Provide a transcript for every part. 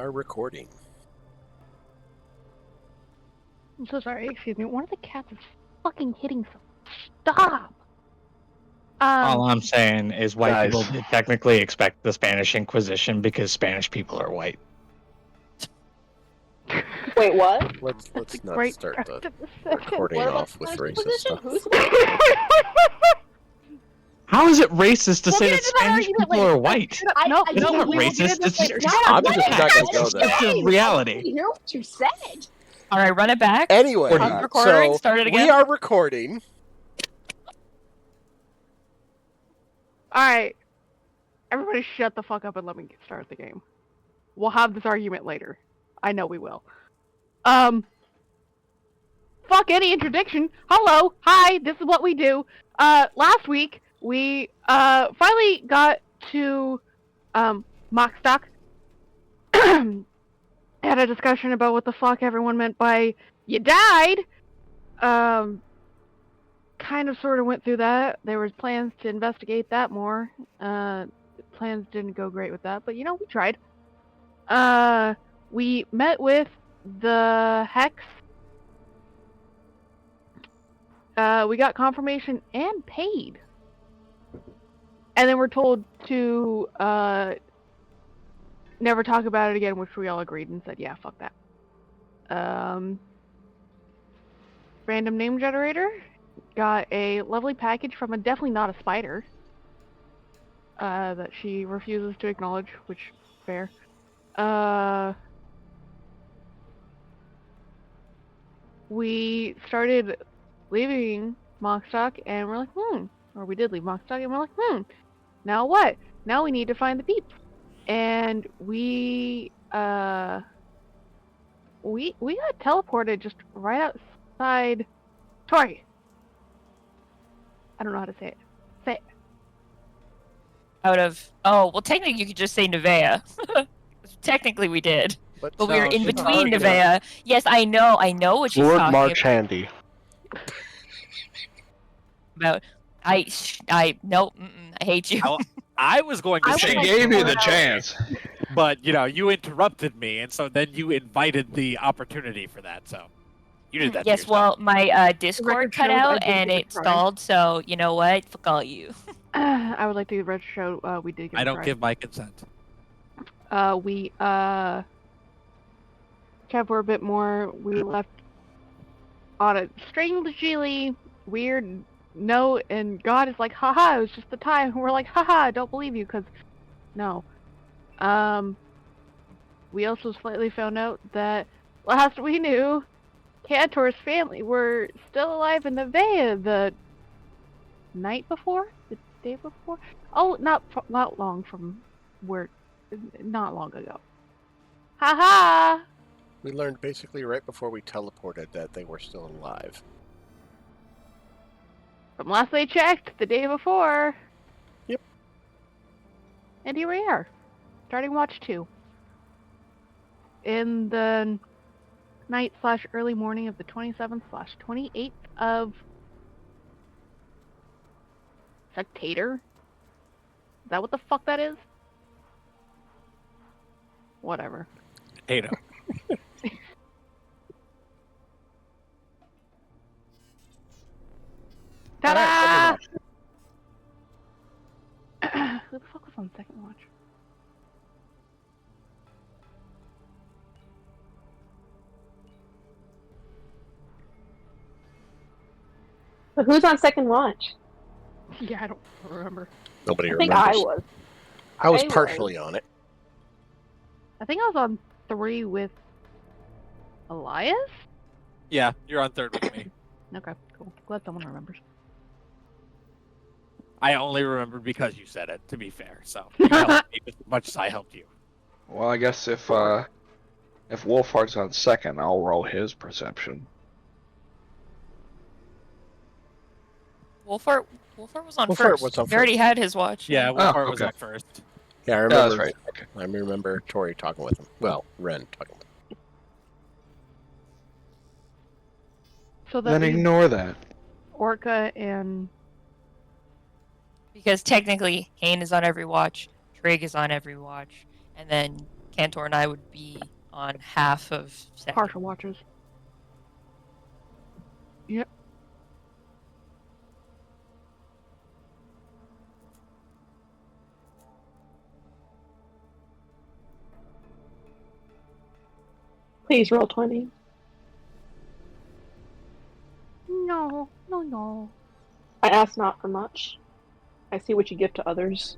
are recording. I'm so sorry, excuse me. One of the cats is fucking hitting something. Stop! All I'm saying is white Guys. people did technically expect the Spanish Inquisition because Spanish people are white. Wait, what? Let's not great start start the to the sentence. recording What about off with Spanish racist Inquisition? stuff. Who's How is it racist to We'll say get that into that Spanish argument people later. are white? No, It's not we will get racist. into It's this later. just, Shut up. Obviously, not gonna go it's there. just a reality. I hear what you said. All right, run it back. Anyway, Pause recording, so start it again. we are recording. Alright. Everybody shut the fuck up and let me start the game. We'll have this argument later. I know we will. Fuck any introduction. Hello. Hi. This is what we do. Last week, we, finally got to, mock stock. Had a discussion about what the fuck everyone meant by, you died. Kind of sort of went through that. There was plans to investigate that more. Plans didn't go great with that, but you know, we tried. We met with the Hex. We got confirmation and paid. And then we're told to never talk about it again, which we all agreed and said, yeah, fuck that. Random name generator. Got a lovely package from a definitely not a spider. That she refuses to acknowledge, which fair. We started leaving Mockstock and we're like, or we did leave Mockstock and we're like, now what? Now we need to find the peeps. And we got teleported just right outside Tori. I don't know how to say it. Say it. Technically you could just say Nevea. Technically we did. But we were no, in she's between talking Nevea. Yes, I know what she's Lord talking March Handy. about. I hate you. I was going to She say, gave you the chance. but you interrupted me, and so then you invited the opportunity for that. So you did that. Yes, to yourself. well, my Discord record cut shows I out did and give it it a try. stalled. So you know what? Fuck all you. I would like to show we did get I a don't try. give my consent. We chat for a bit more. We left on a strangely weird note, and God is like, haha, it was just the time. And we're like, haha, I don't believe you, because no. We also slightly found out that last we knew, Cantor's family were still alive in Nevea the night before? The day before? Oh, not long from where, not long ago. Haha! We learned basically right before we teleported that they were still alive. From last they checked, the day before. Yep. And here we are, starting watch 2. In the night/early morning of the 27th/28th of Spectator? Is that what the fuck that is? Whatever. Potato. Ta-da! Who the fuck was on second watch? But who's on second watch? Yeah, I don't remember. Nobody I think remembers. I was. I was I was. partially on it. I think I was on 3 with Elias? Yeah, you're on third with me. Okay, cool. Glad someone remembers. I only remembered because you said it. To be fair, so you helped me as much as I helped you. Well, I guess if Wolfheart's on second, I'll roll his perception. Wolfhart was on Wolfhart first. was on He already first. had his watch. Yeah, Oh, Wolfhart was okay. up first. Yeah, I Yeah, remember. that's right. Okay. I remember Tori talking with him. Well, Ren talking with him. So that Then leaves ignore that. Orca and Because technically, Hane is on every watch, Trig is on every watch, and then Cantor and I would be on half of second. Partial watches. Yep. Please roll 20. No, no, no. I ask not for much. I see what you give to others.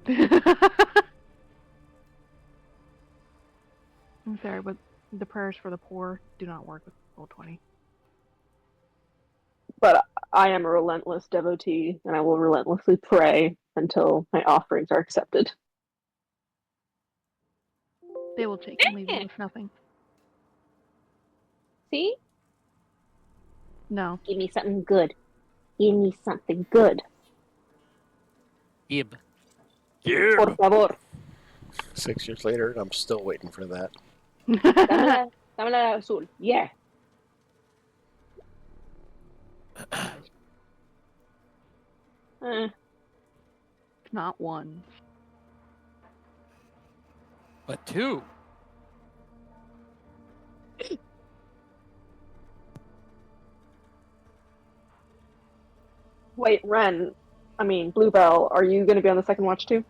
I'm sorry, but the prayers for the poor do not work with roll 20. But I am a relentless devotee, and I will relentlessly pray until my offerings are accepted. They will take and leave you with nothing. See? No. Give me something good. Give me something good. Gib. Por favor. 6 years later, and I'm still waiting for that. Dámela, dámela azul. Yeah. It's not one. But 2. Wait, Bluebell, are you going to be on the second watch too?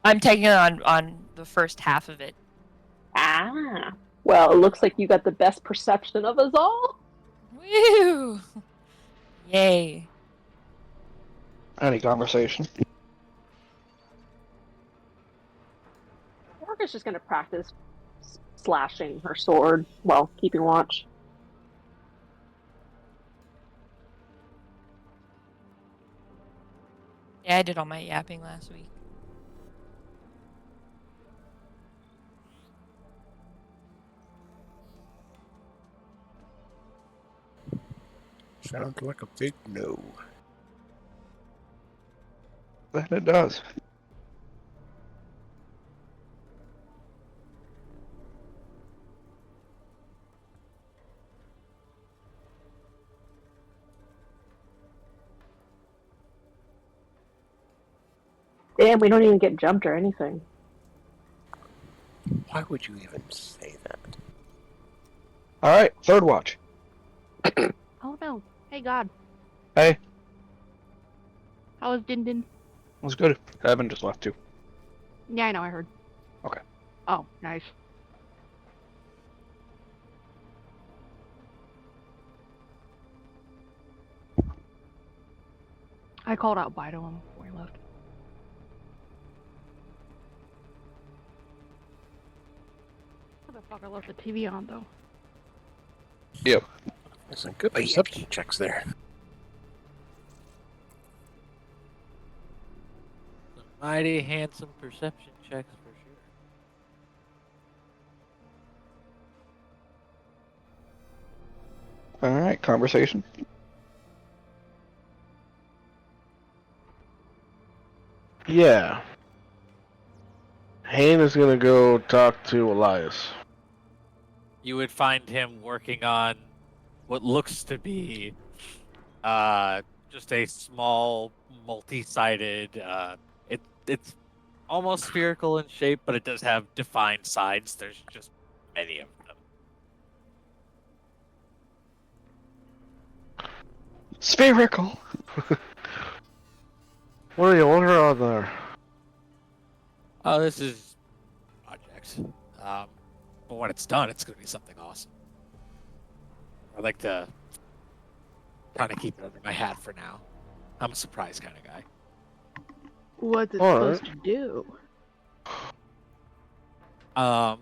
I'm taking it on the first half of it. Ah. Well, it looks like you got the best perception of us all. Woo! Yay. Any conversation? Morga's just going to practice slashing her sword while keeping watch. Yeah, I did all my yapping last week. Sounds like a big no. That it does. Damn, we don't even get jumped or anything. Why would you even say that? Alright, third watch. Oh no. Hey God. Hey, How was Din Din? was good. Evan just left too. Yeah, I know, I heard. Okay. Oh, nice. I called out bye to him before he left. Motherfucker left the TV on though. Yep. There's some good perception checks there. Some mighty handsome perception checks for sure. Alright, conversation. Yeah. Hayne is gonna go talk to Elias. You would find him working on what looks to be just a small multi-sided it's almost spherical in shape, but it does have defined sides. There's just many of them. Spherical. What are you ordering on there? Oh, this is projects. But when it's done, it's gonna be something awesome. I like to kind of keep it under my hat for now. I'm a surprise kind of guy. What's it Alright. supposed to do? Well,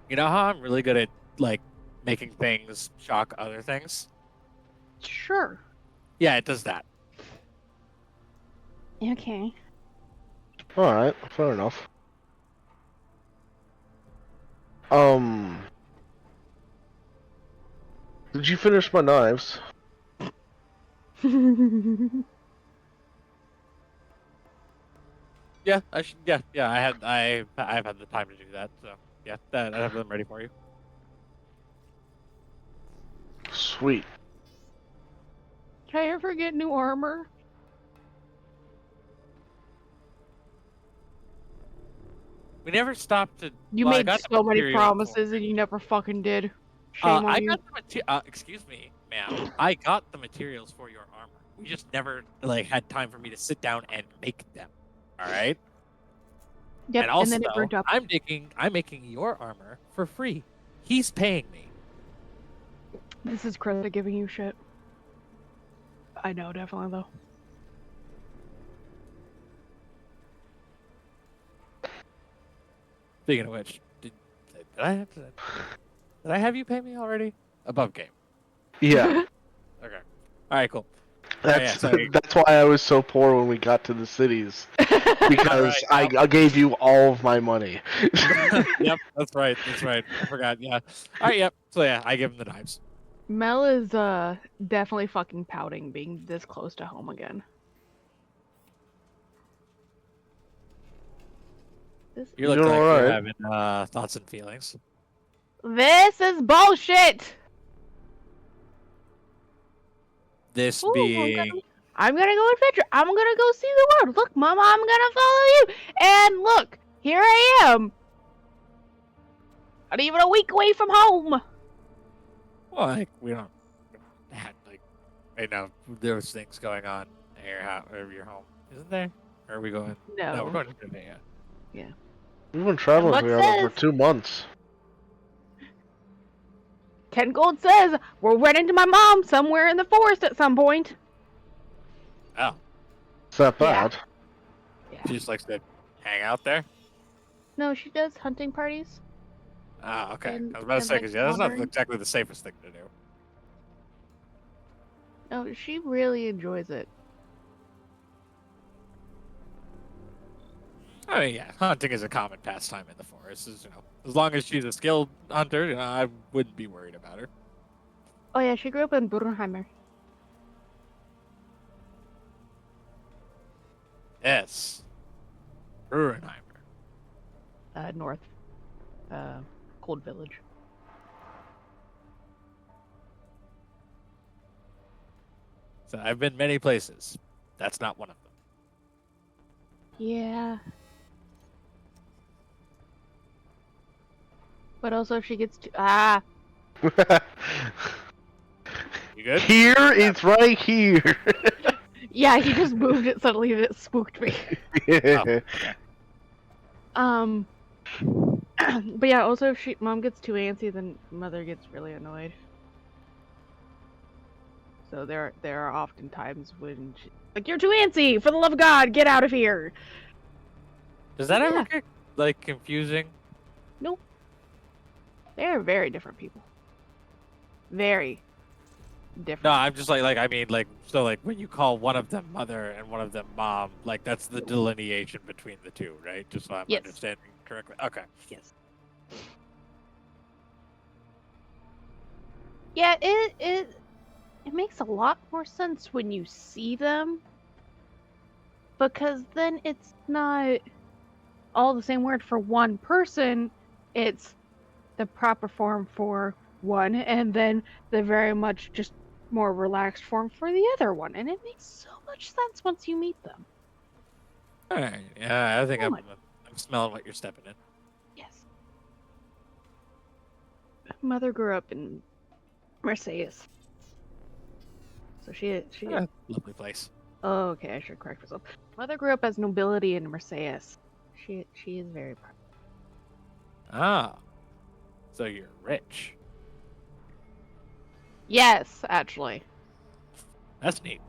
you know how I'm really good at like making things shock other things? Sure. Yeah, it does that. Okay. Alright, fair enough. Did you finish my knives? Yeah, I should. Yeah. I've had the time to do that. So yeah, I have them ready for you. Sweet. Can I ever get new armor? We never stopped to. You well, I made got the so many materials for promises it. and you never fucking did. Shame on I you. got the excuse me, ma'am. I got the materials for your armor. We just never like had time for me to sit down and make them. All right. Yep, And and also, then it burnt up. I'm making your armor for free. He's paying me. This is Krista giving you shit. I know, definitely though. Speaking of which, did I have you pay me already? Above game. Yeah. Okay. All right. Cool. That's sorry. that's why I was so poor when we got to the cities. Because I gave you all of my money. Yep, that's right. That's right. I forgot. Yeah. All right. Yep. So yeah, I give him the knives. Mel is definitely fucking pouting being this close to home again. You look You're like you're alright. having thoughts and feelings. This is bullshit. This Ooh, being I'm gonna go adventure. I'm gonna go see the world. Look, Mama, I'm gonna follow you. And look, here I am. Not even a week away from home. well, like we don't have like right now. There's things going on at your house or your home, isn't there? Or are we going? No, we're No. going to Virginia. We've been traveling What together for says? 2 months. 10 Gold says we'll run into my mom somewhere in the forest at some point. Oh, It's that Yeah. bad. she just likes to hang out there. No, she does hunting parties. Oh, okay. And- I was about to and, say like, because that's not wandering. exactly the safest thing to do. No, she really enjoys it. I mean, yeah, hunting is a common pastime in the forest. As long as she's a skilled hunter, I wouldn't be worried about her. Oh yeah, she grew up in Brunnheimer. Yes, Rurenheimer. North. Cold Village. So I've been many places. That's not one of them. Yeah. But also she gets to You good? Here, it's right here. yeah, he just moved it suddenly and it spooked me. Okay. But yeah, also if mom gets too antsy, then mother gets really annoyed. So there are often times when she, like, you're too antsy, for the love of God, get out of here. Does that ever Yeah. get like confusing? Nope. They're very different people. Very different. No, I'm just like I mean so like when you call one of them mother and one of them mom, like that's the delineation between the two, right? Just so I'm Yes. understanding correctly. Okay. Yes. Yeah, it makes a lot more sense when you see them, because then it's not all the same word for one person. It's the proper form for one, and then the very much just more relaxed form for the other one, and it makes so much sense once you meet them. All right. Yeah, I think Oh I'm my- smelling what you're stepping in. Yes. Mother grew up in Marseilles. So she Yeah, lovely place. Oh, okay, I should correct myself. Mother grew up as nobility in Marseilles. She is very proud. Ah. So you're rich. Yes, actually. That's neat.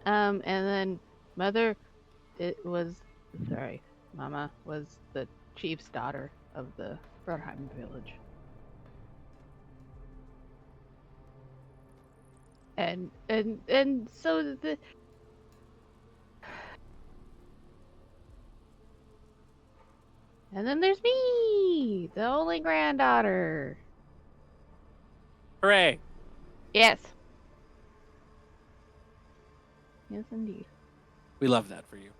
And then mother Mama was the chief's daughter of the Brodheim village. And so the and then there's me, the only granddaughter. Hooray! Yes. Yes, indeed. We love that for you.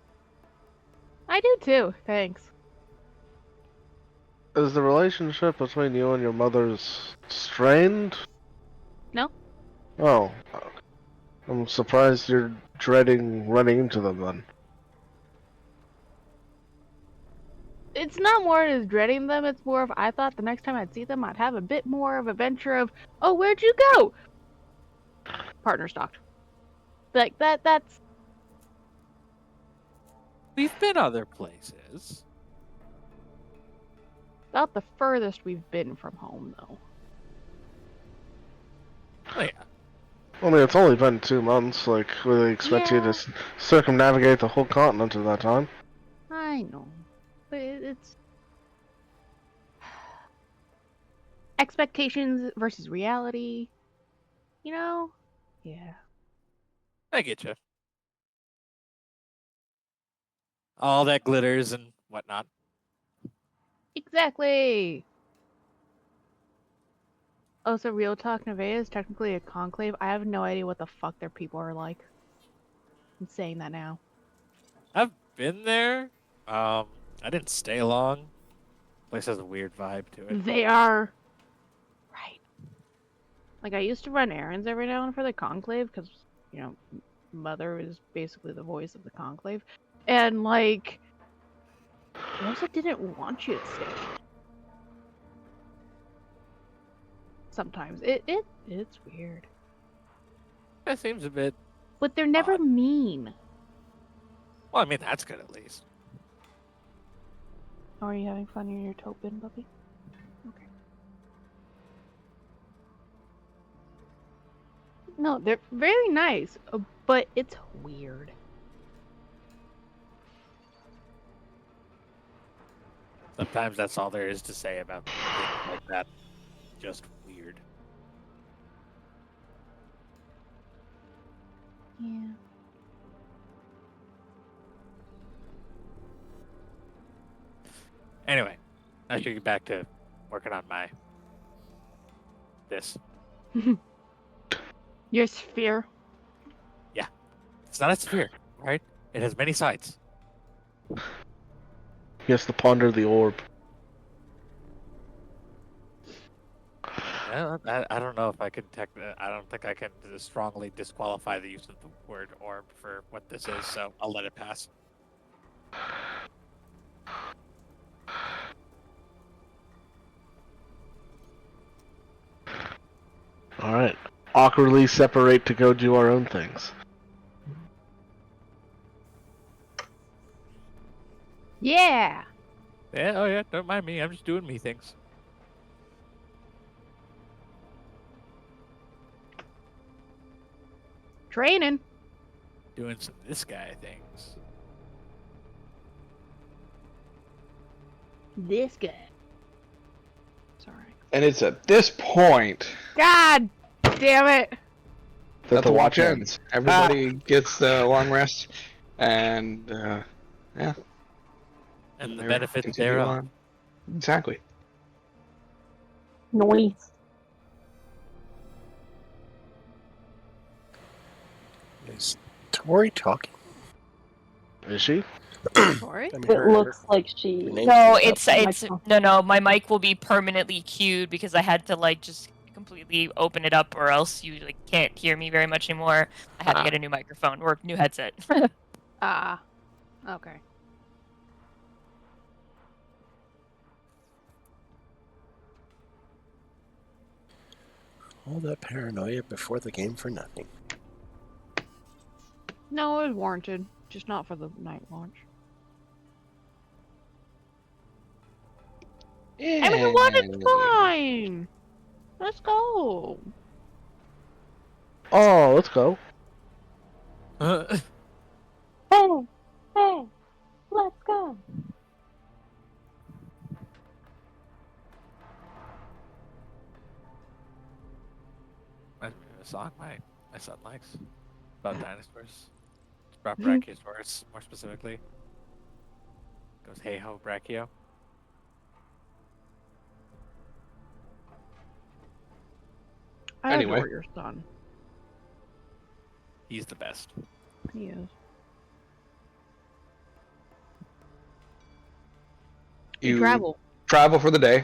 I do too. Thanks. Is the relationship between you and your mother's strained? No. Oh. I'm surprised you're dreading running into them then. it's not more as dreading them. It's more of I thought the next time I'd see them, I'd have a bit more of a venture of, oh, where'd you go? Partner stalked. Like that's We've been other places. about the furthest we've been from home, though. Oh yeah. I mean, it's only been 2 months. Like, would they expect you to Yeah. circumnavigate the whole continent at that time? I know, but it's expectations versus reality. You know? Yeah. I get you. All that glitters and whatnot. Exactly. Oh, so real talk, Nevaeh is technically a conclave. I have no idea what the fuck their people are like. I'm saying that now. I've been there. I didn't stay long. Place has a weird vibe to it. They are right. Like I used to run errands every now and then for the conclave because mother is basically the voice of the conclave, and like they also didn't want you to stay. Sometimes it's weird, That seems a bit. but they're never Odd. mean. Well, I mean that's good at least. Oh, are you having fun in your Topin, puppy? Okay. No, they're very nice, but it's weird. Sometimes that's all there is to say about things like that. Just weird. Yeah. Anyway, I should get back to working on this. Your sphere. It's not a sphere, right? It has many sides. He has to ponder the orb. I don't know if I can I don't think I can strongly disqualify the use of the word orb for what this is, so I'll let it pass. Alright. Awkwardly separate to go do our own things. Yeah. Yeah, oh yeah, don't mind me. I'm just doing me things. Training. Doing some this guy things. This guy. Sorry. And it's at this point God damn it. that the watch ends. ends. Everybody gets the long rest, and yeah. And the they're benefits continue thereof. on. Exactly. Noise. Is Tori talking? Is she? Sorry. I mean, It her- looks like she. her name No, keeps up. it's no. My mic will be permanently queued because I had to like just completely open it up, or else you like can't hear me very much anymore. I had to get a new microphone or new headset. Ah. Okay. All that paranoia before the game for nothing. No, it was warranted. Just not for the night launch. I mean, what? It's fine. Let's go. Oh, let's go. Hey, hey, let's go. Reminds me of a song my son likes about dinosaurs. It's about brachiosaurus, more specifically. Goes, hey ho, brachio. I Anyway. adore your son. He's the best. He is. You Travel. travel for the day.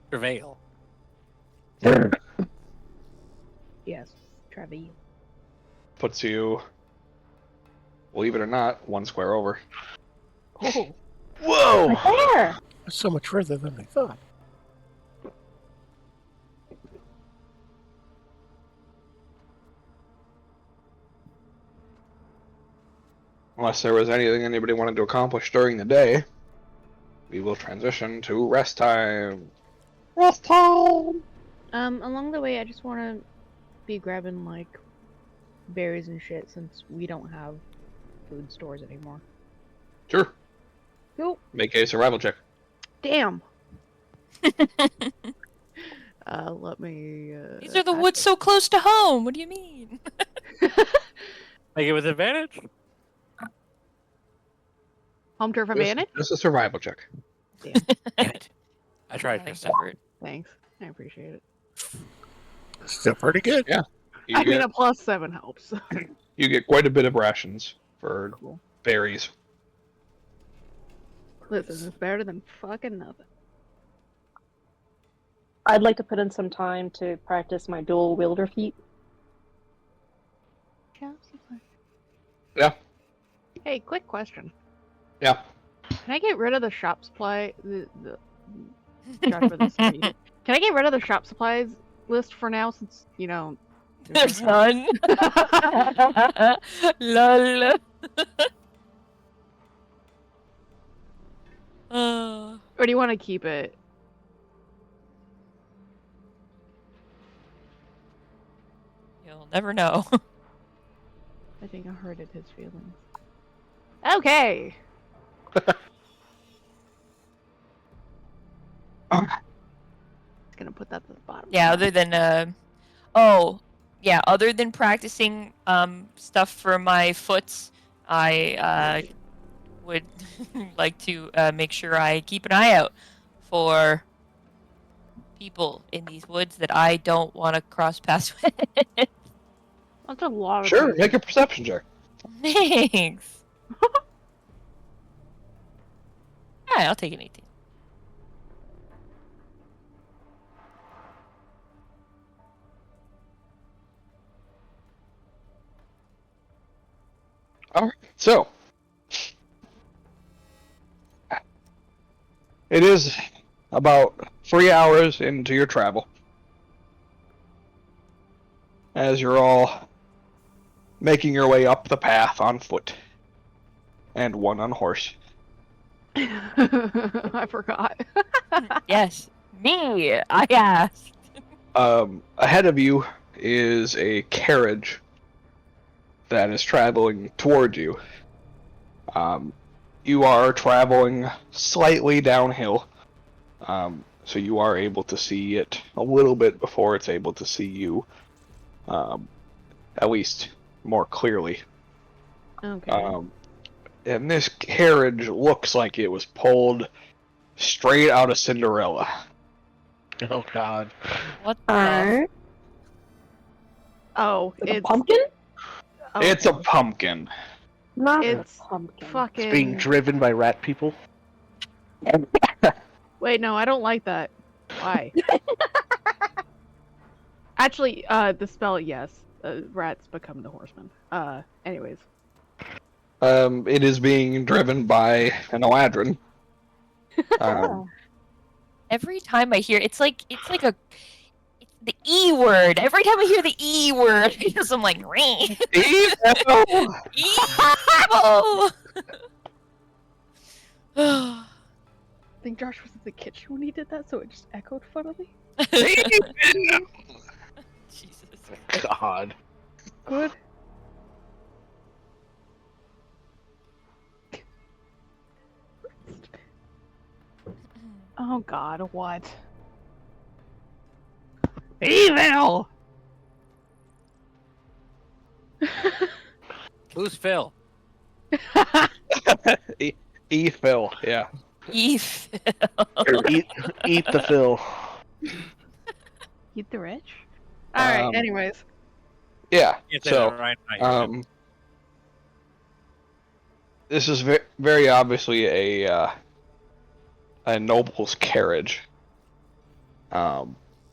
Travail. Yes. Travel. Puts you, believe it or not, 1 square over. Oh. Whoa! Right there. That's so much further than I thought. Unless there was anything anybody wanted to accomplish during the day, we will transition to rest time. Rest time! Along the way, I just want to be grabbing, like, berries and shit since we don't have food stores anymore. Sure. Cool. Make a survival check. Damn. Let me. These are the woods so close to home. What do you mean? Make it with advantage. Home turf advantage? Just a survival check. Damn it. I tried, Nice Kristen. effort. Thanks. I appreciate it. Still pretty good. Yeah. You I mean, get, a +7 helps. you get quite a bit of rations for Cool. berries. Listen, it's better than fucking nothing. I'd like to put in some time to practice my dual wielder feat. Yeah. Hey, quick question. Yeah. Can I get rid of the shop supply? Josh, for this week. Can I get rid of the shop supplies list for now since, you know... There's none. Lol. Or do you want to keep it? You'll never know. I think I hurted his feelings. Okay! Just gonna put that at the bottom. Yeah, other than oh, yeah, other than practicing stuff for my foots, I would like to make sure I keep an eye out for people in these woods that I don't want to cross paths with. That's a lot of Sure, things. make a perception check. Thanks. Yeah, I'll take an 18. Alright, so. It is about 3 hours into your travel. As you're all making your way up the path on foot. And one on horse. I forgot. Yes, me. I asked. Ahead of you is a carriage that is traveling toward you. You are traveling slightly downhill, so you are able to see it a little bit before it's able to see you, at least more clearly. Okay. And this carriage looks like it was pulled straight out of Cinderella. Oh God. What the? Alright. Oh, Like a it's pumpkin? oh, It's a pumpkin. Not It's a pumpkin. fucking. It's being driven by rat people. Wait, no, I don't like that. Why? Actually, the spell, yes. Rats become the horsemen. Anyways. It is being driven by an Eladrin. Every time I hear it's like it's the E word. Every time I hear the E word, I'm like, "Ree." Evil! Evil. I think Josh was in the kitchen when he did that, so it just echoed funnily. Jesus. God. Good. Oh God, what? Evil! Who's Phil? Phil, yeah. Eve. Eat the fill. Eat the rich? Alright, anyways. Yeah, Can't say so, that right now. this is very obviously a noble's carriage,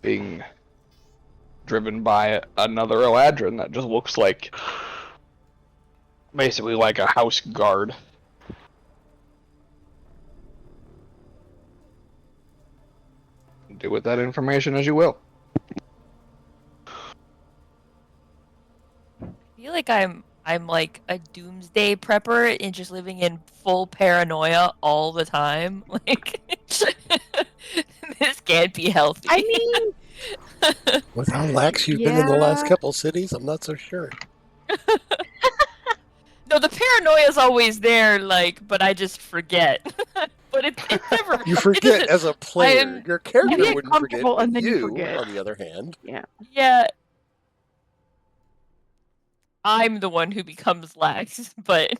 being driven by another Eladrin that just looks like, basically like a house guard. Do with that information as you will. I feel like I'm like a doomsday prepper and just living in full paranoia all the time. Like this can't be healthy. I mean, With how lax you've been in the last yeah. couple cities, I'm not so sure. No, the paranoia is always there, like, but I just forget. But it's never. You It forget doesn't. as a player. am- Your You character get wouldn't forget, comfortable but and then you you, forget. on the other hand, Yeah. Yeah, I'm the one who becomes lax, but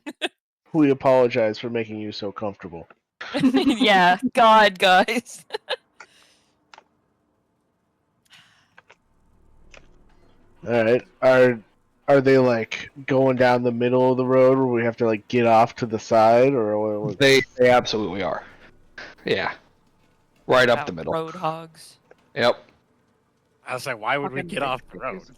We apologize for making you so comfortable. yeah, God, guys. All right. Are they like going down the middle of the road where we have to like get off to the side, or what? They absolutely are. Yeah. Right up the Wow, middle. road hogs. Yep. I was like, why would we Fucking get bitch off the road? bitches.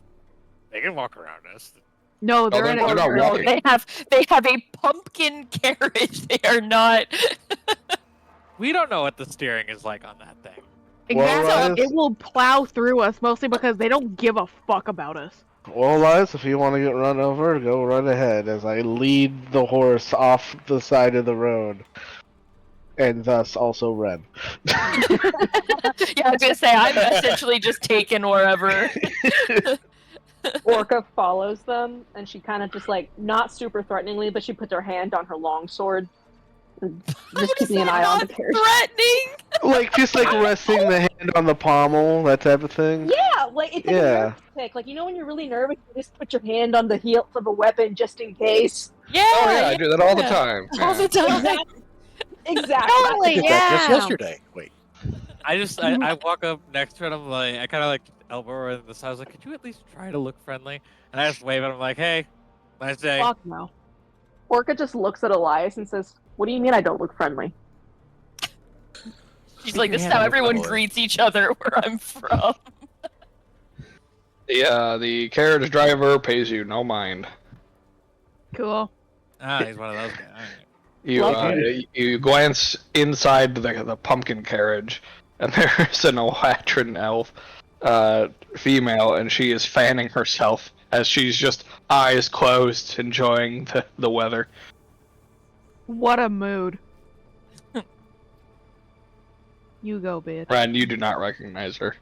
They can walk around us. No, they're they're in not- a they're not carriage. walking. They have a pumpkin carriage. They are not. We don't know what the steering is like on that thing. Well, Exactly. Elias- It will plow through us mostly because they don't give a fuck about us. Well, Elias, if you want to get run over, go right ahead as I lead the horse off the side of the road, and thus also Ren. Yeah, I was gonna say I'm essentially just taken wherever. Orca follows them, and she kind of just like, not super threateningly, but she puts her hand on her longsword, and just keeping an eye on the carriage. Threatening. Like just like resting the hand on the pommel, that type of thing. Yeah, like it's like a Yeah. nerve tick. Like, you know when you're really nervous, you just put your hand on the hilt of a weapon just in case. Yeah. Oh yeah, I do that all the yeah. time. All the Yeah. time. Exactly. Totally, I did that just yeah. yesterday. Wait, I walk up next to it. I'm like, I kind of like elbow her in the side. I was like, could you at least try to look friendly? And I just wave at him like, hey, nice day. Fuck no. Orca just looks at Elias and says, "What do you mean I don't look friendly?" She's like, this is Yeah, how no everyone problem. greets each other where I'm from. The carriage driver pays you no mind. Cool. Ah, he's one of those guys. All right. You you glance inside the pumpkin carriage, and there's an Elatrin elf, female, and she is fanning herself as she's just eyes closed, enjoying the weather. What a mood. You go, bitch. Ren, you do not recognize her.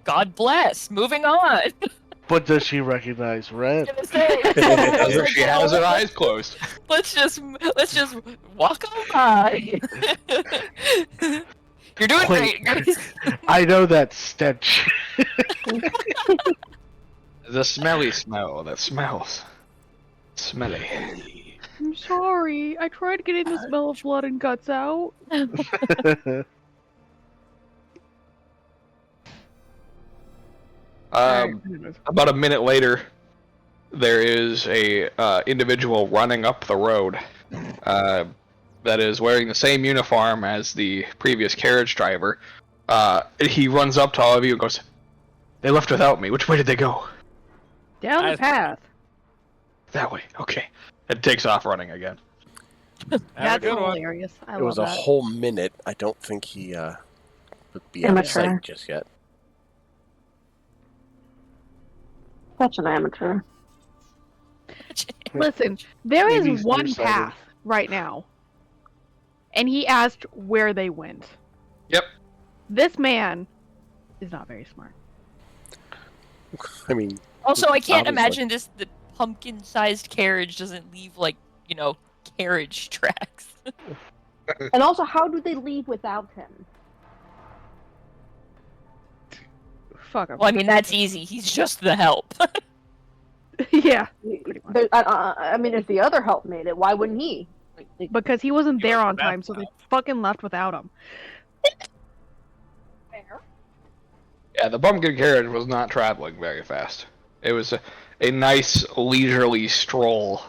God bless. Moving on. But does she recognize Ren? Gonna say, She has her eyes closed. let's just walk on by. You're doing Wait. great, guys. I know that stench. The smelly smell that smells. Smelly. I'm sorry. I tried getting the smell of blood and guts out. About a minute later, there is a individual running up the road that is wearing the same uniform as the previous carriage driver. He runs up to all of you and goes, "They left without me. Which way did they go?" Down the path. That way. Okay. It takes off running again. Have a That's good one. hilarious. I it love was a that. whole minute. I don't think he would be out of Amateur. sight just yet. Such an amateur. Listen, there Maybe is he's one nearsighted. path right now. And he asked where they went. Yep. This man is not very smart. I mean, Also, I can't Obviously. imagine the pumpkin-sized carriage doesn't leave like carriage tracks. And also, how do they leave without him? Fuck him. Well, I mean that's easy. He's just the help. Yeah, I mean, if the other help made it, why wouldn't he? Like, because he wasn't He there was on the time, best so they help. fucking left without him. Yeah, the pumpkin carriage was not traveling very fast. It was a nice, leisurely stroll.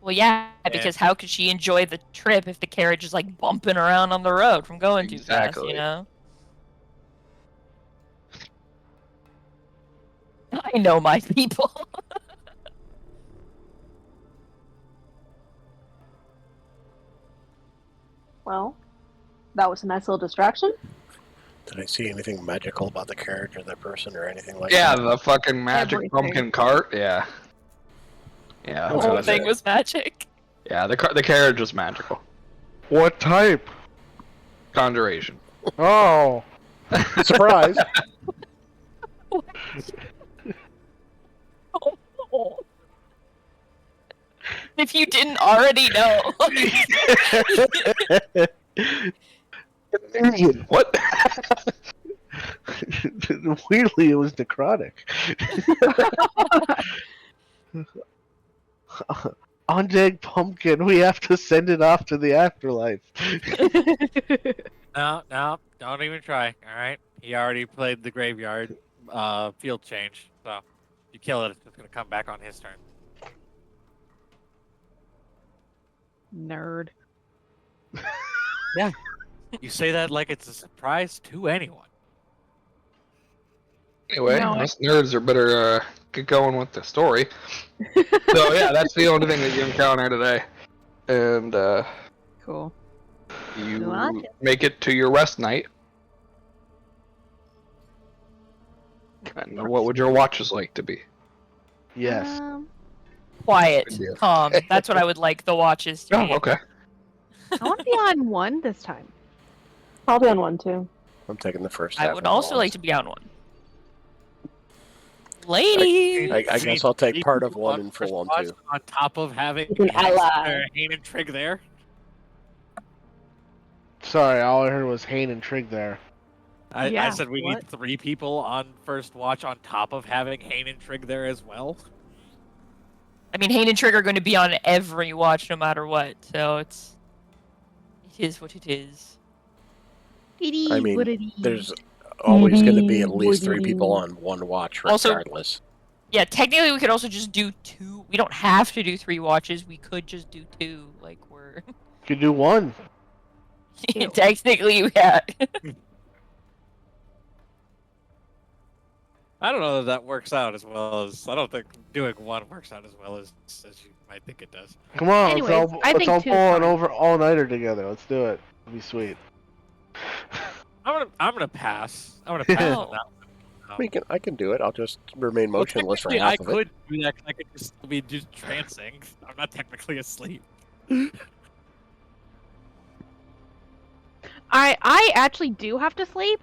Well, yeah, because how could she enjoy the trip if the carriage is like bumping around on the road from going too fast? Exactly. I know my people. Well, that was a nice little distraction. Did I see anything magical about the carriage or that person or anything like Yeah, that? the fucking magic Everything. pumpkin cart. Yeah. Yeah, The that's whole what I thing said. was magic. Yeah, the carriage was magical. What type? Conjuration. Oh. Surprise! If you didn't already know. What? Weirdly, it was necrotic. Undead pumpkin, we have to send it off to the afterlife. No, don't even try. All right, he already played the graveyard field change, so if you kill it, it's gonna come back on his turn. Nerd. You say that like it's a surprise to anyone. Anyway, No, us nerds are better get going with the story. So yeah, that's the only thing that you encounter today, and Cool. you What? make it to your rest night. And what would your watches like to be? Yes. Quiet, Good deal. calm. That's what I would like the watches to Oh, be. okay. I want to be on one this time. I'll be on one too. I'm taking the first I half would of also all. like to be on one. Ladies! I guess I'll take Three part of people one on and full first one watch too. On top of having It's an ally. Hain and Trig there. Sorry, all I heard was Hane and Trig there. I Yeah, said we what? need 3 people on first watch on top of having Hain and Trig there as well. I mean, Hain and Trig are going to be on every watch no matter what, so it is what it is. I mean, there's always going to be at least 3 people on one watch Also- regardless. Yeah, technically we could also just do 2. We don't have to do 3 watches. We could just do 2. Like, we're... You could do one. technically, yeah. I don't know that works out as well as I don't think doing one works out as well as you might think it does. Come on, Anyways, I let's think all two's pull an fine. over all-nighter together. Let's do it. It'll be sweet. I'm gonna pass. I'm gonna pass on that. I can do it. I'll just remain Well, motionless for technically, half I of it. could do that 'cause I could just be just trancing. I'm not technically asleep. I actually do have to sleep.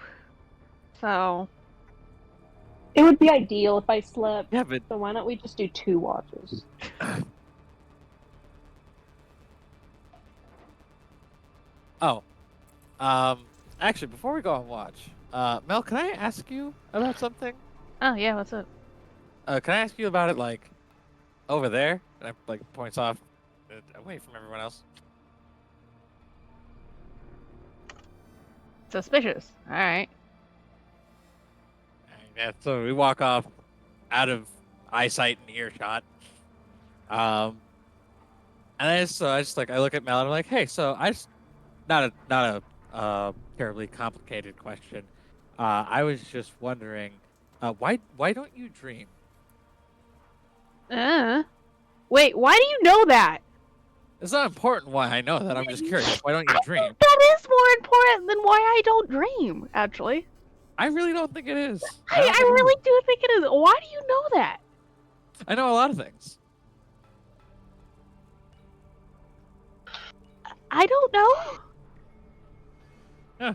So It would be ideal if I slept. Yeah, but So why don't we just do 2 watches? oh, actually, before we go on watch, Mel, can I ask you about something? oh yeah, what's up? Can I ask you about it like over there? And I like points off away from everyone else. Suspicious. All right. Yeah, so we walk off out of eyesight and earshot. And I look at Mel and I'm like, hey, so I just not a terribly complicated question. I was just wondering, why don't you dream? Wait, why do you know that? It's not important why I know that. I'm just curious. Why don't you dream? That is more important than why I don't dream, actually. I really don't think it is. I don't think it really is. do think it is. Why do you know that? I know a lot of things. I don't know. Yeah.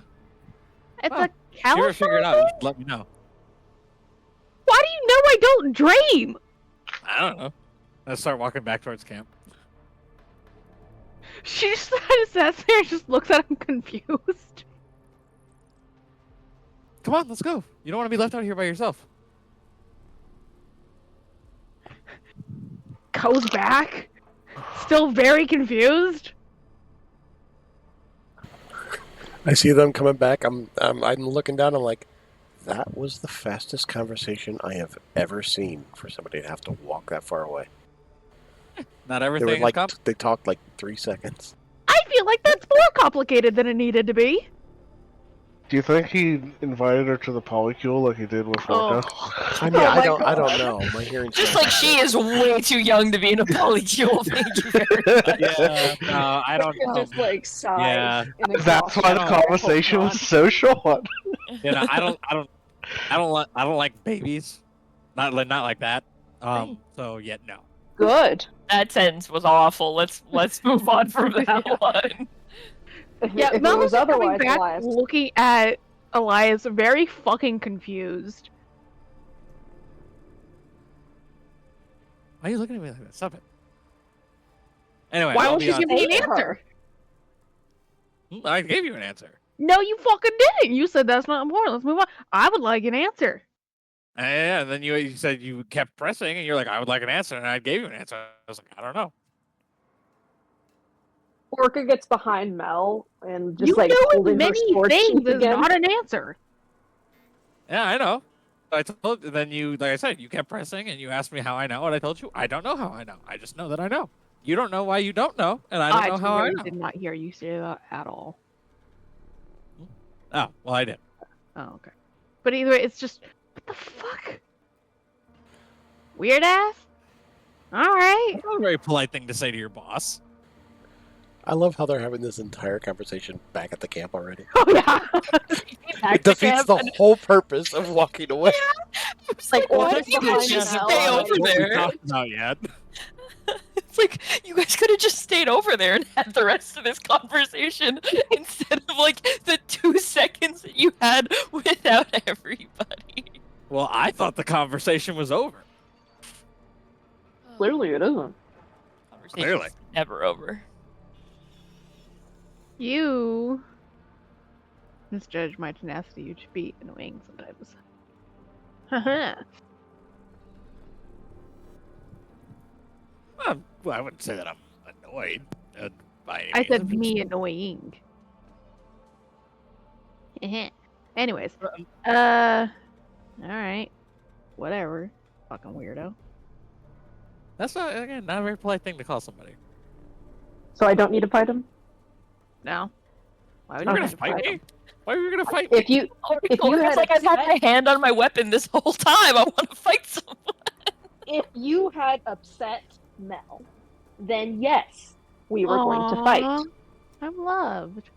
It's Well, a If you ever calendar. figure it out, you should let me know. Why do you know I don't dream? I don't know. Let's start walking back towards camp. She just kind of sits there and just looks at him confused. Come on, let's go. You don't want to be left out here by yourself. Goes back, still very confused. I see them coming back. I'm looking down. I'm like, that was the fastest conversation I have ever seen for somebody to have to walk that far away. Not They everything were is like, complicated. they talked like 3 seconds. I feel like that's more complicated than it needed to be. Do you think he invited her to the polycule like he did with Orca? I mean, Oh I my don't God. know. My hearing's Just not like that she good. is way too young to be in a polycule. Thank you very much. Yeah, no, I don't know. Just like sigh. Yeah, in That's exhaustion. why the I don't- conversation Oh, was so short. you know, I don't like babies, not like that. So yeah, no. Good. That sentence was awful. Let's move on from that one. Yeah, If it Mel was is coming otherwise, back Elias. looking at Elias very fucking confused. Why are you looking at me like that? Stop it. Anyway, Why I'll won't be you honest. give me an Say answer? her. I gave you an answer. No, you fucking didn't. You said that's not important. Let's move on. I would like an answer. Yeah, and then you said you kept pressing, and you're like, I would like an answer, and I gave you an answer. I was like, I don't know. Orca gets behind Mel and just You like knowing holding her many sword things sheath is again. not an answer. Yeah, I know. I told then you, like I said, you kept pressing, and you asked me how I know, and I told you I don't know how I know. I just know that I know. You don't know why you don't know, and I don't know how I really know. did not hear you say that at all. Oh, well, I did. Oh, okay. But either way, it's just what the fuck? Weird ass? Alright. That's not a very polite thing to say to your boss. I love how they're having this entire conversation back at the camp already. Oh yeah. It defeats the whole purpose of walking away. It's like, Well, why that's don't you guys behind just Mel stay already. over What we there? talked about yet? It's like you guys could have just stayed over there and had the rest of this conversation instead of like the 2 seconds that you had without everybody. Well, I thought the conversation was over. Clearly, it isn't. Conversation's Clearly. never over. You misjudge my tenacity. You should be annoying sometimes. Haha. Well, I wouldn't say that I'm annoyed by any I means. said I'm just- me annoying. Anyways. Alright. Whatever. Fucking weirdo. That's not, again, not a very polite thing to call somebody. So I don't need to fight him. No. Why would You're you gonna have to fight fight me? him? Why are you gonna fight me? If you If you had like I've had upset- my hand on my weapon this whole time, I want to fight someone. if you had upset Mel, then yes, we were going to fight. Aw, I'm loved.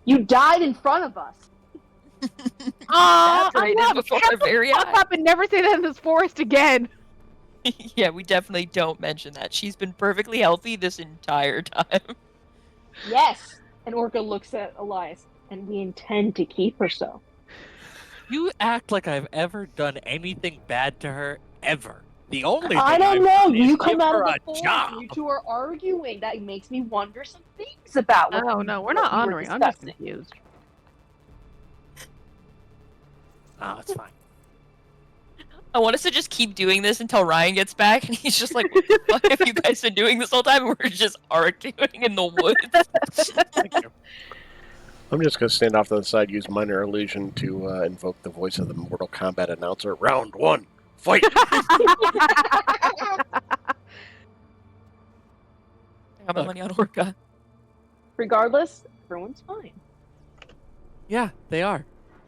You died in front of us. Aw, I'm Evaporated loved. before Shut our the very fuck eyes. up and never say that in this forest again. Yeah, we definitely don't mention that. She's been perfectly healthy this entire time. Yes. And Orca looks at Elias, and we intend to keep her so. You act like I've ever done anything bad to her, ever. The only thing I don't I've know. done is You come give out her of the a forest, job. and you two are arguing. That makes me wonder some things about what Oh you- no, we're what not you were honoring. I'm just discussing. confused. Oh, it's fine. I want us to just keep doing this until Ryan gets back, and he's just like, "What the fuck have you guys been doing this whole time?" And we're just arguing in the woods. Thank you. I'm just going to stand off to the side, use minor illusion to invoke the voice of the Mortal Kombat announcer. Round 1, fight! I got my money on Orca. Regardless, everyone's fine. Yeah, they are.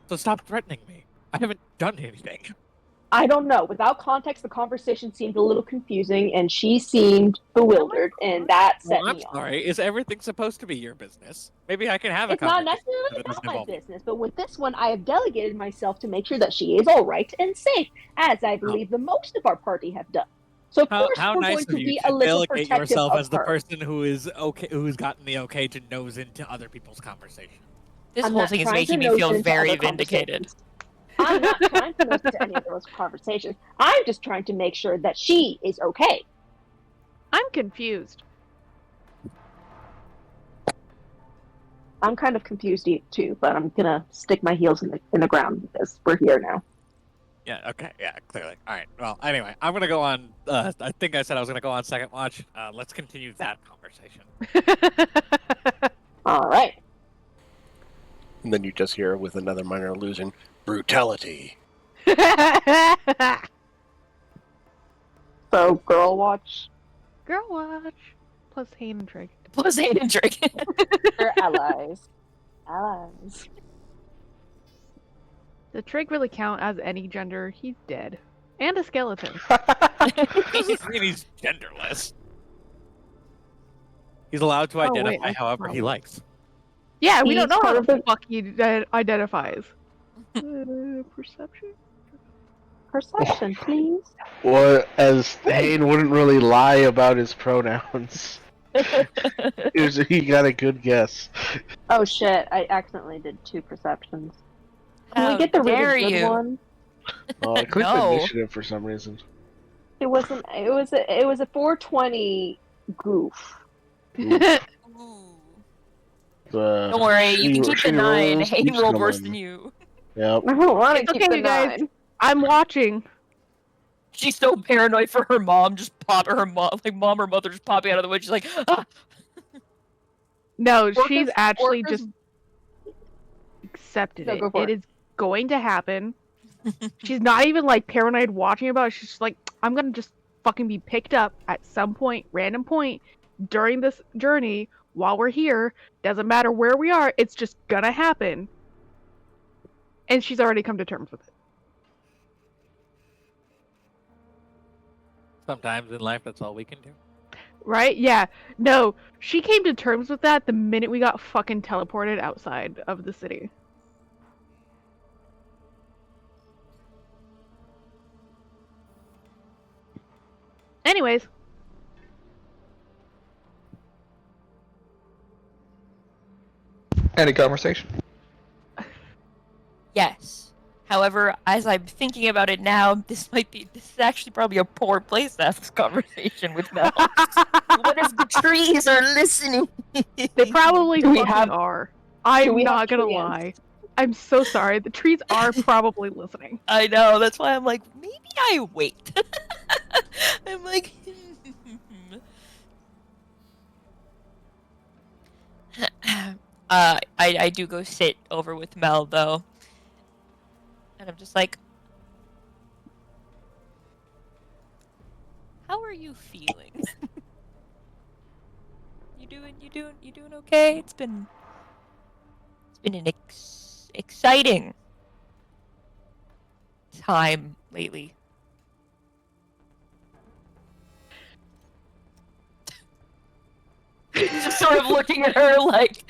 So stop threatening me. I haven't done anything. I don't know. Without context, the conversation seemed a little confusing, and she seemed bewildered, and that set Well, I'm me off. sorry. Is everything supposed to be your business? Maybe I can have a It's not conversation necessarily that doesn't about my involve me. business, but with this one, I have delegated myself to make sure that she is all right and safe, as I believe the most of our party have done. So of course How we're nice going of to you be to a little delegate protective yourself of as the her. person who is okay, who's gotten the okay to nose into other people's conversation. This I'm whole not thing is trying to making me nose feel into very other vindicated. conversations. I'm not trying to nose into any of those conversations. I'm just trying to make sure that she is okay. I'm confused. I'm kind of confused too, but I'm gonna stick my heels in the ground because we're here now. Yeah, okay, yeah, clearly. All right, well, anyway, I'm going to go on, I think I said I was going to go on second watch. Let's continue that conversation. All right. And then you just hear with another minor illusion, brutality. So girl watch. Girl watch. Plus Hayden Drake. Plus Hayden Dragon. They're allies. Allies. The trig really count as any gender. He's dead. And a skeleton. I mean, he's genderless. He's allowed to Oh, wait, identify I however he probably- likes. Yeah, we don't He's know how part the of fuck he identifies. Perception? Perception, please. Or as Hayne wouldn't really lie about his pronouns. He got a good guess. Oh shit! I accidentally did 2 perceptions. Can How we get the dare really good you? one? Oh, I clicked No. initiative for some reason. It wasn't. It was a 420 goof. Ooh. Don't worry, you can keep the 9. Hayden rolled worse than you. Yep. I don't want to It's keep okay, the you guys. 9. I'm watching. She's so paranoid for her mom, mom or mother just popping out of the wood. She's like, ah! No, she's Orcus- actually Orcus- just accepted No, it. go for It it. is going to happen. She's not even like paranoid watching about it. She's just like, I'm gonna just fucking be picked up at some point, random point during this journey while we're here. Doesn't matter where we are, it's just gonna happen. And she's already come to terms with it. Sometimes in life, that's all we can do. Right? Yeah. No, she came to terms with that the minute we got fucking teleported outside of the city. Anyways, Any conversation? Yes. However, as I'm thinking about it now, this is actually probably a poor place to have this conversation with Mel. What if the trees are listening? they probably Do we fucking have- are. do I'm we have not gonna trees? lie. I'm so sorry. The trees are probably listening. I know, that's why I'm like, maybe I wait. I'm like, I do go sit over with Mel though, and I'm just like, how are you feeling? You doing okay? It's been an exciting time lately. Just sort of looking at her like,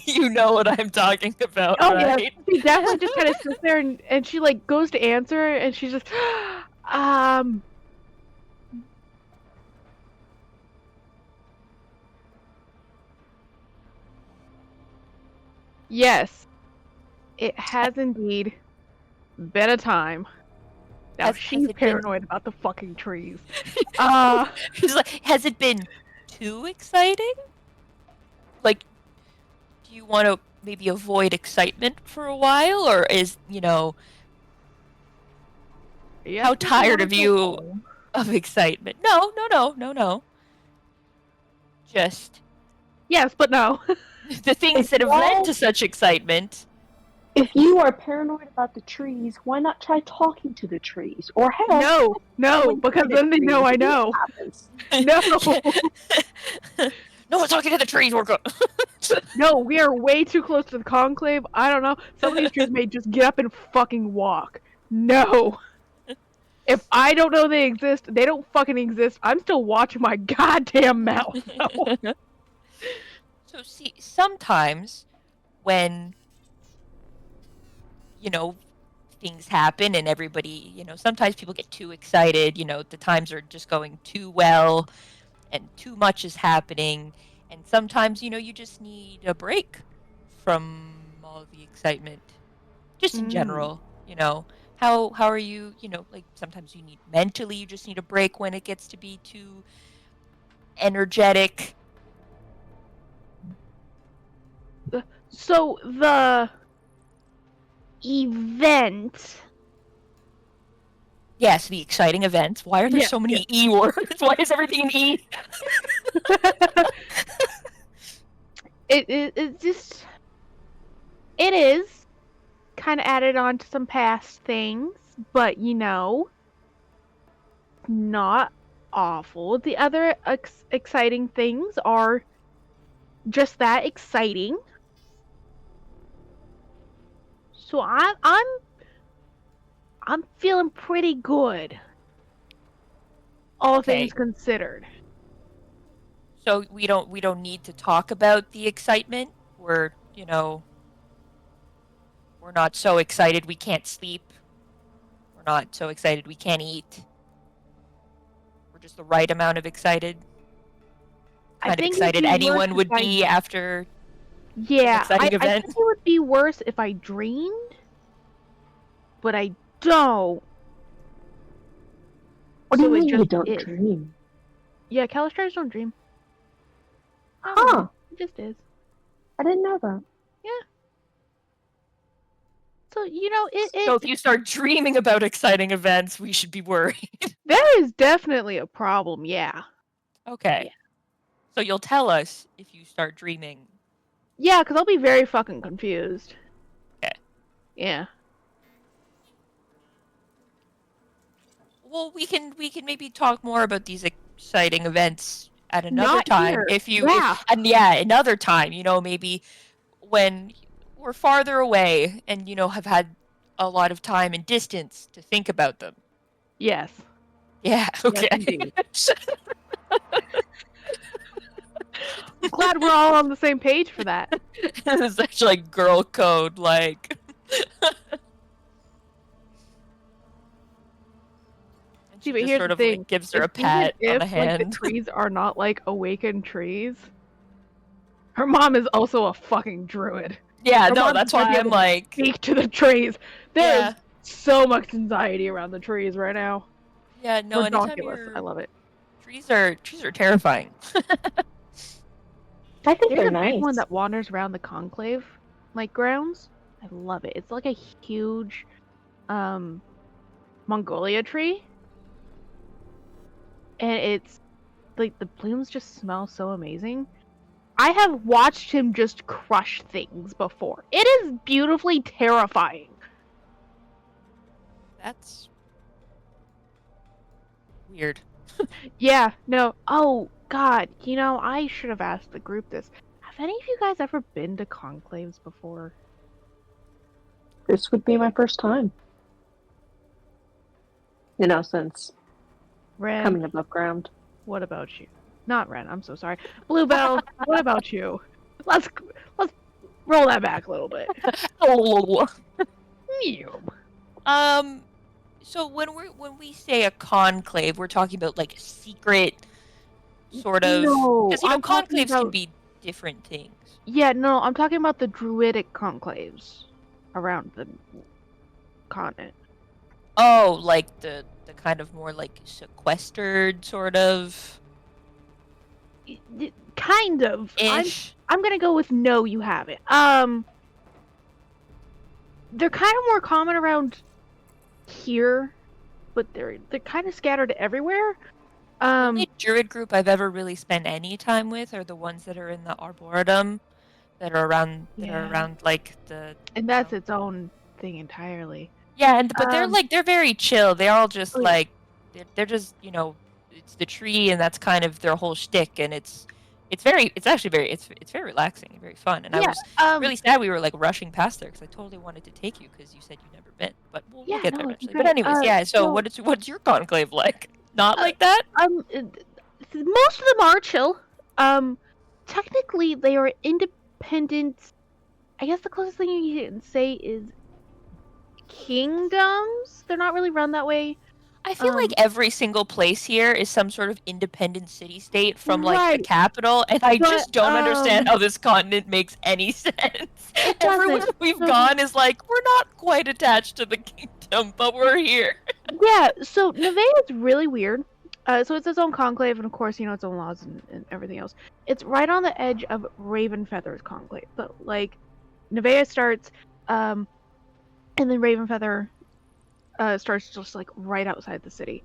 you know what I'm talking about, Oh right? yeah, she definitely just kind of sits there and she like goes to answer and she's just, yes, it has indeed been a time. Now Has she's it been- paranoid about the fucking trees. She's like, has it been too exciting? Like, do you want to maybe avoid excitement for a while, or is how yes, tired I of go you home. of excitement? No. Just Yes, but no. the things that have led to such excitement. If you are paranoid about the trees, why not try talking to the trees? Or hell, No, because then they know I know. Happens. No, No one's talking to the trees, Orca. no, we are way too close to the conclave. I don't know. Some of these trees may just get up and fucking walk. No. If I don't know they exist, they don't fucking exist. I'm still watching my goddamn mouth. No. So see, sometimes when things happen and everybody, sometimes people get too excited, the times are just going too well and too much is happening, and sometimes, you just need a break from all the excitement. Just in general, how are you, like sometimes you just need a break when it gets to be too energetic. So the event. Yes, the exciting events. Why are there Yeah, so many E words? Why is everything an E? It just it is kind of added on to some past things, but not awful. The other exciting things are just that exciting. So I'm feeling pretty good. All Okay. things considered. So we don't need to talk about the excitement. We're not so excited we can't sleep. We're not so excited we can't eat. We're just the right amount of excited. I Kind of think it would excited be worse anyone if would I- be after an Yeah, exciting I event. think it would be worse if I dreamed, but I don't. What do So you it mean you just don't is. dream? Yeah, Calistrators don't dream. Huh. It just is. I didn't know that. So So if you start dreaming about exciting events, we should be worried. that is definitely a problem. Yeah. Okay. So you'll tell us if you start dreaming. Yeah, because I'll be very fucking confused. Okay. Yeah. Well, we can maybe talk more about these exciting events at another Not time. here. If you Yeah. another time, maybe when we're farther away and have had a lot of time and distance to think about them. Yes. Yeah, okay. indeed. I'm glad we're all on the same page for that. It's actually like girl code, like. And See, she but just here's sort the of thing. like gives her a Even pat on if the like hand. the trees are not like awakened trees, her mom is also a fucking druid. Yeah, Her no, mom's that's gonna why be I'm able to like. speak to the trees. There's Yeah. so much anxiety around the trees right now. Yeah, no, anytime Ridiculous. you're. I love it. Trees are terrifying. I think There's they're a nice. big one that wanders around the conclave like grounds. I love it. It's like a huge Mongolia tree. And it's like the blooms just smell so amazing. I have watched him just crush things before. It is beautifully terrifying. That's weird. Yeah, no. Oh, God. I should have asked the group this. Have any of you guys ever been to conclaves before? This would be my first time. Since Ren, coming above ground. what about you? Not Ren, I'm so sorry. Bluebell, what about you? Let's roll that back a little bit. Oh. Mew. So when we say a conclave, we're talking about like a secret sort of. No, Because I'm talking conclaves can about- be different things. Yeah, no, I'm talking about the druidic conclaves around the continent. Oh, like the kind of more like sequestered sort of Kind of. ish. I'm gonna go with no, you haven't. They're kind of more common around here, but they're kind of scattered everywhere. The only druid group I've ever really spent any time with are the ones that are in the arboretum, that are around like the. And that's its own thing entirely. Yeah, but they're very chill. They're all just yeah. like they're just it's the tree and that's kind of their whole shtick, and it's actually very relaxing and very fun. And I was really sad we were like rushing past there because I totally wanted to take you because you said you'd never been, but we'll get there eventually. But anyways, yeah. So what's your conclave like? Not like that? Most of them are chill. Technically they are independent. I guess the closest thing you can say is kingdoms. They're not really run that way. I feel like every single place here is some sort of independent city-state from like Right. the capital, and I But, just don't understand how this continent makes any sense. Everywhere doesn't. we've gone is like, we're not quite attached to the kingdom, but we're here. Yeah, so Nevea is really weird. So it's its own conclave, and of course, its own laws and everything else. It's right on the edge of Ravenfeather's conclave. So, like, Nevea starts, and then Ravenfeather starts just, like, right outside the city.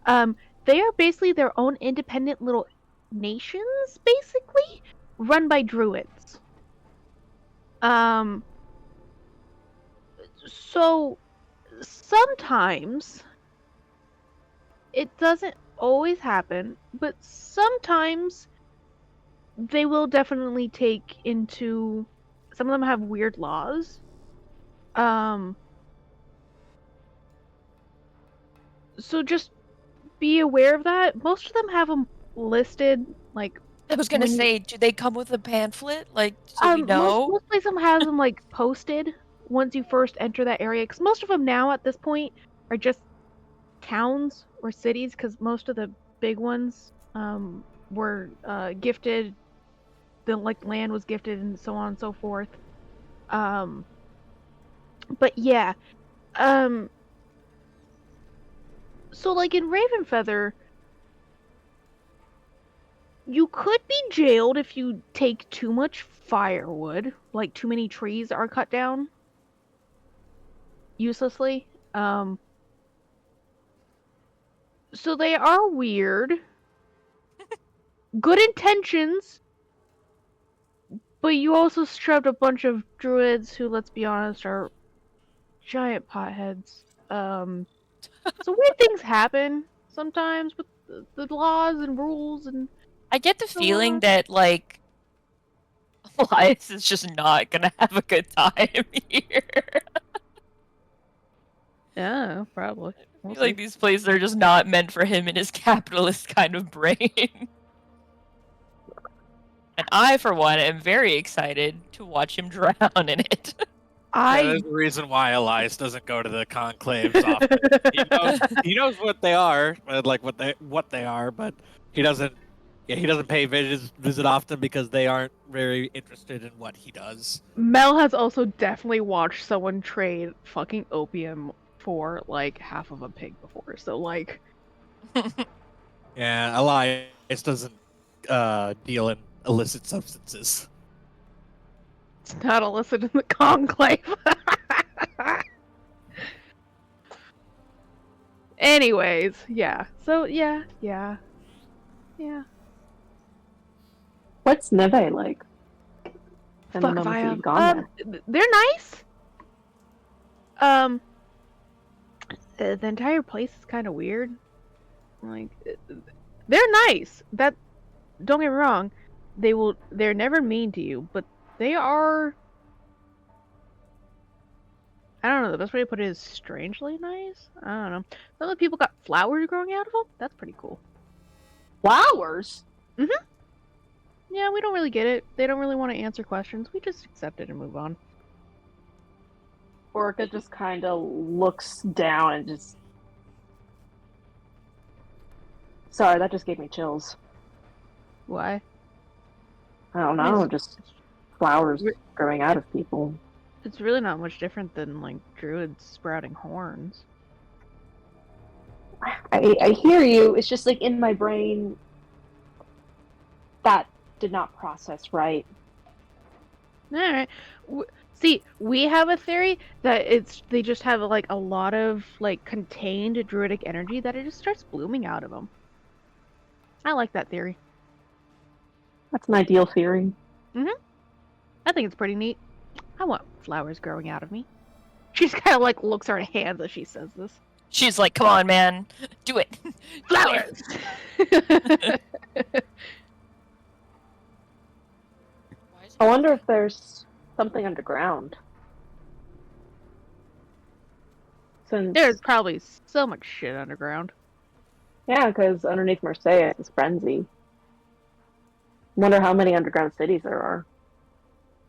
They are basically their own independent little nations, basically, run by druids. So, sometimes it doesn't always happen, but sometimes they will definitely take into. Some of them have weird laws. So just be aware of that. Most of them have them listed, like, I was gonna when you- say, do they come with a pamphlet? Like, so we most know? places has them like posted once you first enter that area. Because most of them now at this point are just towns or cities. Because most of the big ones were gifted. The like land was gifted and so on and so forth. But yeah. So like in Ravenfeather, you could be jailed if you take too much firewood, like too many trees are cut down uselessly. So they are weird. Good intentions, but you also shoved a bunch of druids who, let's be honest, are giant potheads. So weird things happen sometimes with the laws and rules and I get the so feeling on. that, like, Elias is just not gonna have a good time here. Yeah, probably. I We'll feel like see. these places are just not meant for him and his capitalist kind of brain. And I, for one, am very excited to watch him drown in it. There's a reason why Elias doesn't go to the conclaves often. He knows what they are, like what they are, but he doesn't. Yeah, he doesn't pay visit often because they aren't very interested in what he does. Mel has also definitely watched someone trade fucking opium for like half of a pig before. So like, Yeah, Elias doesn't deal in illicit substances. it's not illicit in the conclave. Anyways, yeah. So yeah. What's Neve like? In the Fuck if moments I that have. you've gone They're nice. The entire place is kind of weird. Like, they're nice. That don't get me wrong. They're never mean to you, but they are. I don't know. The best way to put it is strangely nice. I don't know. Some of the people got flowers growing out of them. That's pretty cool. Flowers? Yeah, we don't really get it. They don't really want to answer questions. We just accept it and move on. Orca just kind of looks down and just. Sorry, that just gave me chills. Why? I don't I mean, know, just flowers growing out of people. It's really not much different than like druids sprouting horns. I hear you. It's just like in my brain, that did not process right. All right. See, we have a theory that they just have like a lot of like contained druidic energy that it just starts blooming out of them. I like that theory. That's an ideal theory. I think it's pretty neat. I want flowers growing out of me. She's kind of like looks at her hands as she says this. She's like, come on, man. Do it. Flowers! I wonder if there's something underground. Since There's probably so much shit underground. yeah, because underneath Marseille is Frenzy. Wonder how many underground cities there are.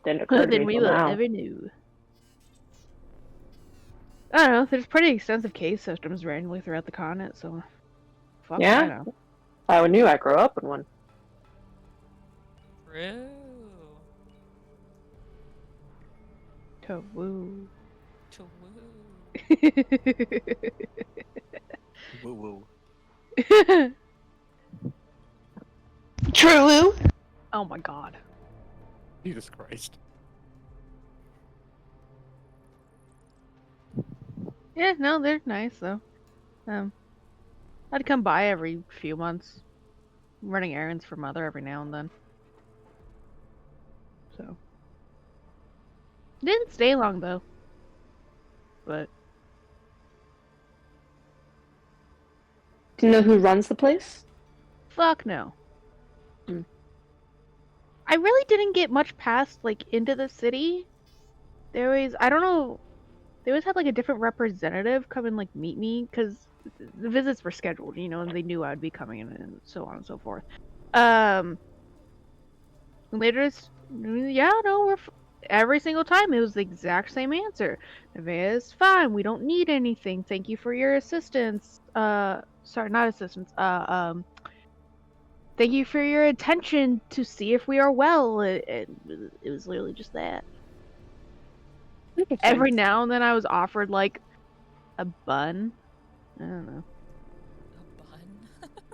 Didn't occur to Then me we till will now. ever know. I don't know. There's pretty extensive cave systems randomly throughout the continent, so fuck Yeah? I know. I knew I grew up in one. True. To woo. To woo. Woo woo. True. Oh my god. Jesus Christ. Yeah, no, they're nice though. I'd come by every few months, running errands for Mother every now and then. So didn't stay long though. But Do you know who runs the place? fuck no. Hmm. I really didn't get much past like into the city. There was I don't know they always had like a different representative come and like meet me because the visits were scheduled, you know, and they knew I'd be coming and so on and so forth. Later, yeah, no, every single time it was the exact same answer. Nevaeh is fine. We don't need anything. Thank you for your assistance. Sorry, not assistance. Thank you for your attention to see if we are well. It was literally just that. Every now and then I was offered like a bun. I don't know. A bun?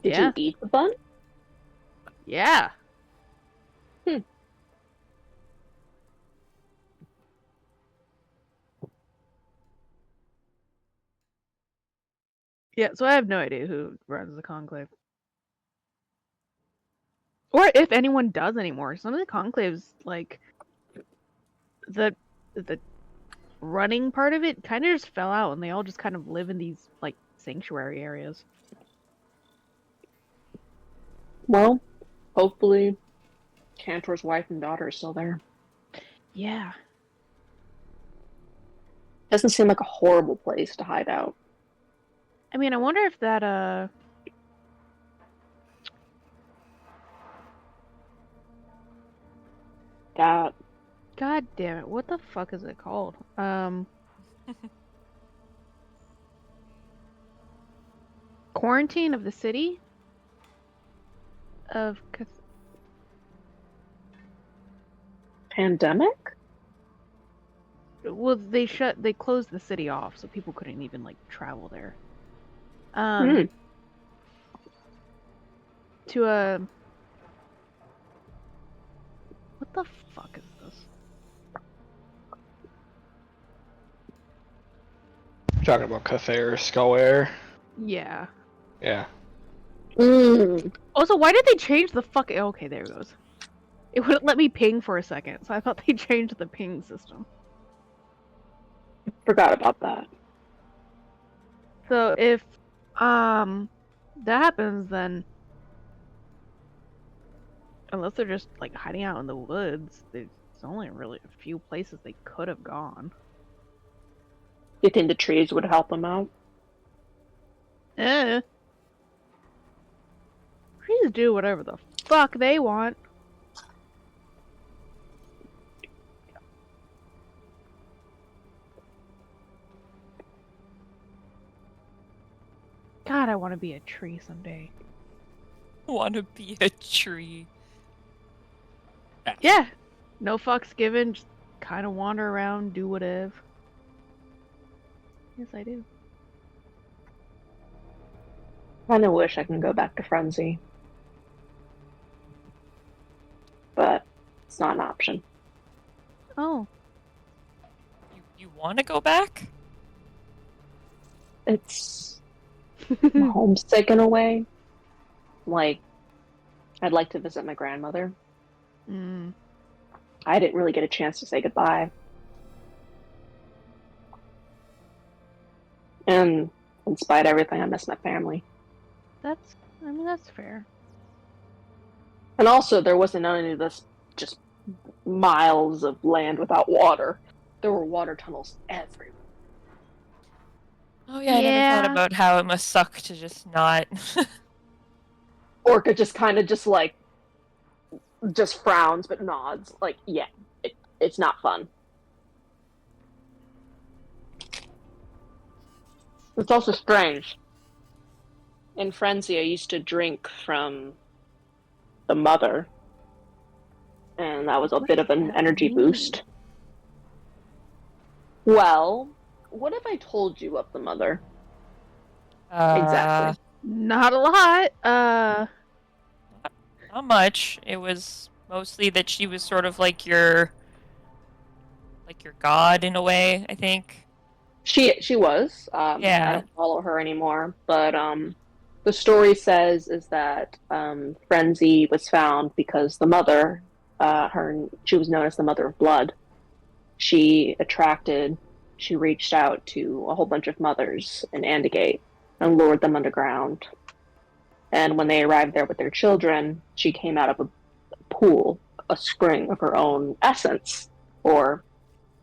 Did Yeah. you eat the bun? Yeah. Yeah, so I have no idea who runs the conclave. Or if anyone does anymore. Some of the conclaves, like the running part of it kind of just fell out and they all just kind of live in these like sanctuary areas. Well, hopefully Cantor's wife and daughter are still there. Yeah. Doesn't seem like a horrible place to hide out. I mean, I wonder if that That God damn it, what the fuck is it called? Quarantine of the city of pandemic? well, they closed the city off so people couldn't even like travel there. To a what the fuck is this? Talking about Cathay or Skull Air. Yeah. Yeah. Also, why did they change the fuck? Okay, there it goes. It wouldn't let me ping for a second, so I thought they changed the ping system. Forgot about that. So if that happens, then unless they're just like hiding out in the woods, there's only really a few places they could have gone. You think the trees would help them out? Please do whatever the fuck they want. God, I want to be a tree someday. Want to be a tree. Yeah. No fucks given, just kind of wander around, do whatever. Yes, I do. I kinda wish I can go back to Frenzy. But it's not an option. Oh. You want to go back? It's I'm homesick in a way. Like, I'd like to visit my grandmother. I didn't really get a chance to say goodbye. And in spite of everything, I miss my family. That's fair. And also, there wasn't any of this just miles of land without water. There were water tunnels everywhere. Oh yeah, I never thought about how it must suck to just not. Orca just kind of just frowns but nods. Like, yeah, it's not fun. It's also strange. In Frenzy, I used to drink from the mother, and that was a bit of an energy boost. Well, what if I told you of the mother? Exactly. Not a lot. Not much. It was mostly that she was sort of like your god in a way, I think. She was. Yeah. I don't follow her anymore, but the story says is that Frenzy was found because the mother, she was known as the Mother of Blood. She reached out to a whole bunch of mothers in Andigate and lured them underground. And when they arrived there with their children, she came out of a pool, a spring of her own essence or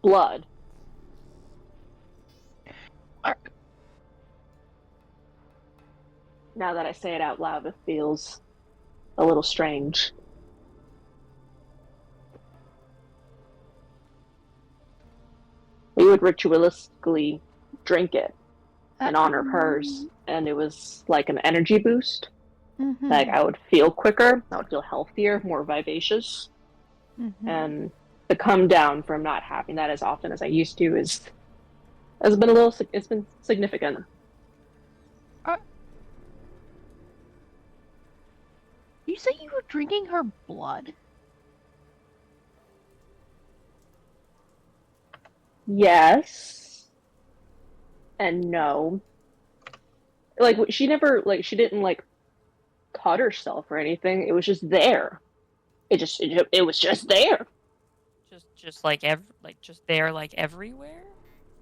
blood. Now that I say it out loud, it feels a little strange. We would ritualistically drink it in honor of hers, and it was like an energy boost. Mm-hmm. Like I would feel quicker, I would feel healthier, more vivacious, Mm-hmm. and the come down from not having that as often as I used to has been a little. It's been significant. You say you were drinking her blood? Yes, and no. Like she never she didn't cut herself or anything. It was just there. It was just there. Just like just there, like everywhere.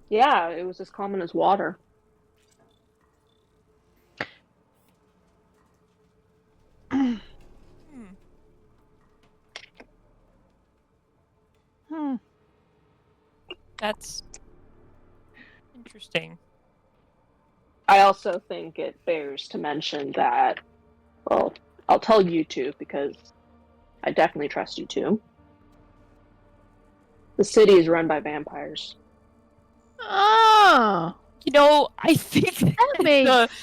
Yeah, it was as common as water. That's interesting. I also think it bears to mention that, well, I'll tell you two because I definitely trust you two. The city is run by vampires. Oh, You know, I think that makes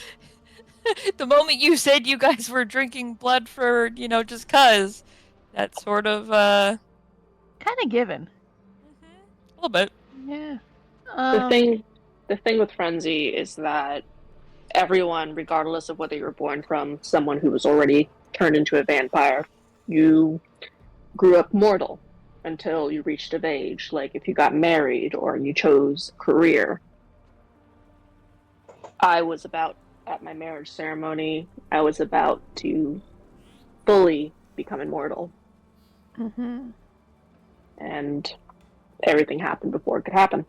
the moment you said you guys were drinking blood for, just cuz, that sort of kind of given. a little bit. Yeah. The thing with Frenzy is that everyone, regardless of whether you were born from someone who was already turned into a vampire, you grew up mortal until you reached of age. Like if you got married or you chose career. I was about at my marriage ceremony. I was about to fully become immortal, Mm-hmm. and everything happened before it could happen.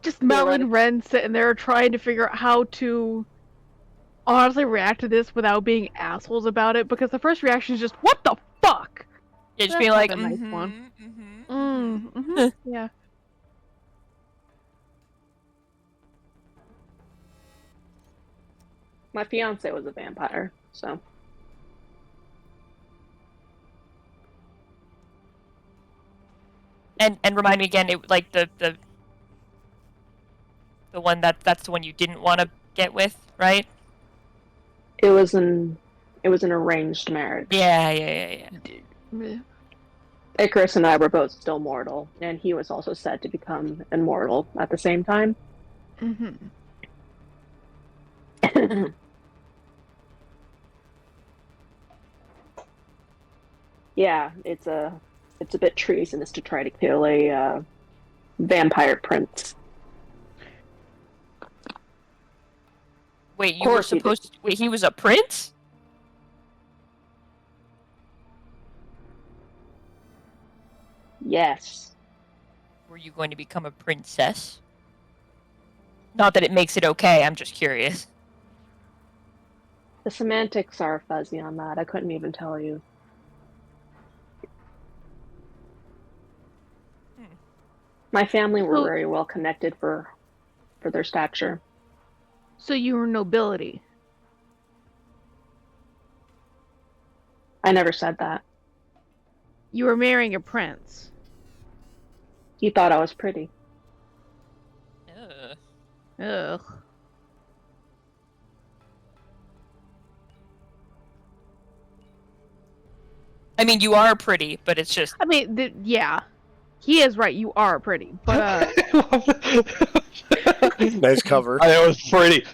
Just Mel and Ren sitting there trying to figure out how to honestly react to this without being assholes about it, because the first reaction is just, what the fuck? Yeah, just That's being like, a nice one. Yeah. My fiance was a vampire, so. And remind me again, it like the one that's the one you didn't want to get with, right? It was an arranged marriage. Yeah. Icarus and I were both still mortal, and he was also said to become immortal at the same time. Mm-hmm. Yeah, it's a bit treasonous to try to kill a vampire prince. Wait, you were supposed to... Wait, he was a prince? Yes. Were you going to become a princess? Not that it makes it okay, I'm just curious. The semantics are fuzzy on that. I couldn't even tell you. My family were very well connected for their stature. So you were nobility. I never said that. You were marrying a prince. He thought I was pretty. Ugh. I mean, you are pretty, but it's just... I mean, yeah. He is right, you are pretty, but, Nice cover. It was pretty.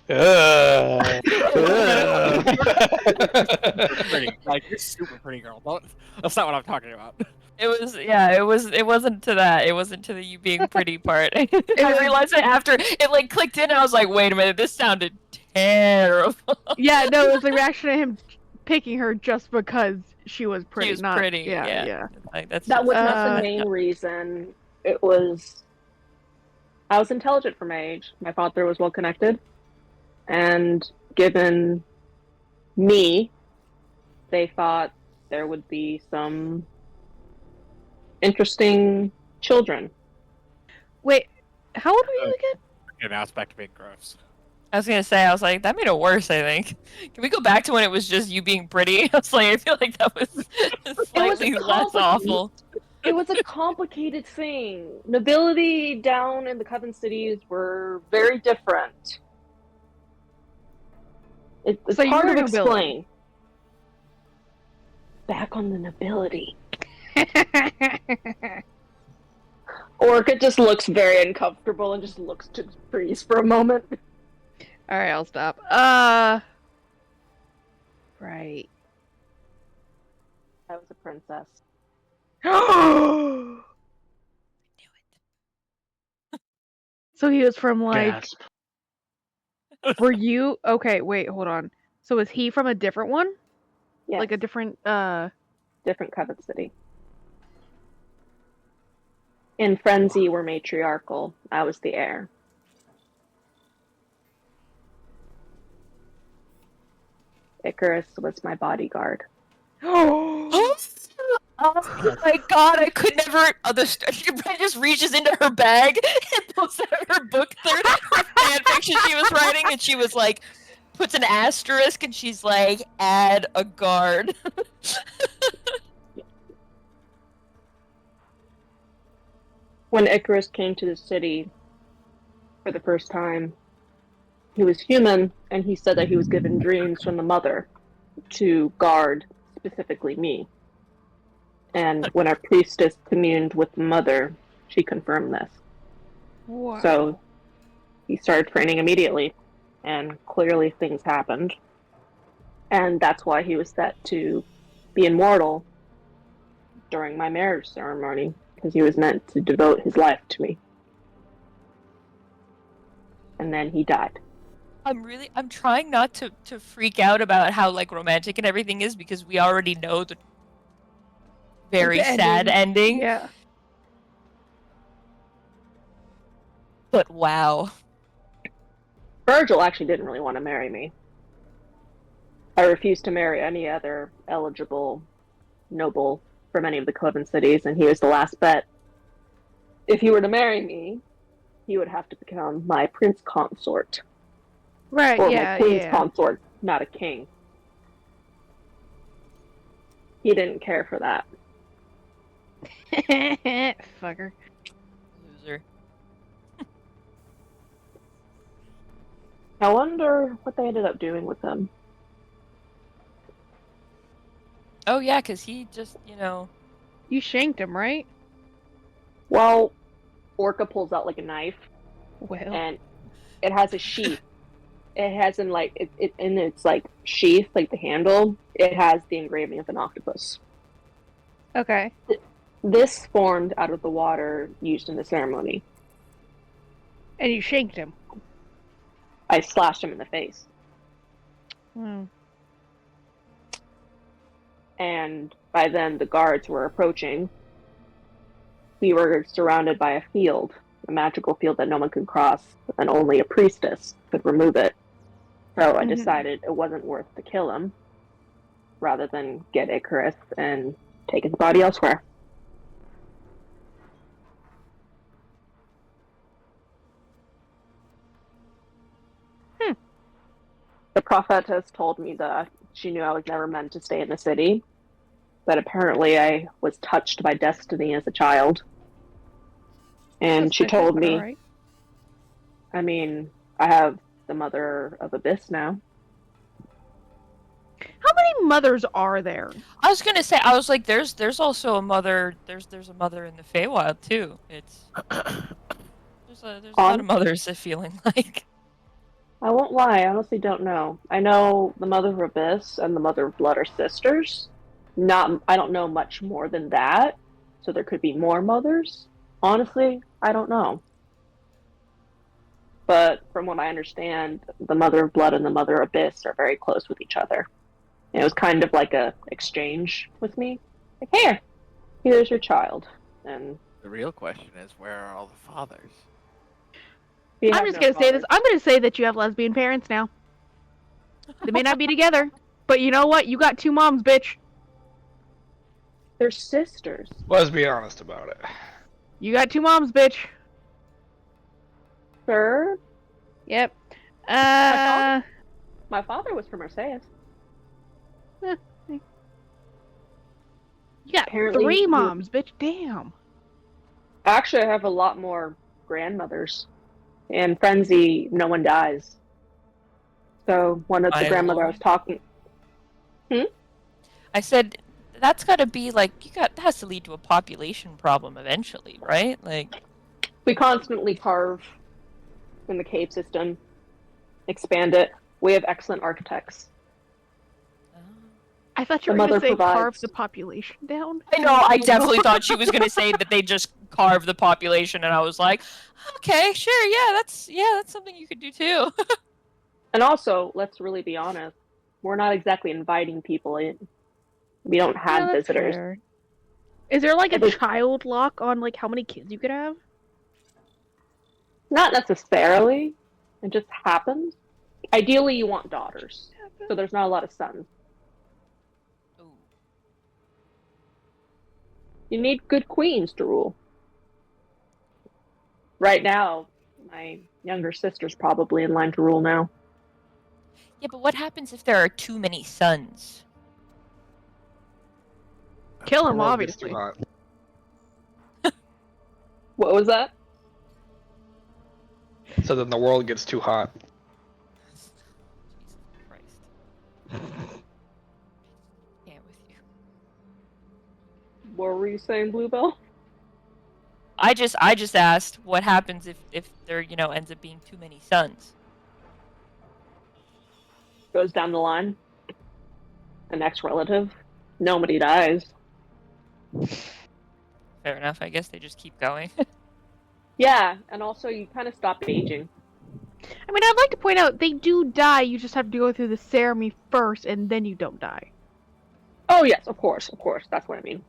Pretty. Like, you're super pretty, girl. That's not what I'm talking about. It wasn't to that. It wasn't to the you being pretty part. I realized it after it clicked in and I was like, wait a minute, this sounded terrible. Yeah, no, it was the reaction to him picking her just because she was pretty. She was pretty. Yeah. Like, that's that just, was not the main reason. It was I was intelligent for my age. My father was well connected, and given me, they thought there would be some interesting children. Wait, how old were you again? An aspect of being gross. I was gonna say, I was like, that made it worse, I think. Can we go back to when it was just you being pretty? I was like, I feel like that was slightly less awful. It was a complicated thing. Nobility down in the Coven cities were very different. It's So you hard were to nobility. explain. Back on the nobility. Orca just looks very uncomfortable and just looks to the trees for a moment. Alright, I'll stop. Right. I was a princess. So he was from like. Gasp. Were you okay? Wait, hold on. So is he from a different one? Yes, Like a different different Coven city. In Frenzy, we're matriarchal. I was the heir. Icarus was my bodyguard. Oh my god, I could never. She just reaches into her bag and pulls out her book, her fan fiction she was writing, and she was like, puts an asterisk, and she's like, add a guard. When Icarus came to the city for the first time, he was human, and he said that he was given dreams from the mother to guard specifically me. And when our priestess communed with the mother, she confirmed this. Wow. So he started training immediately, and clearly things happened. And that's why he was set to be immortal during my marriage ceremony, because he was meant to devote his life to me. And then he died. I'm trying not to freak out about how like romantic and everything is, because we already know the very sad ending. Yeah. But wow. Virgil actually didn't really want to marry me. I refused to marry any other eligible noble from any of the Coven cities, and he was the last bet. If he were to marry me, he would have to become my prince consort. Right, Or yeah, my queen's yeah. consort, not a king. He didn't care for that. Fucker. Loser. I wonder what they ended up doing with him. Oh yeah, because he just, you know. You shanked him, right? Well, Orca pulls out like a knife, Well. and it has a sheath. It has in like it in its like sheath, like the handle. It has the engraving of an octopus. Okay. This formed out of the water used in the ceremony. And you shanked him. I slashed him in the face. And by then the guards were approaching. We were surrounded by a field, a magical field that no one could cross, and only a priestess could remove it. So I decided it wasn't worth to kill him, rather than get Icarus and take his body elsewhere. The prophetess told me that she knew I was never meant to stay in the city, but apparently I was touched by destiny as a child. And she told me, right. I mean, I have the mother of Abyss now. How many mothers are there? I was gonna say, I was like, there's also a mother. There's a mother in the Feywild too. It's there's a lot of mothers. I feeling like. I won't lie, I honestly don't know. I know the Mother of Abyss and the Mother of Blood are sisters. I don't know much more than that, so there could be more mothers. Honestly, I don't know. But from what I understand, the Mother of Blood and the Mother of Abyss are very close with each other. And it was kind of like a exchange with me. Like, here, here's your child. And The real question is, where are all the fathers? I'm just gonna say this. I'm gonna say that you have lesbian parents now. They may not be together, but you know what? You got two moms, bitch. They're sisters. Let's be honest about it. You got 2 moms, bitch. Sir, Yep. My father was from Marseilles. You got Apparently 3 you- moms, bitch. Damn. Actually, I have a lot more grandmothers. In Frenzy, no one dies. So one of the My grandmother I lord. was talking. I said that's got to be like that has to lead to a population problem eventually, right? Like We constantly carve in the cave system, expand it. We have excellent architects. I thought you The were going mother to say carve provides. the population down. I know, I definitely thought she was gonna say that they just carve the population, and I was like, okay, sure, that's something you could do too. And also, let's really be honest, we're not exactly inviting people in. We don't have that's visitors. fair. Is there like a Every- child lock on like how many kids you could have? Not necessarily. It just happens. Ideally, you want daughters, so there's not a lot of sons. Ooh. You need good queens to rule. Right now, my younger sister's probably in line to rule now. Yeah, but what happens if there are too many sons? Kill The him, world gets too obviously. hot. What was that? So then the world gets too hot. Jesus Christ. Can't with you. What were you saying, Bluebell? I just asked what happens if there, ends up being too many sons. Goes down the line. The next relative. Nobody dies. Fair enough, I guess they just keep going. Yeah, and also you kind of stop aging. I mean, I'd like to point out they do die. You just have to go through the ceremony first, and then you don't die. Oh yes, of course, that's what I mean.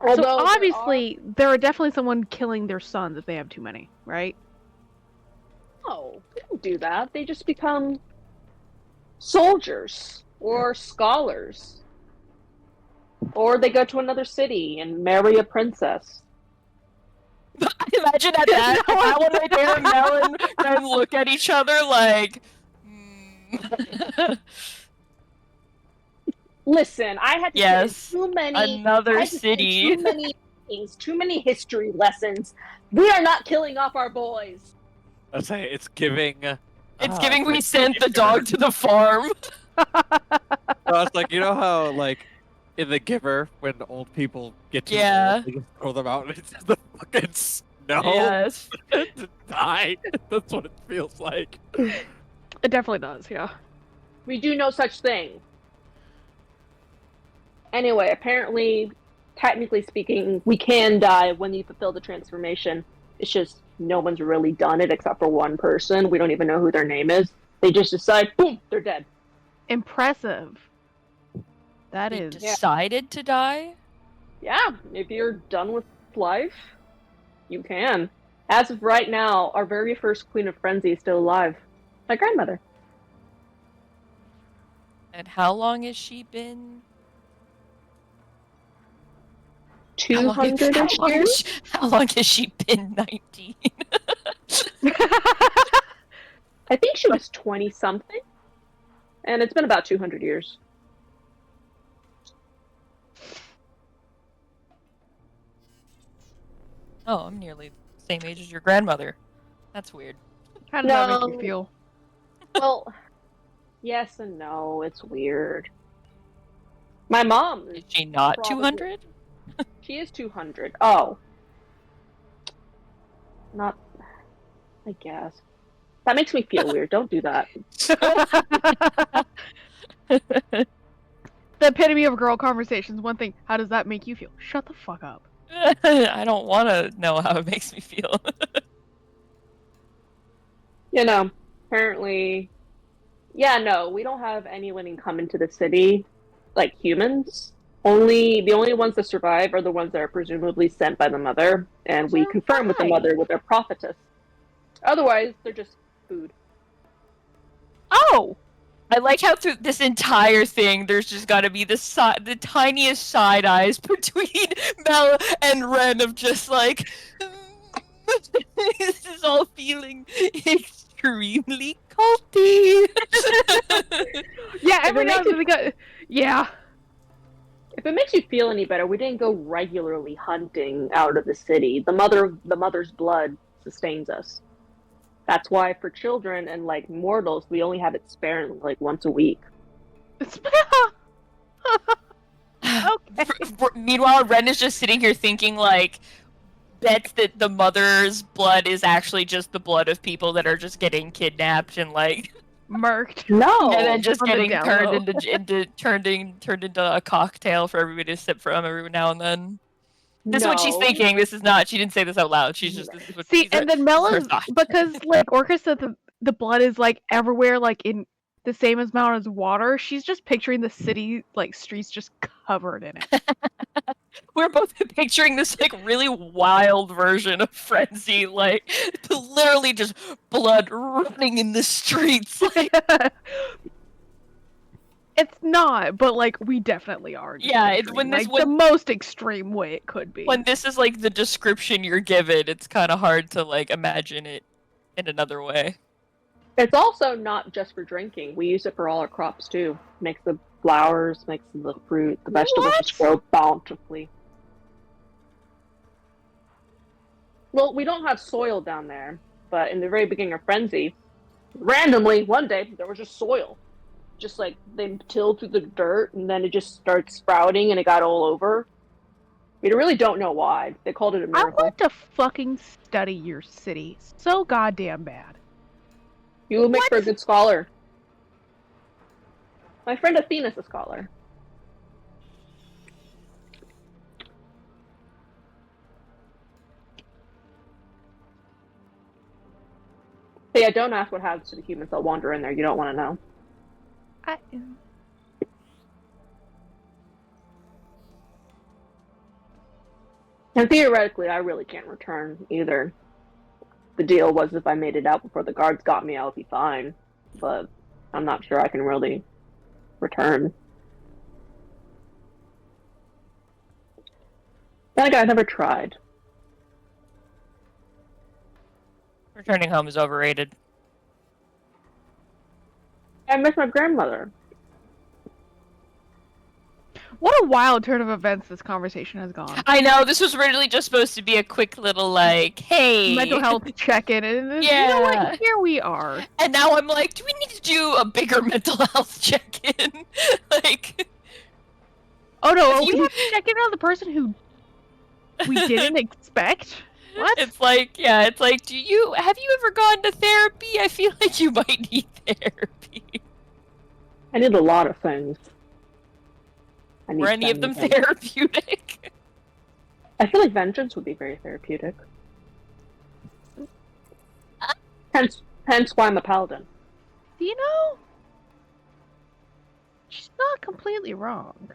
So Although obviously, there are definitely someone killing their sons if they have too many, right? no, they don't do that. They just become soldiers or scholars, or they go to another city and marry a princess. Imagine at that one right there, Mel and Ren look at each other like. Listen, I had to Yes, sit in too many another I had to sit in city. too many things, too many history lessons. We are not killing off our boys. Let's say it's giving. It's giving we sent the dog to the farm. So it's like, you know how like in The Giver when old people get too Yeah. old, they just throw them out into the fucking snow Yes. to die. That's what it feels like. It definitely does, yeah. We do no such thing. Anyway, apparently, technically speaking, we can die when you fulfill the transformation. It's just no one's really done it except for one person. We don't even know who their name is. They just decide, boom, they're dead. Impressive. That They is. decided to die? Yeah, if you're done with life, you can. As of right now, our very first Queen of Frenzy is still alive. My grandmother. And how long has she been? 200-ish years? How long has she been 19? I think she was 20-something. And it's been about 200 years. Oh, I'm nearly the same age as your grandmother. That's weird. How does that make No. you feel? Well, yes and no. It's weird. My mom, Is she not Probably. 200? she is 200. Oh. Not, I guess. That makes me feel weird. Don't do that. The epitome of girl conversations. One thing. How does that make you feel? Shut the fuck up. I don't want to know how it makes me feel. You know, apparently, yeah, no, we don't have anyone come into the city, like humans. The only ones that survive are the ones that are presumably sent by the mother, and we confirm with the mother with their prophetess. Otherwise, they're just food. Oh! I like how through this entire thing, there's just got to be the tiniest side eyes between Mel and Ren of just like, This is all feeling extremely culty. Yeah, every it now makes and then they go. Yeah. If it makes you feel any better, we didn't go regularly hunting out of the city. The mother's blood sustains us. That's why for children and like mortals, we only have it sparingly, like once a week. Okay. Meanwhile, Ren is just sitting here thinking like, bets that the mother's blood is actually just the blood of people that are just getting kidnapped and like, Murked. No, and then just On the getting down turned low. turned into a cocktail for everybody to sip from every now and then. This is what she's no. thinking. This is not. She didn't say this out loud. She's just. This is what. See, These are, and then these are her Mella's thoughts. because like Orca said the blood is like everywhere, like in the same amount as water. She's just picturing the city like streets just covered in it. We're both picturing this like really wild version of frenzy, like literally just blood running in the streets. Like, It's not, but like we definitely are. Just Yeah, it's picturing, when this- like the most extreme way it could be. when this is like the description you're given, it's kind of hard to like imagine it in another way. It's also not just for drinking. We use it for all our crops too. Makes the flowers, makes the fruit, the vegetables What? just grow bountifully. Well, we don't have soil down there, but in the very beginning of Frenzy, randomly one day there was just soil. Just like they tilled through the dirt and then it just started sprouting and it got all over. We really don't know why. They called it a I miracle. want to fucking study your city so goddamn bad. You will make for a What? good scholar. My friend Athena's a scholar. But yeah, don't ask what happens to the humans that wander in there. You don't want to know. And theoretically, I really can't return either. The deal was if I made it out before the guards got me, I would be fine. But I'm not sure I can really return. Then again, I never tried. Returning home is overrated. I miss my grandmother. What a wild turn of events this conversation has gone. I know, this was originally just supposed to be a quick little like, hey. Mental health check-in, and you know Yeah. what? Here we are. And now I'm like, do we need to do a bigger mental health check-in? Like, Oh no, If we you- have to check in on the person who we didn't expect. What? it's like, yeah, it's like, have you ever gone to therapy? I feel like you might need therapy. I did a lot of things. I need Were any of them things. therapeutic? I feel like vengeance would be very therapeutic. Hence why I'm a paladin. You know, she's not completely wrong.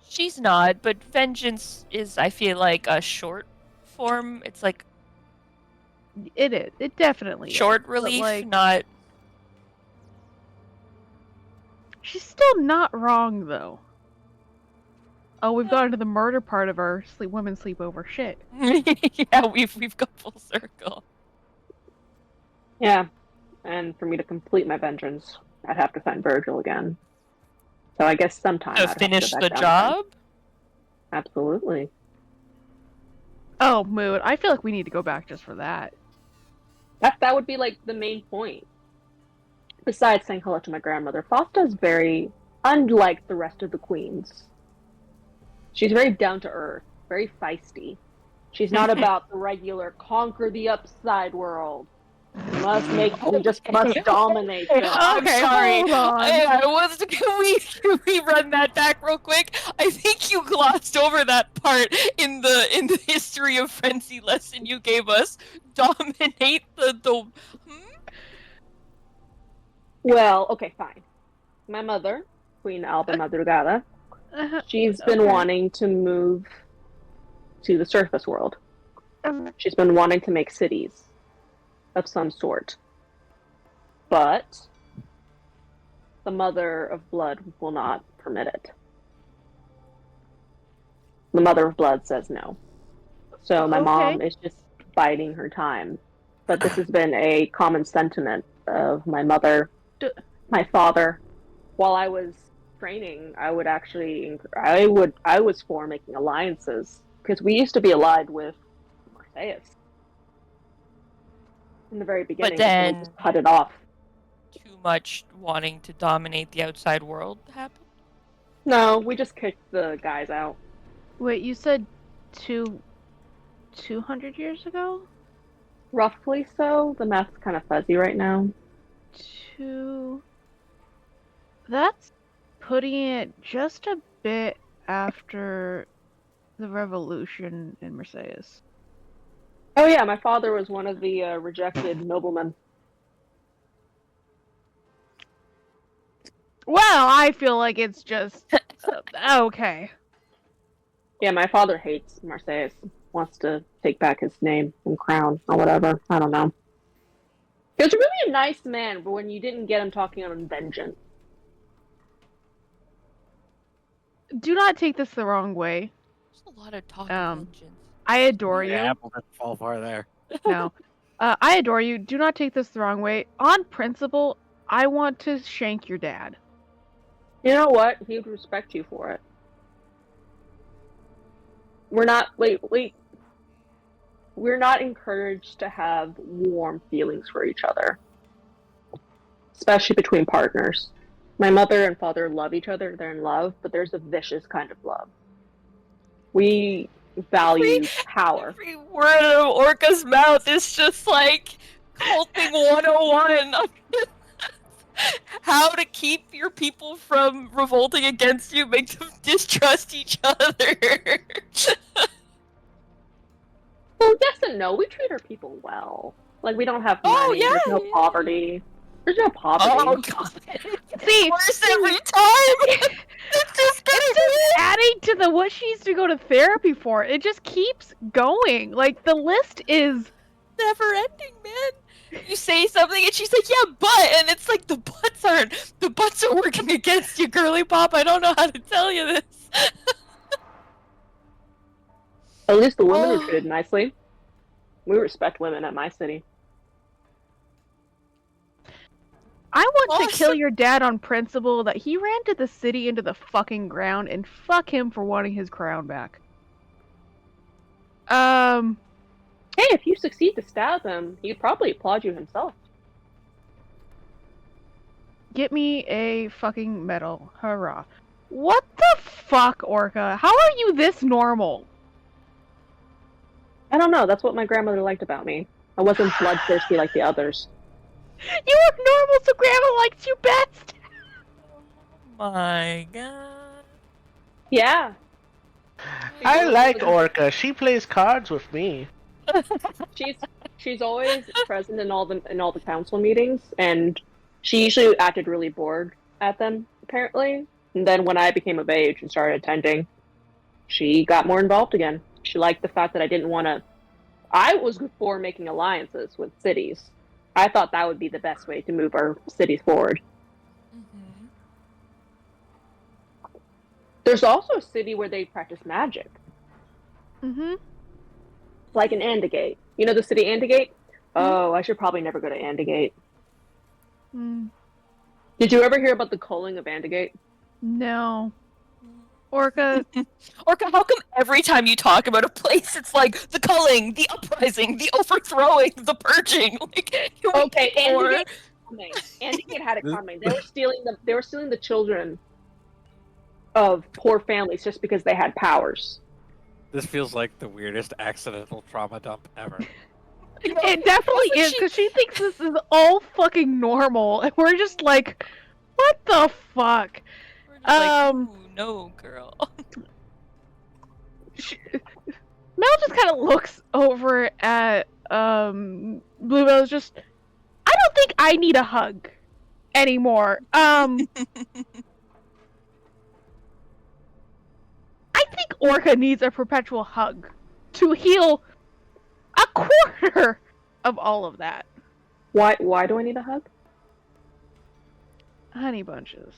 She's not, but vengeance is, I feel like, a short form. It's like It is. It definitely short is. But, relief, like, not. she's still not wrong though. Oh, we've gone to the murder part of our women's sleepover. Shit. Yeah, we've got full circle. Yeah. And for me to complete my vengeance, I'd have to find Virgil again. So I guess sometime I'd To have to finish go the back down there. job? Absolutely. Oh, Mood. I feel like we need to go back just for that. That would be like the main point. Besides saying hello to my grandmother, Fausta is very unlike the rest of the queens. She's very down to earth, very feisty. She's not about the regular conquer the upside world. You must dominate them. I'm Okay, sorry. hold on. Can we run that back real quick? I think you glossed over that part in the history of frenzy lesson you gave us. Dominate the Well, okay, fine. My mother, Queen Alba Madrugada, she's been Okay. wanting to move to the surface world. She's been wanting to make cities of some sort. But the Mother of Blood will not permit it. The Mother of Blood says no. So my mom is just biding her time. But this has been a common sentiment of my mother, my father. While I was training, I was for making alliances because we used to be allied with Marseilles in the very But beginning, and we then just cut it off. too much wanting to dominate the outside world happened. No, we just kicked the guys out. Wait, you said 200 years ago? Roughly so. The math's kind of fuzzy right now. Two. That's putting it just a bit after the revolution in Marseilles. Oh yeah, my father was one of the rejected noblemen. Well, I feel like it's just okay. Yeah, my father hates Marseilles. Wants to take back his name and crown or whatever. I don't know. He was really a nice man, but when you didn't get him talking on vengeance. Do not take this the wrong way. There's a lot of talk Um, of vengeance. I adore The you. apple didn't fall far there. No. I adore you. Do not take this the wrong way. On principle, I want to shank your dad. You know what? He would respect you for it. We're not encouraged to have warm feelings for each other, especially between partners. My mother and father love each other, they're in love, but there's a vicious kind of love. We value power. Every word out of Orca's mouth is just like culting 101. How to keep your people from revolting against you, make them distrust each other. Well, yes and no. We treat our people well. Like, we don't have money, Oh, yeah, there's no yeah. poverty. There's no poverty. Oh god. See, Worse every time. It's just getting worse. adding to the what she needs to go to therapy for. It just keeps going. Like the list is Never ending, man. You say something and she's like, yeah, but, and it's like the butts are working against you, girly pop. I don't know how to tell you this. At least the women Oh. are treated nicely. We respect women at my city. I want to Awesome. kill your dad on principle that he ran to the city into the fucking ground and fuck him for wanting his crown back. Hey, if you succeed to stab him, he'd probably applaud you himself. Get me a fucking medal. Hurrah. What the fuck, Orca? How are you this normal? I don't know, that's what my grandmother liked about me. I wasn't bloodthirsty like the others. You are normal, so Grandma likes you best. My god. Yeah. I like Orca. She plays cards with me. She's always present in all the council meetings, and she usually acted really bored at them, apparently. And then when I became of age and started attending, she got more involved again. She liked the fact that I was for making alliances with cities. I thought that would be the best way to move our cities forward. Mm-hmm. There's also a city where they practice magic, Mm-hmm. like in Andigate. You know the city Andigate? Oh, I should probably never go to Andigate. Mm, Did you ever hear about the culling of Andigate? no. Orca, Orca, how come every time you talk about a place, it's like the culling, the uprising, the overthrowing, the purging? Like, Okay, Andigate had it coming. They were stealing the children of poor families just because they had powers. This feels like the weirdest accidental trauma dump ever. it definitely is, because she thinks this is all fucking normal, and we're just like, what the fuck? We're just like, ooh, no, girl. Mel just kind of looks over at Bluebell's just, I don't think I need a hug anymore. I think Orca needs a perpetual hug to heal a quarter of all of that. Why do I need a hug? Honey bunches.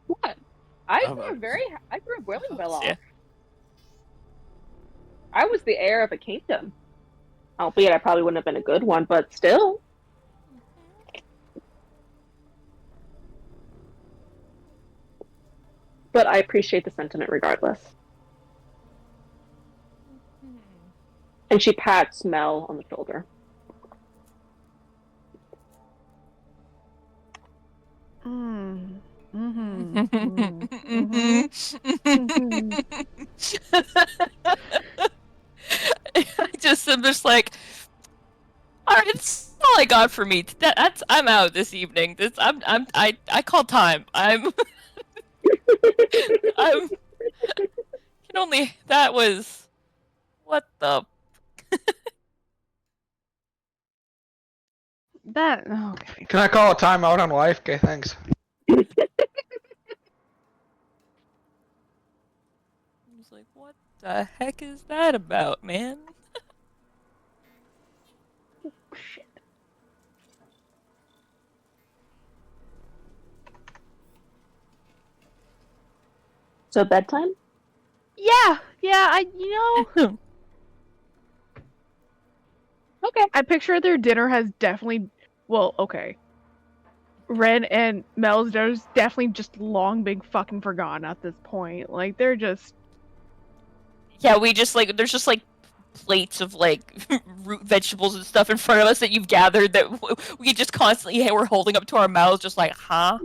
What? I Oh, grew really well off. Yeah. I was the heir of a kingdom. Albeit I probably wouldn't have been a good one, but still. But I appreciate the sentiment regardless. And she pats Mel on the shoulder. Mm. Mm-hmm. Mm-hmm. I'm just like, all right, that's all I got for me. I'm out this evening. I call time. I'm can only that was what the That okay. Can I call a timeout on life? Okay, thanks. I was like, what the heck is that about, man? Shit. So bedtime? Yeah, Okay. I picture their dinner has definitely, well, okay. Ren and Mel's dinner's definitely just long been fucking forgotten at this point. Like, they're just... Yeah, we just like there's just like plates of like root vegetables and stuff in front of us that you've gathered that we just constantly we're holding up to our mouths, just like, huh?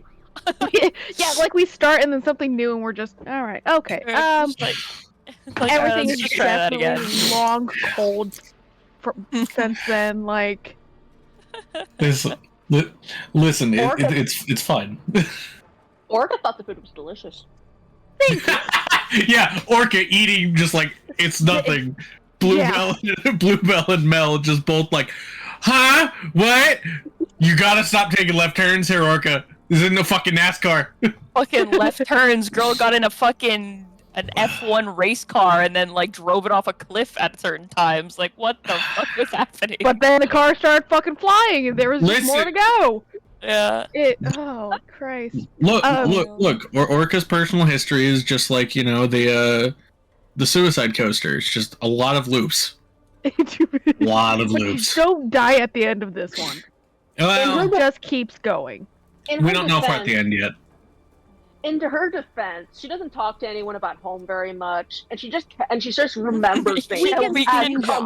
yeah, like we start and then something new and we're just, alright, okay. Just like Everything let's is just try that definitely again. long cold since then, like... Listen, it's fine. Orca thought the food was delicious. Yeah, Orca eating just like it's nothing. Bluebell and Mel just both like, huh? What? You gotta stop taking left turns here, Orca. This isn't a fucking NASCAR. Fucking left turns. Girl got in an F1 race car and then like drove it off a cliff at certain times. Like, what the fuck was happening? But then the car started fucking flying and there was just more to go. Yeah. Oh, Christ. Look. Orca's personal history is just like, you know, the Suicide Coaster. It's just a lot of loops. Loops. Don't die at the end of this one. Well, It just keeps going. we don't know if we're at the end yet. Into her defense, she doesn't talk to anyone about home very much, and she just remembers things. We can tell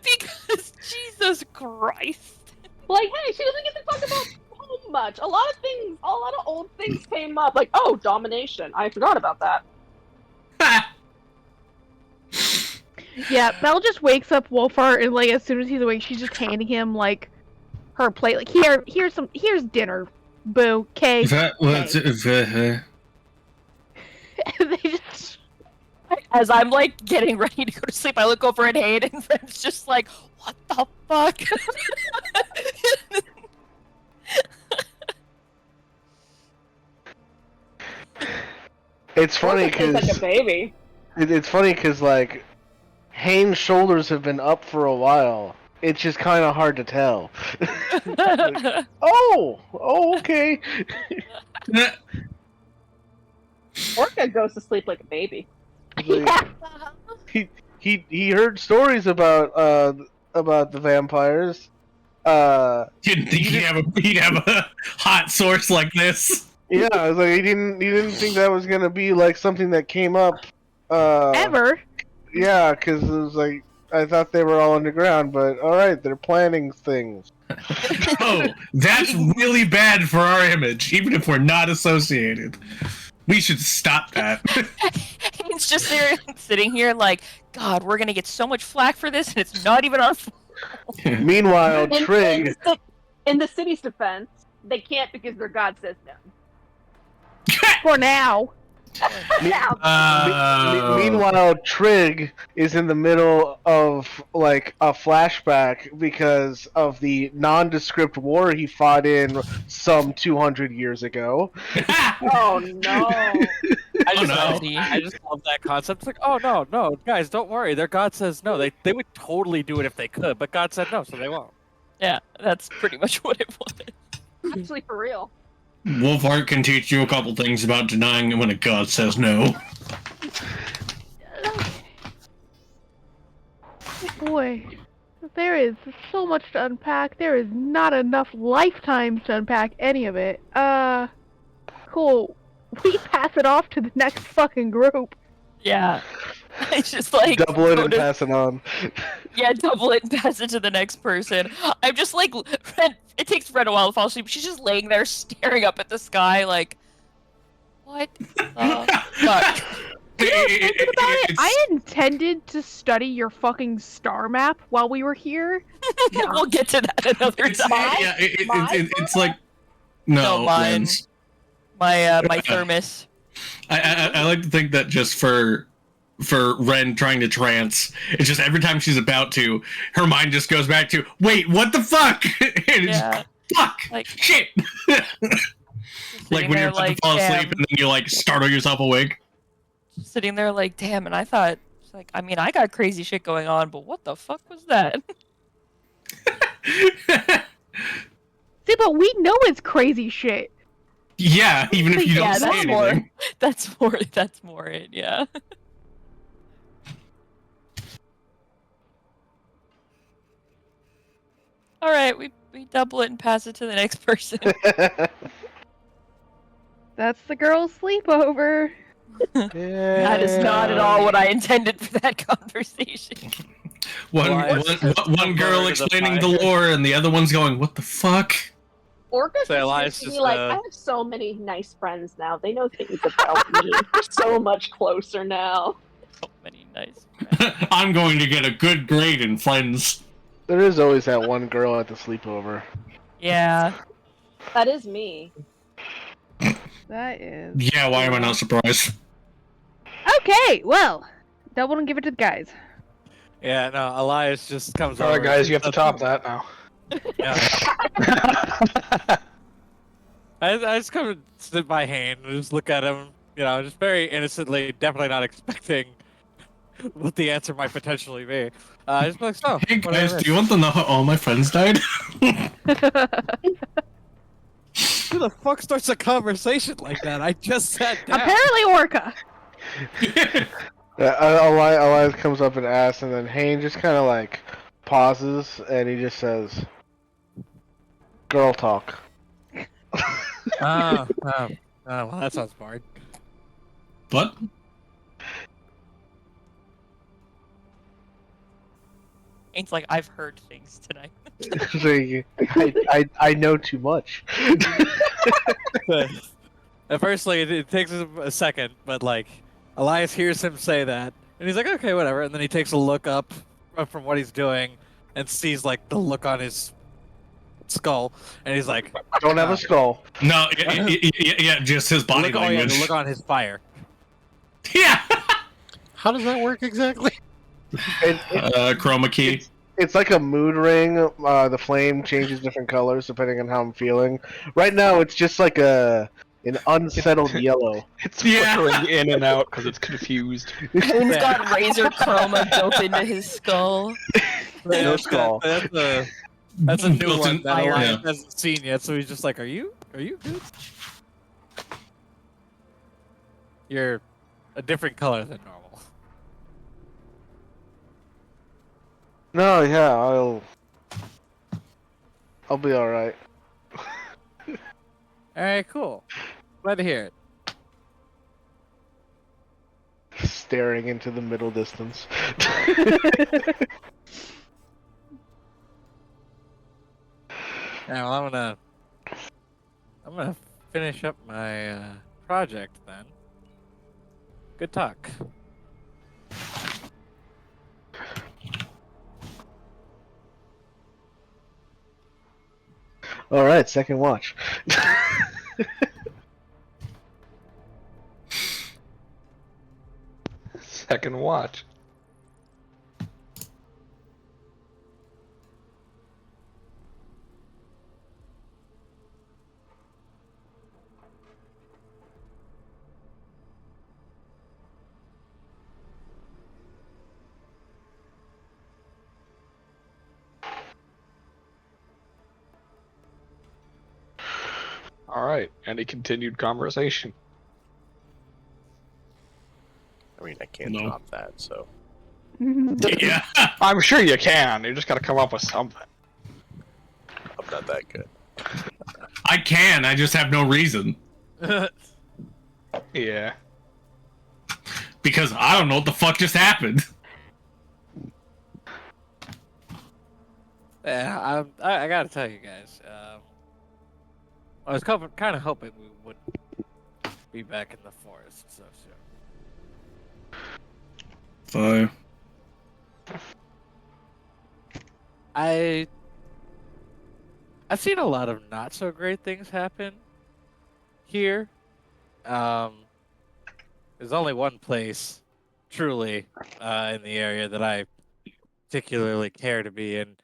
because Jesus Christ. Like, hey, she doesn't get to talk about home much. A lot of old things came up. Like, oh, domination. I forgot about that. Yeah, Mel just wakes up Wolfhard and like as soon as he's awake, she's just handing him like her plate. Like here's dinner, boo. Okay. They just As I'm like getting ready to go to sleep, I look over at Hayden and Fred's just like, what the fuck? It's funny Orca tastes because like a baby. it's funny because like Hane's shoulders have been up for a while. It's just kind of hard to tell. Like, oh, okay. Orca goes to sleep like a baby. Like, he heard stories about the vampires. Didn't think he'd have a hot source like this. Yeah, I was like, he didn't think that was gonna be like something that came up. ever. Yeah, because it was like I thought they were all underground, but all right, they're planning things. Oh, that's really bad for our image, even if we're not associated. We should stop that. Hayden's just there sitting here like, God, we're gonna get so much flack for this, and it's not even our fault. Meanwhile, Trig. In the city's defense, they can't because their god says no. For now. Meanwhile, Trig is in the middle of like a flashback because of the nondescript war he fought in some 200 years ago. Oh no! I just love that concept. It's like, oh no, guys, don't worry. Their god says no. They would totally do it if they could, but God said no, so they won't. Yeah, that's pretty much what it was. Actually, for real. Wolfhard can teach you a couple things about denying it when a god says no. boy. There is so much to unpack. There is not enough lifetimes to unpack any of it. Cool. We pass it off to the next fucking group. Yeah. I just like Double it go and to- pass it on. Yeah, double it and pass it to the next person. I'm just like, it takes Red a while to fall asleep. She's just laying there staring up at the sky like, what the fuck? Thinking about it, I intended to study your fucking star map while we were here. We'll get to that another It's, time. yeah, it's like no, mine. Ren's. My thermos. I like to think that just for Ren trying to trance, it's just every time she's about to, her mind just goes back to, wait, what the fuck? And it's Yeah. fuck, Like- shit. Like when you're about to fall asleep and then you like startle yourself awake. Sitting there like, damn, and I thought, it's like, I mean, I got crazy shit going on, but what the fuck was that? See, but we know it's crazy shit. Yeah, even if you don't Yeah, say that's more. anything. That's more it, yeah. All right, we double it and pass it to the next person. That's the girls' sleepover. That is not at all what I intended for that conversation. One girl explaining the lore and the other one's going, what the fuck? Orca's So Elias just just, like, I have so many nice friends now. They know things about me. We're so much closer now. So many nice. I'm going to get a good grade in Friends. There is always that one girl at the sleepover. Yeah. That is me. That is. Yeah, why am I not surprised? Okay, well, double and give it to the guys. Yeah, no, Elias just comes All over. right, guys, you have to top that now. Yeah. I just come and sit by hand and just look at him, you know, just very innocently, definitely not expecting what the answer might potentially be. Just be like, so, Hey whatever guys, it do you want to know how all my friends died? is. Who the fuck starts a conversation like that? I just sat down. Apparently, Orca. Elias comes up and asks, and then Hayne just kind of like pauses, and he just says, "Girl talk." Oh, well, that sounds boring. What? It's like I've heard things tonight. So I know too much. At first, like, it takes him a second, but like, Elias hears him say that, and he's like, okay, whatever. And then he takes a look up from what he's doing and sees like the look on his skull, and he's like, Don't have a skull. No, yeah, just his body the language. look on his fire. Yeah! How does that work exactly? Chroma key. It's like a mood ring. The flame changes different colors depending on how I'm feeling. Right now, it's just like an unsettled yellow. It's flickering in and out because it's confused. Hayne's got razor chroma built into his skull. No skull. That's a new Built one in- that Yeah. Elias hasn't seen yet. So he's just like, "Are you good? You're a different color than normal." No, yeah, I'll be all right. All right, cool. Glad to hear it. Staring into the middle distance. Yeah, well, I'm gonna finish up my project then. Good talk. All right, second watch. Second watch. All right, any continued conversation? I mean, I can't No. top that, so. Yeah. I'm sure you can. You just got to come up with something. I'm not that good. I can. I just have no reason Yeah. because I don't know what the fuck just happened. Yeah, I gotta tell you guys. I was kind of hoping we wouldn't be back in the forest so soon. So I've seen a lot of not so great things happen here. There's only one place, truly, in the area that I particularly care to be in.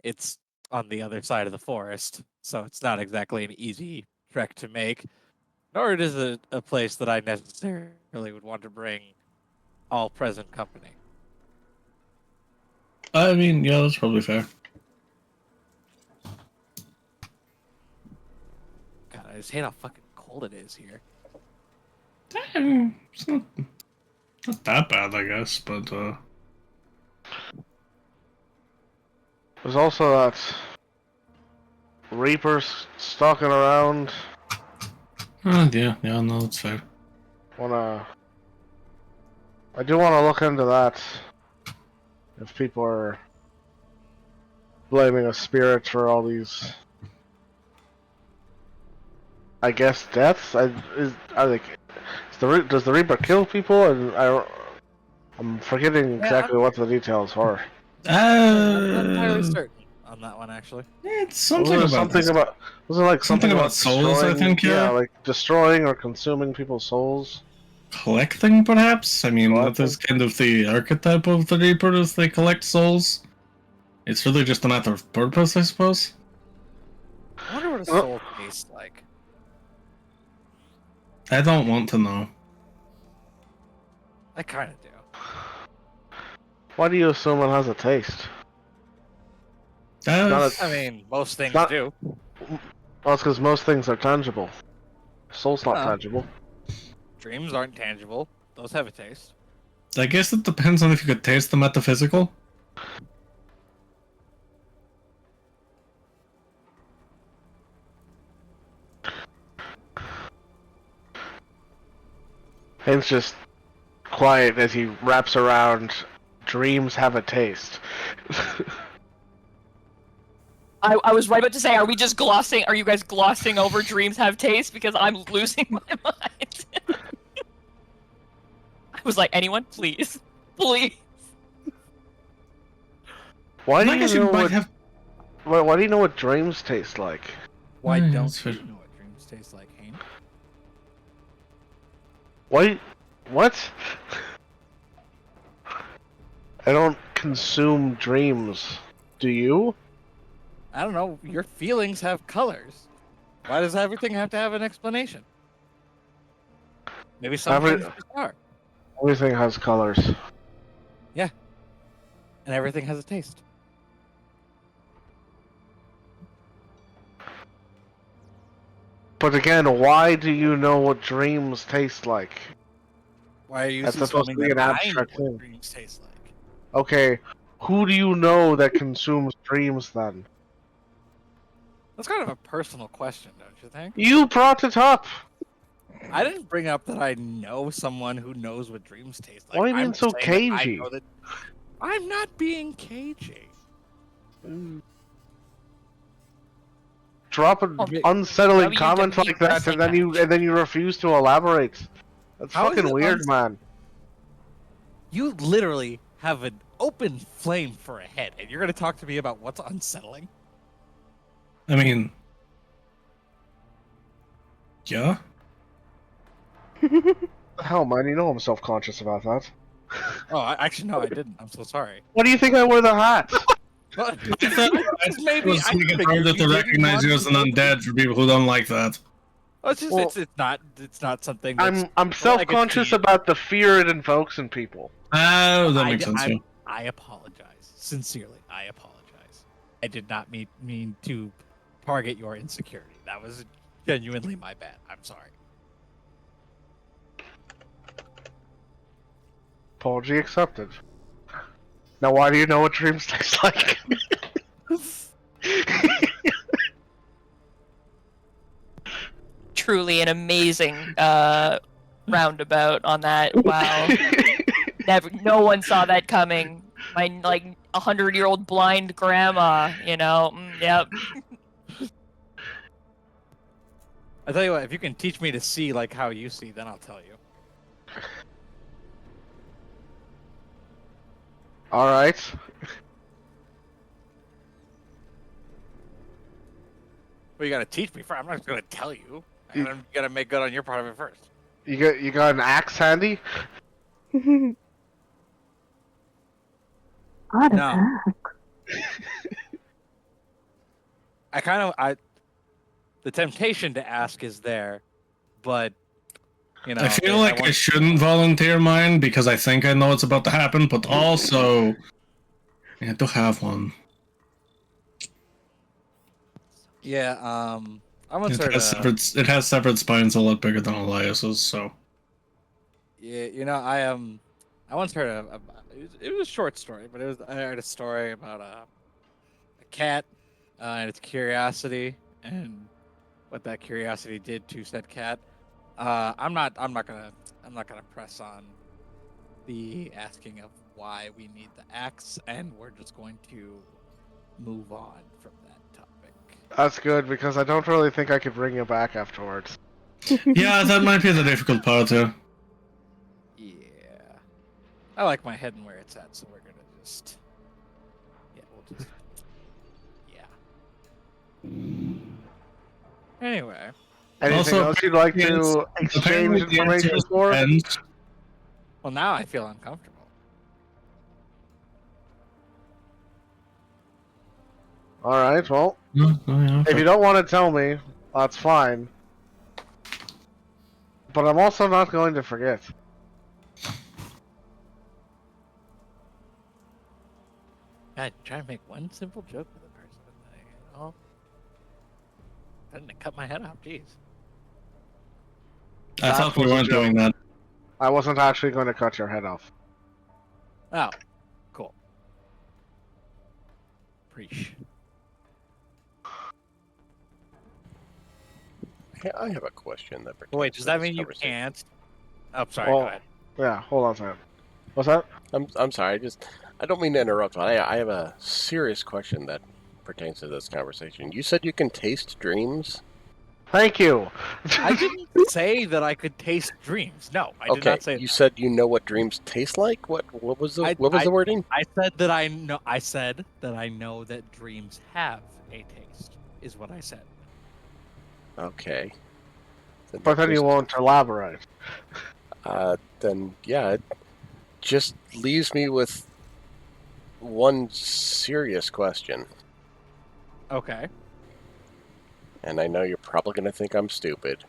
It's on the other side of the forest, so it's not exactly an easy trek to make. Nor it is a place that I necessarily would want to bring all present company. I mean, yeah, that's probably fair. God, I just hate how fucking cold it is here. It's not that bad, I guess, but There's also that Reaper stalking around. yeah, no, that's fair. I do wanna look into that. If people are blaming a spirit for all these, I guess, deaths. Does the Reaper kill people? And I'm forgetting exactly what the details are. I'm not entirely certain on that one, actually. It's something about Was it like something about souls, I think, yeah. like destroying or consuming people's souls. collecting, perhaps. I mean, that Collecting? is kind of the archetype of the Reaper, is they collect souls. It's really just a matter of purpose, I suppose. I wonder what a soul tastes like. I don't want to know. I kind of do. Why do you assume it has a taste? That's... I mean, most things not- do. Well, it's because most things are tangible. Soul's not tangible. Dreams aren't tangible. Those have a taste. I guess it depends on if you could taste the metaphysical. Hane's just quiet as he wraps around. Dreams have a taste. I was right about to say, are you guys glossing over dreams have taste? Because I'm losing my mind. I was like, anyone? Please. Please. Why do I guess you know might what? have... Why do you know what dreams taste like? Why Yeah, don't that's you fair. know what dreams taste like, Hane? Why? What? I don't consume dreams. Do you? I don't know. Your feelings have colors. Why does everything have to have an explanation? Maybe some things just are. Everything has colors. And everything has a taste. But again, why do you know what dreams taste like? Why are you That's supposed assuming to be that an I know abstract what thing. dreams taste like? Okay, who do you know that consumes dreams then? That's kind of a personal question, don't you think? You brought it up! I didn't bring up that I know someone who knows what dreams taste like. Why are you being I'm so saying that I cagey? know that I'm not being cagey. Drop an Oh, unsettling WWE comment like that, wrestling and then you refuse to elaborate. That's How is fucking it weird, man. You literally have an open flame for a head, and you're going to talk to me about what's unsettling? I mean... Yeah? Hell, man, you know I'm self-conscious about that. Oh, actually, no, I didn't. I'm so sorry. What do you think I wear the hat? Well, I thought maybe was I making figured fun that you to didn't recognize you want as an to- undead for people who don't like that. Oh, it's just Well, it's not something that's I'm self-conscious about the fear it invokes in people. Oh, that makes sense, yeah. I apologize. Sincerely, I apologize. I did not mean to target your insecurity. That was genuinely my bad. I'm sorry. Apology accepted. Now, why do you know what dreams taste like? Truly an amazing roundabout on that. Wow. No one saw that coming. My 100-year-old blind grandma, yep. I tell you what, if you can teach me to see like how you see, then I'll tell you. All right. Well, you gotta teach me first. I'm not just gonna tell you. You gotta make good on your part of it first. You got an axe handy? No. The temptation to ask is there, but I feel like I shouldn't volunteer mine because I think I know what's about to happen, but also I had to have one. Yeah, I once heard it has separate spines a lot bigger than Elias's, so. Yeah, I once heard it was a short story, but I heard a story about a cat and its curiosity and what that curiosity did to said cat. I'm not gonna press on the asking of why we need the axe, and we're just going to move on from that topic. That's good because I don't really think I could bring you back afterwards. Yeah, that might be the difficult part too. Yeah, I like my head and where it's at, so we're gonna just we'll just Anyway. Anything else you'd like to exchange information for? Well, now I feel uncomfortable. Alright, well, if you don't want to tell me, that's fine. But I'm also not going to forget. God, trying to make one simple joke with a person, I didn't cut my head off, jeez. I thought we weren't doing that. I wasn't actually going to cut your head off. Oh, cool. Preach. Hey, I have a question that pertains Wait, does that mean you can't? Oh, sorry, go ahead. Yeah, hold on a second. What's that? I'm sorry, I don't mean to interrupt, but I have a serious question that pertains to this conversation. You said you can taste dreams? Thank you. I didn't say that I could taste dreams. No, I did not say you that. said you know what dreams taste like? What was the wording? I said that I know that dreams have a taste, is what I said. Okay. But then you won't elaborate. Then yeah, it just leaves me with one serious question. Okay. And I know you're probably going to think I'm stupid.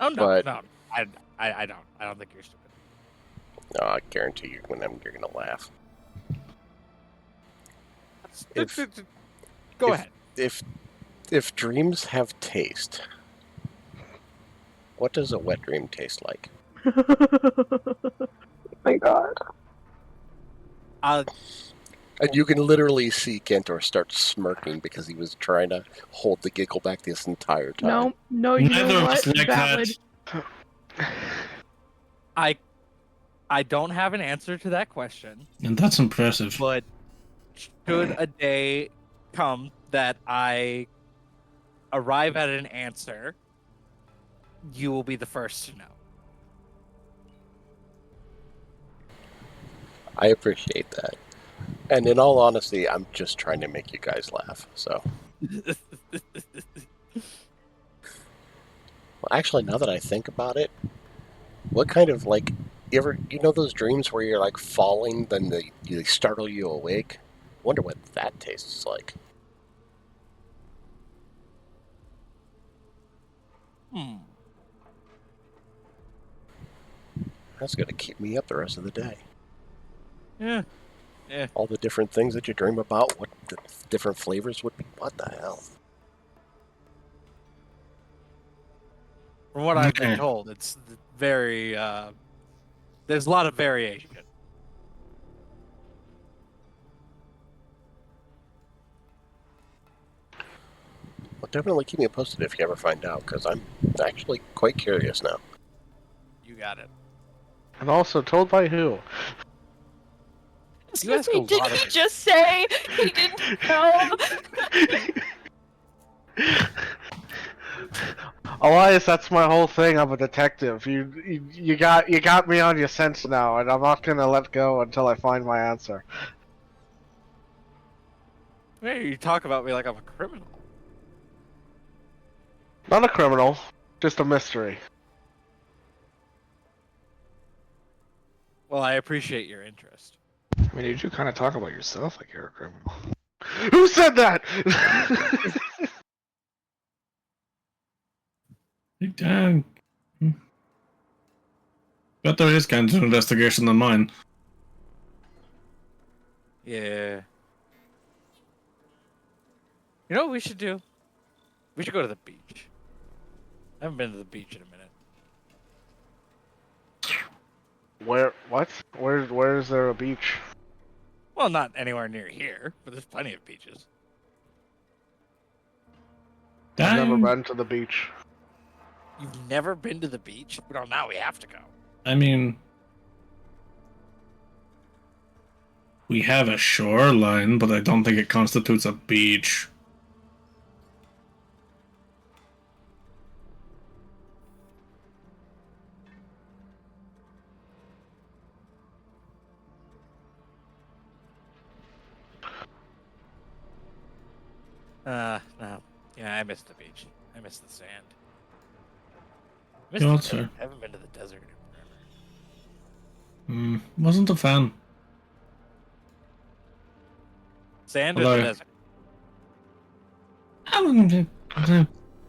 Oh no, no, I don't. I don't think you're stupid. No, I guarantee you, you're going to laugh. Go ahead. If dreams have taste, what does a wet dream taste like? My God. And you can literally see Kentor start smirking because he was trying to hold the giggle back this entire time. No, you know what? Like I don't have an answer to that question. And that's impressive. But should a day come that I arrive at an answer, you will be the first to know. I appreciate that. And in all honesty, I'm just trying to make you guys laugh, so. Well, actually, now that I think about it, what kind of, you know those dreams where you're, falling, then they startle you awake? Wonder what that tastes like. That's gonna keep me up the rest of the day. Yeah. All the different things that you dream about, what the different flavors would be. What the hell? From what I've been told, it's very, there's a lot of variation. Well, definitely keep me posted if you ever find out, because I'm actually quite curious now. You got it. And also, told by who? You ask a Did lot of he people. just say he didn't know? Elias, that's my whole thing. I'm a detective. You got me on your scent now, and I'm not gonna let go until I find my answer. Hey, you talk about me like I'm a criminal. Not a criminal, just a mystery. Well, I appreciate your interest. I mean, you do kind of talk about yourself like you're a criminal. Who said that? Uh, better his kind of investigation than mine. Yeah. You know what we should do? We should go to the beach. I haven't been to the beach in a minute. Where? What? Where is there a beach? Well, not anywhere near here, but there's plenty of beaches. I've never Dang. been to the beach. You've never been to the beach? Well, now we have to go. I mean, we have a shoreline, but I don't think it constitutes a beach. No. Yeah, I miss the beach. I miss the sand. Yeah, sir. I haven't been to the desert in forever. Wasn't a fan. Sand or Although- the desert?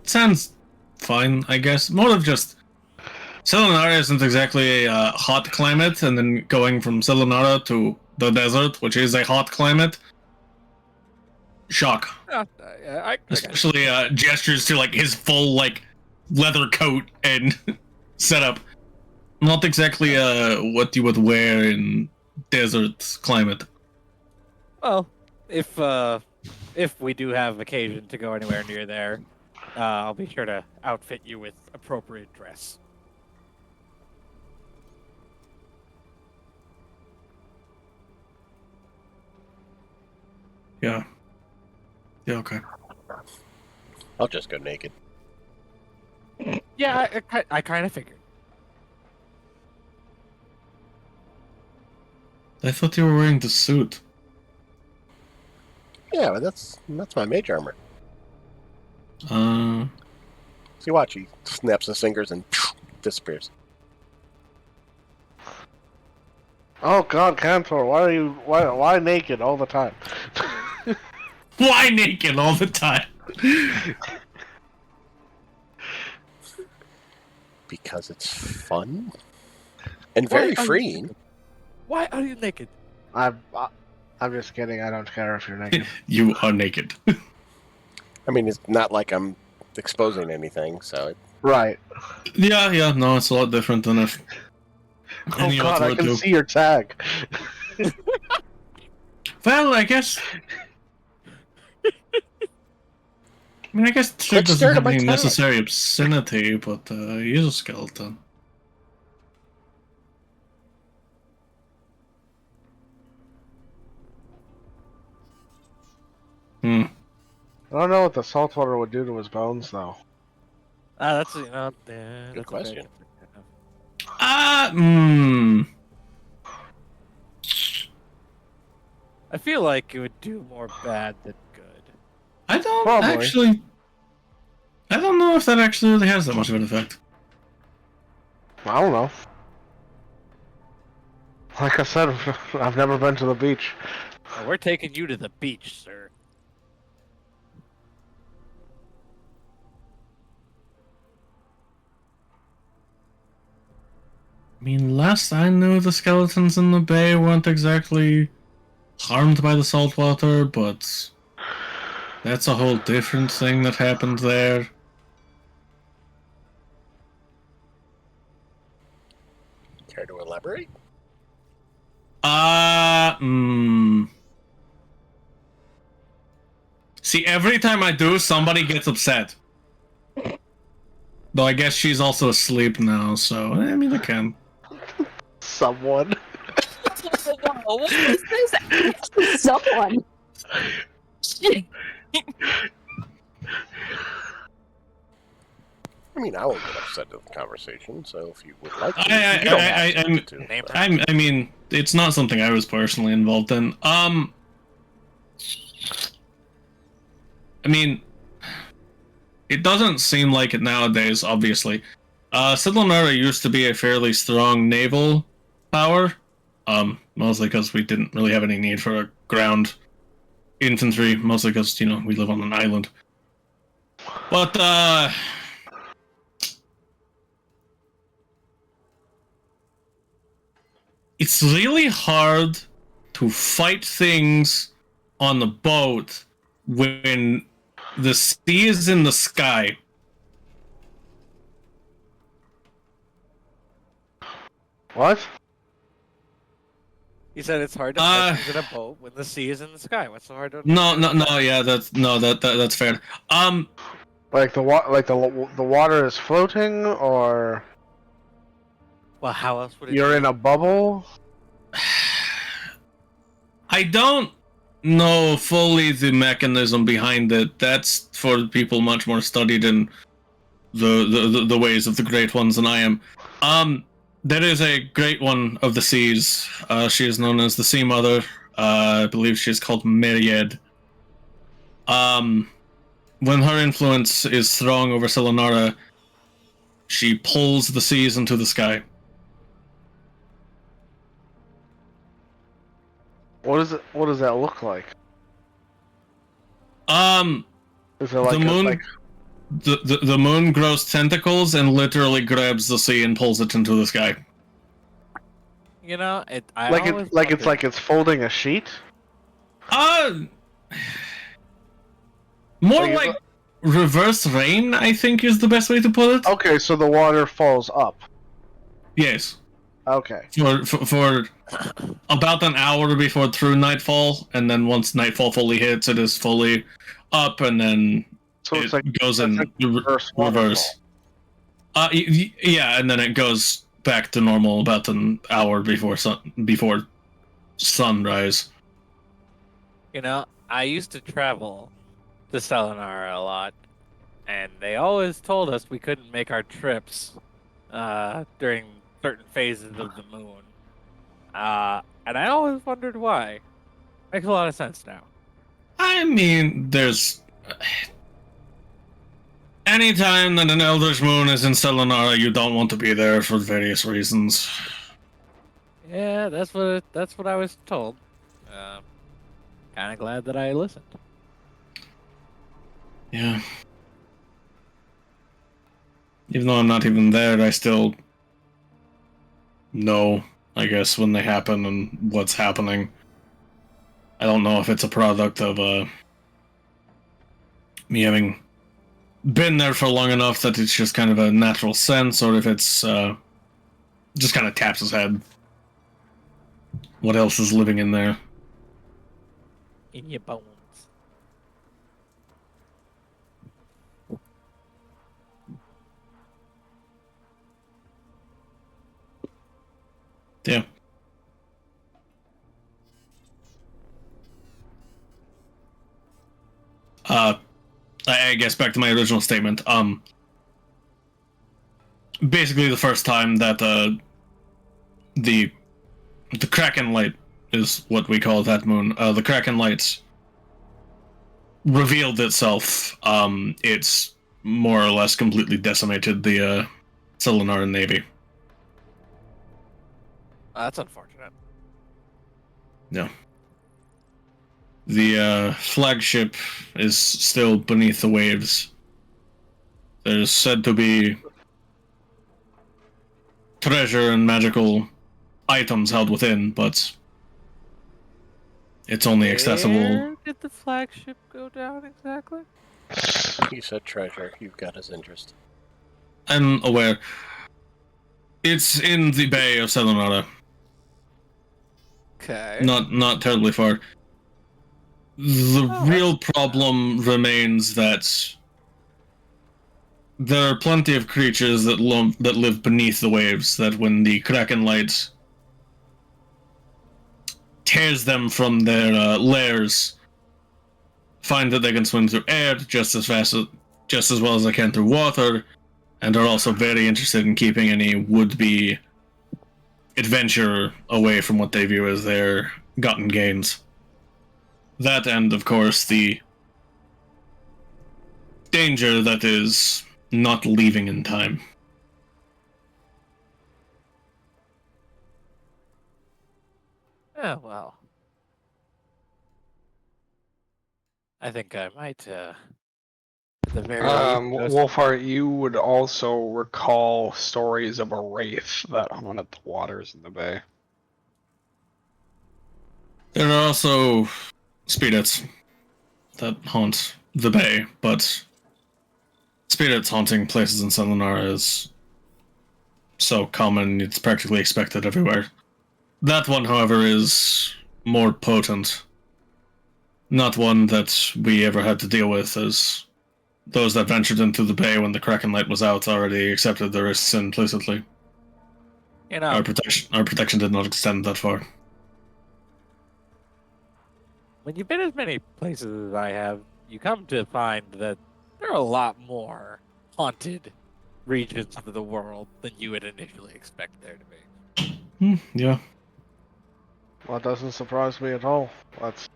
Sounds fine, I guess. More of just Selenara isn't exactly a hot climate, and then going from Selenara to the desert, which is a hot climate. Shock. Yeah, I Especially gestures to like his full like leather coat and setup. Not exactly what you would wear in desert climate. Well, if we do have occasion to go anywhere near there, I'll be sure to outfit you with appropriate dress. Yeah. Yeah, okay. I'll just go naked. Yeah, I kind of figured. I thought you were wearing the suit. Yeah, but that's my mage armor. See, watch, he snaps his fingers and disappears. Oh God, Cantor, why naked all the time? Why naked all the time? Because it's fun and very freeing. Why are you naked? I'm just kidding. I don't care if you're naked. You are naked. I mean, it's not like I'm exposing anything, so Right. Yeah, no, it's a lot different than if Oh any God, other I can do. see your tag. Well, I guess. I mean, I guess Trig Quit doesn't staring have at my any tag. necessary obscenity, but he's a skeleton. I don't know what the saltwater would do to his bones, though. That's that's Good question. I feel like it would do more bad than good. I don't Probably. actually. I don't know if that actually really has that much of an effect. I don't know. Like I said, I've never been to the beach. Well, we're taking you to the beach, sir. I mean, last I knew, the skeletons in the bay weren't exactly harmed by the salt water, but that's a whole different thing that happened there. Care to elaborate? See, every time I do, somebody gets upset. Though I guess she's also asleep now, so I mean, I can. Someone. No, what is this? Someone. I mean, I won't get upset at the conversation, so if you would like to, I- you don't have I'm- to. Name but- I mean, it's not something I was personally involved in. I mean, it doesn't seem like it nowadays, obviously. Sidlanara used to be a fairly strong naval power, mostly because we didn't really have any need for a ground infantry, mostly because, we live on an island. But, it's really hard to fight things on the boat when the sea is in the sky. What? He said it's hard to fight things in a boat when the sea is in the sky. What's so hard to No, yeah, that's fair. Like the water is floating, or Well, how else would it you're be? in a bubble? I don't know fully the mechanism behind it. That's for people much more studied in the ways of the great ones than I am. There is a great one of the seas. She is known as the Sea Mother. I believe she is called Myriad. When her influence is strong over Selenara, she pulls the seas into the sky. What does that look like? Is it like The moon, like the moon grows tentacles and literally grabs the sea and pulls it into the sky. You know, I like always it's like wondered- it's folding a sheet? More Like, like reverse rain, I think, is the best way to put it. Okay, so the water falls up. Yes. Okay. For about an hour before true nightfall, and then once nightfall fully hits, it is fully up, and then So it it's like goes in like reverse reverse. Yeah, and then it goes back to normal about an hour before sunrise. You know, I used to travel to Selenara a lot, and they always told us we couldn't make our trips during certain phases of the moon. And I always wondered why. Makes a lot of sense now. I mean, there's anytime that an Elder's Moon is in Selenara, you don't want to be there for various reasons. Yeah, that's what I was told. Kind of glad that I listened. Yeah. Even though I'm not even there, I still know, I guess, when they happen and what's happening. I don't know if it's a product of me having been there for long enough that it's just kind of a natural sense, or if it's just kind of taps his head. What else is living in there? In your bones. Yeah. I guess back to my original statement. Basically the first time that the Kraken light is what we call that moon. The Kraken lights revealed itself. It's more or less completely decimated the Selenaran Navy. That's unfortunate. No. The flagship is still beneath the waves. There's said to be treasure and magical items held within, but it's only accessible. Where did the flagship go down exactly? He said treasure. You've got his interest. I'm aware. It's in the Bay of Selenara. Okay. Not terribly far. The Oh, real problem remains that there are plenty of creatures that live beneath the waves, that when the Kraken light tears them from their lairs, find that they can swim through air just as well as they can through water, and are also very interested in keeping any would-be adventurer away from what they view as their gotten gains. That, and of course the danger that is not leaving in time. yeah, well. I think I might, at the very least, go Wolfheart, you would also recall stories of a wraith that haunted the waters in the bay. There are also spirits that haunt the bay, but spirits haunting places in Selenar is so common, it's practically expected everywhere. That one, however, is more potent. Not one that we ever had to deal with, as those that ventured into the bay when the Kraken light was out already accepted their risks implicitly. You know, Our protection did not extend that far. when you've been as many places as I have, you come to find that there are a lot more haunted regions of the world than you would initially expect there to be. Yeah. Well, that doesn't surprise me at all. That's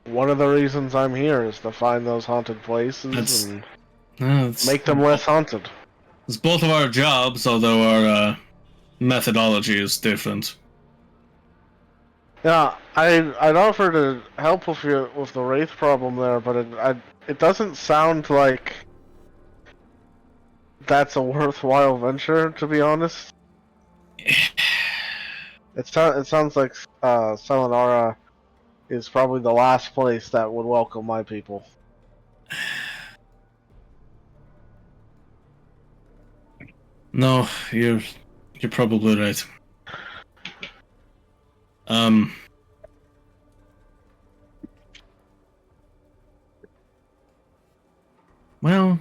one of the reasons I'm here, is to find those haunted places and make them less haunted. It's both of our jobs, although our methodology is different. Yeah, I'd offer to help with the wraith problem there, but it doesn't sound like that's a worthwhile venture, to be honest. It sounds like Selenara is probably the last place that would welcome my people. No, you're probably right. Well,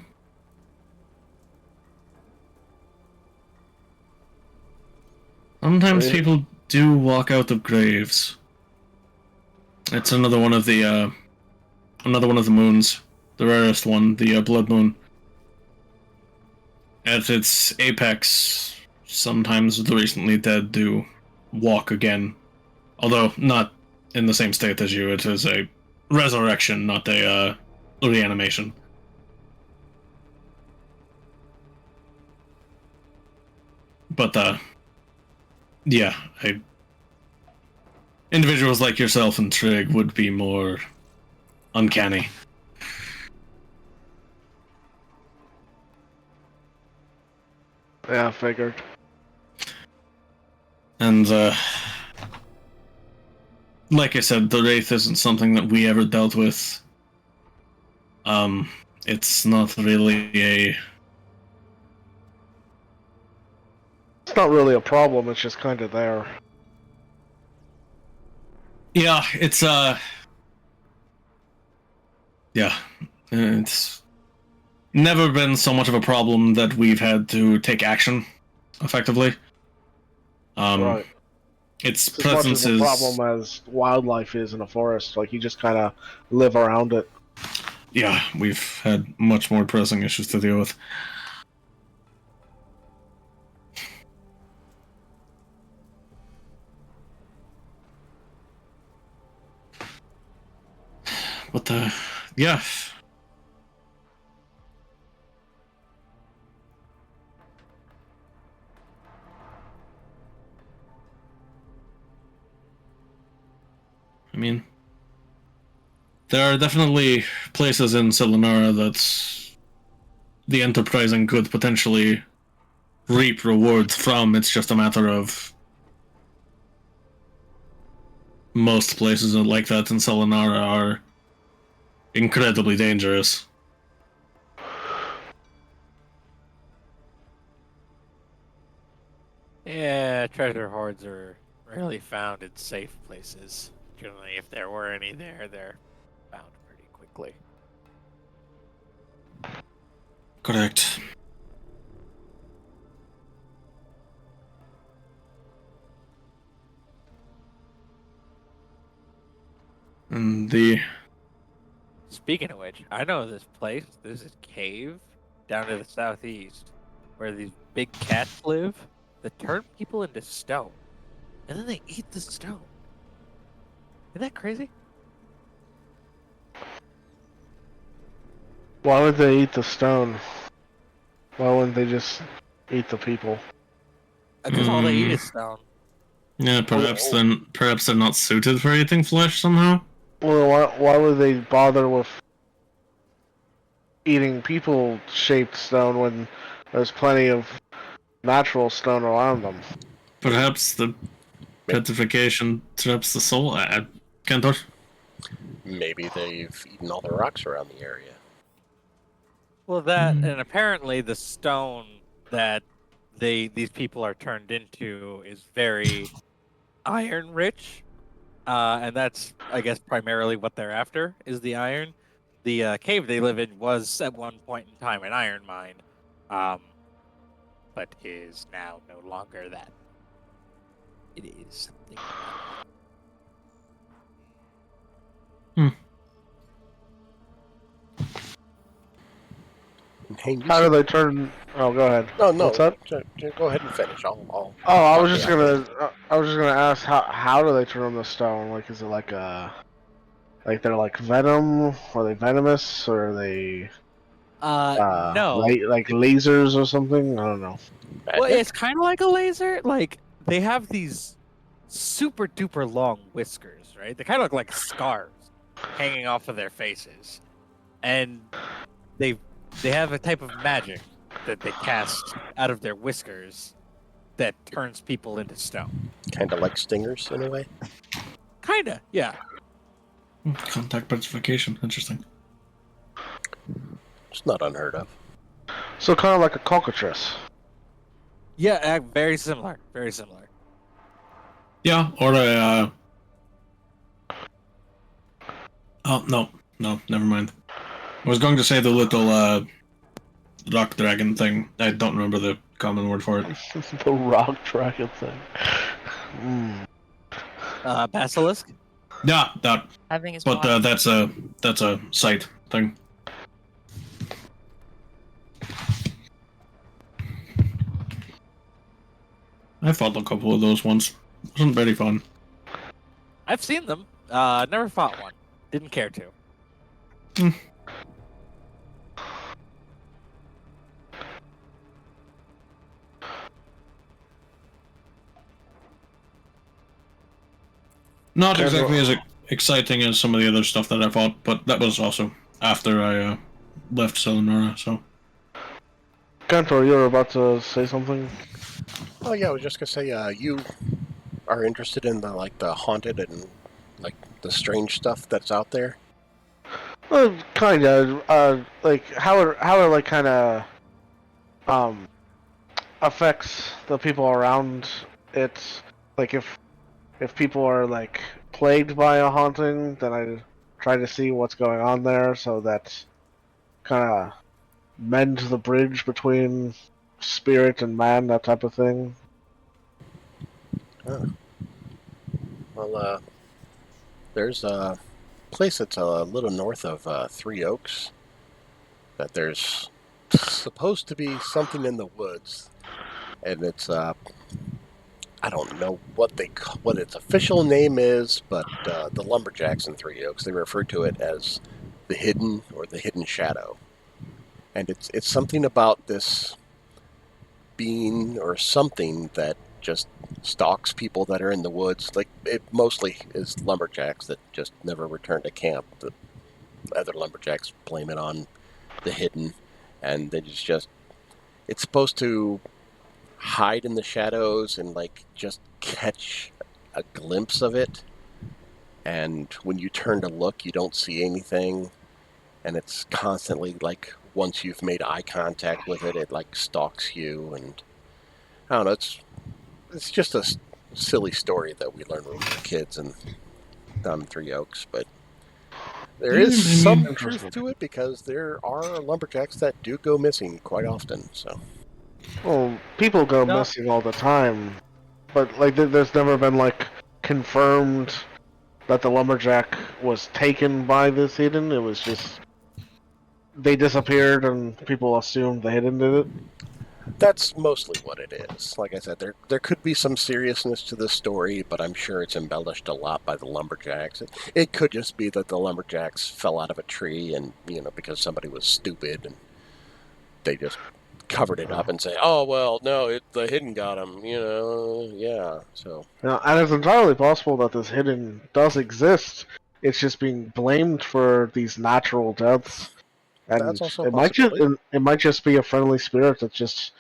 sometimes people do walk out of graves. It's another one of the moons, the rarest one, the blood moon. At its apex, sometimes the recently dead do walk again, although not in the same state as you. It is a resurrection, not a reanimation. But yeah, individuals like yourself and Trig would be more uncanny. Yeah, figured. And like I said, the Wraith isn't something that we ever dealt with. It's not really a... It's not really a problem, it's just kind of there. Yeah, it's yeah, it's never been so much of a problem that we've had to take action effectively. Right. Its It's as presence much of a is problem as wildlife is in a forest. Like, you just kind of live around it. Yeah, we've had much more pressing issues to deal with. But yeah. I mean, there are definitely places in Selenara that the enterprising could potentially reap rewards from. It's just a matter of most places like that in Selenara are incredibly dangerous. Yeah, treasure hoards are rarely found in safe places. Generally, if there were any there, they're found pretty quickly. Correct. And the Speaking of which, I know this place. There's this cave down to the southeast where these big cats live that turn people into stone, and then they eat the stone. Isn't that crazy? Why would they eat the stone? Why wouldn't they just eat the people? Because all they eat is stone. yeah, perhaps they're not suited for eating flesh somehow. Well, why would they bother with eating people-shaped stone when there's plenty of natural stone around them? Perhaps the petrification traps the soul. Cantor. Maybe they've eaten all the rocks around the area. Well, that and apparently the stone that these people are turned into is very iron rich, and that's I guess primarily what they're after is the iron. The cave they live in was at one point in time an iron mine, but is now no longer that. It is something. Hey, How do they turn? Oh, go ahead. No, no. What's that? Go ahead and finish. Oh, I was just gonna ask how do they turn the stone? Like, is it like they're like venom? Are they venomous? Or are they No. like lasers or something? I don't know. Well, it's kind of like a laser. Like they have these super duper long whiskers, right? They kind of look like scars hanging off of their faces, and they have a type of magic that they cast out of their whiskers that turns people into stone. Kind of like stingers in a way. Kinda, yeah. Contact petrification. Interesting. It's not unheard of. So kind of like a cockatrice. Yeah, very similar. Very similar. Yeah, or a. Oh no, never mind. I was going to say the little rock dragon thing. I don't remember the common word for it. The rock dragon thing. Basilisk. Yeah, that. Having his But that's a site thing. I fought a couple of those once. Wasn't very fun. I've seen them. Never fought one. Didn't care to. Not exactly as exciting as some of the other stuff that I fought, but that was also after I left Selenora, so. Cantor, you were about to say something? Oh yeah, I was just gonna say, you are interested in the haunted and like the strange stuff that's out there. Well, kind of. Like how it like kind of affects the people around it. Like if people are like plagued by a haunting, then I try to see what's going on there, so that kind of mend the bridge between spirit and man, that type of thing. Oh. Well, there's a place that's a little north of Three Oaks that there's supposed to be something in the woods, and it's I don't know what its official name is, but the lumberjacks in Three Oaks, they refer to it as the hidden or the hidden shadow, and it's something about this being or something that just stalks people that are in the woods. Like it mostly is lumberjacks that just never return to camp. The other lumberjacks blame it on the hidden, and they just it's supposed to hide in the shadows and like just catch a glimpse of it, and when you turn to look you don't see anything, and it's constantly like once you've made eye contact with it, it like stalks you. And I don't know, it's just a silly story that we learned when we were kids, and on Three Oaks, but there is I mean, some truth to it because there are lumberjacks that do go missing quite often. So Well, people go No. missing all the time, but like there's never been like confirmed that the lumberjack was taken by this hidden. It was just they disappeared and people assumed the hidden did it. that's mostly what it is. Like I said, there could be some seriousness to this story, but I'm sure it's embellished a lot by the lumberjacks. It could just be that the lumberjacks fell out of a tree, and because somebody was stupid, and they just covered it up and say, "Oh well, no, the hidden got him." Yeah. So And it's entirely possible that this hidden does exist. It's just being blamed for these natural deaths, that's and also a it might just possibility. it might just be a friendly spirit that's just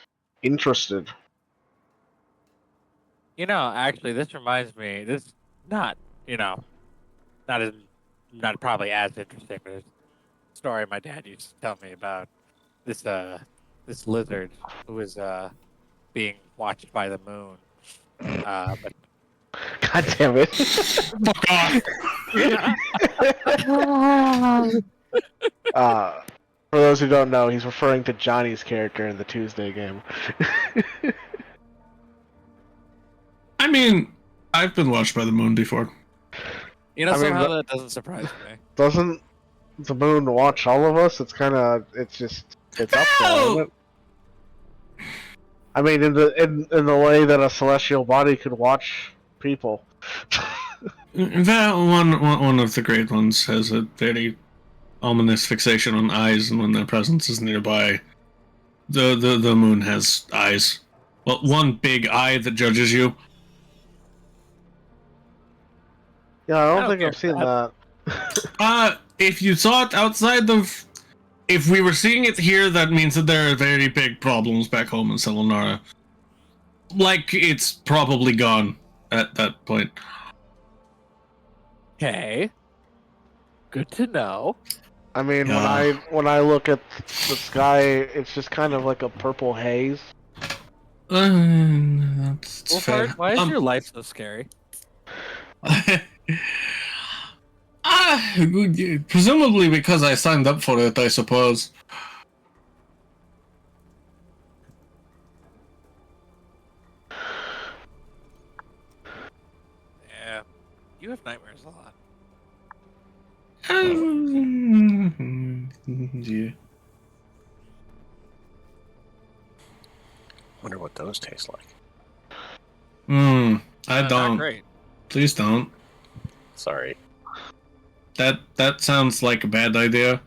interested. Actually, this reminds me. This not not as not probably as interesting, but it's a story my dad used to tell me about this lizard who was being watched by the moon. But God damn it! fuck off. For those who don't know, he's referring to Johnny's character in the Tuesday game. I mean, I've been watched by the moon before. I mean, somehow the- that doesn't surprise me. Doesn't the moon watch all of us? It's up there, isn't it? I mean, in the way that a celestial body could watch people. That one of the great ones has a very ominous fixation on eyes, and when their presence is nearby, the moon has eyes. Well, one big eye that judges you. Yeah, I I don't don't think care I've for seen that. that. If you saw it outside of, if we were seeing it here, that means that there are very big problems back home in Selenara. Like, it's probably gone at that point. Okay, good to know. I mean, Yeah. when I look at the sky, it's just kind of like a purple haze. That's Wolfhard, fair. why is your life so scary? Presumably because I signed up for it, I suppose. Yeah, you have nightmares a lot. Yeah. wonder what those taste like. I Not don't. great. Please don't. Sorry. That sounds like a bad idea.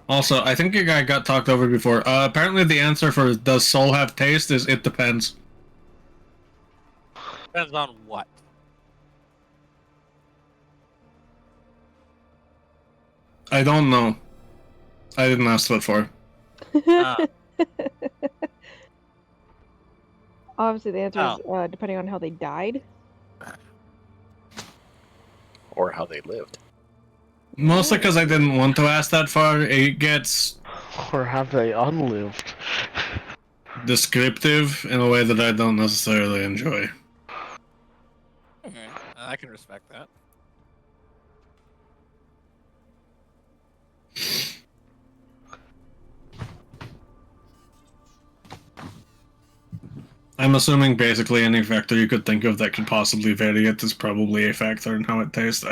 Also, I think I got talked over before. Apparently the answer for does soul have taste is it depends. Depends on what. I don't know. I didn't ask that for. Obviously, the answer Oh. is depending on how they died. Or how they lived. Mostly because I didn't want to ask that far. It gets Or have they unlived? descriptive in a way that I don't necessarily enjoy. Okay, I can respect that. I'm assuming basically any factor you could think of that could possibly vary it is probably a factor in how it tastes.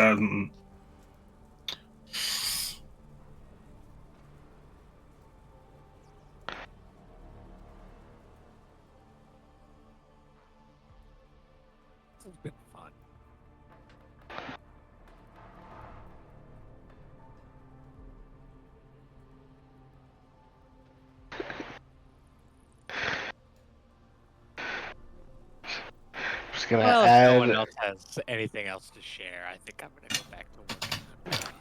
This has been fun. Just gonna Well, if add. no one else has anything else to share, I think I'm gonna go back to work.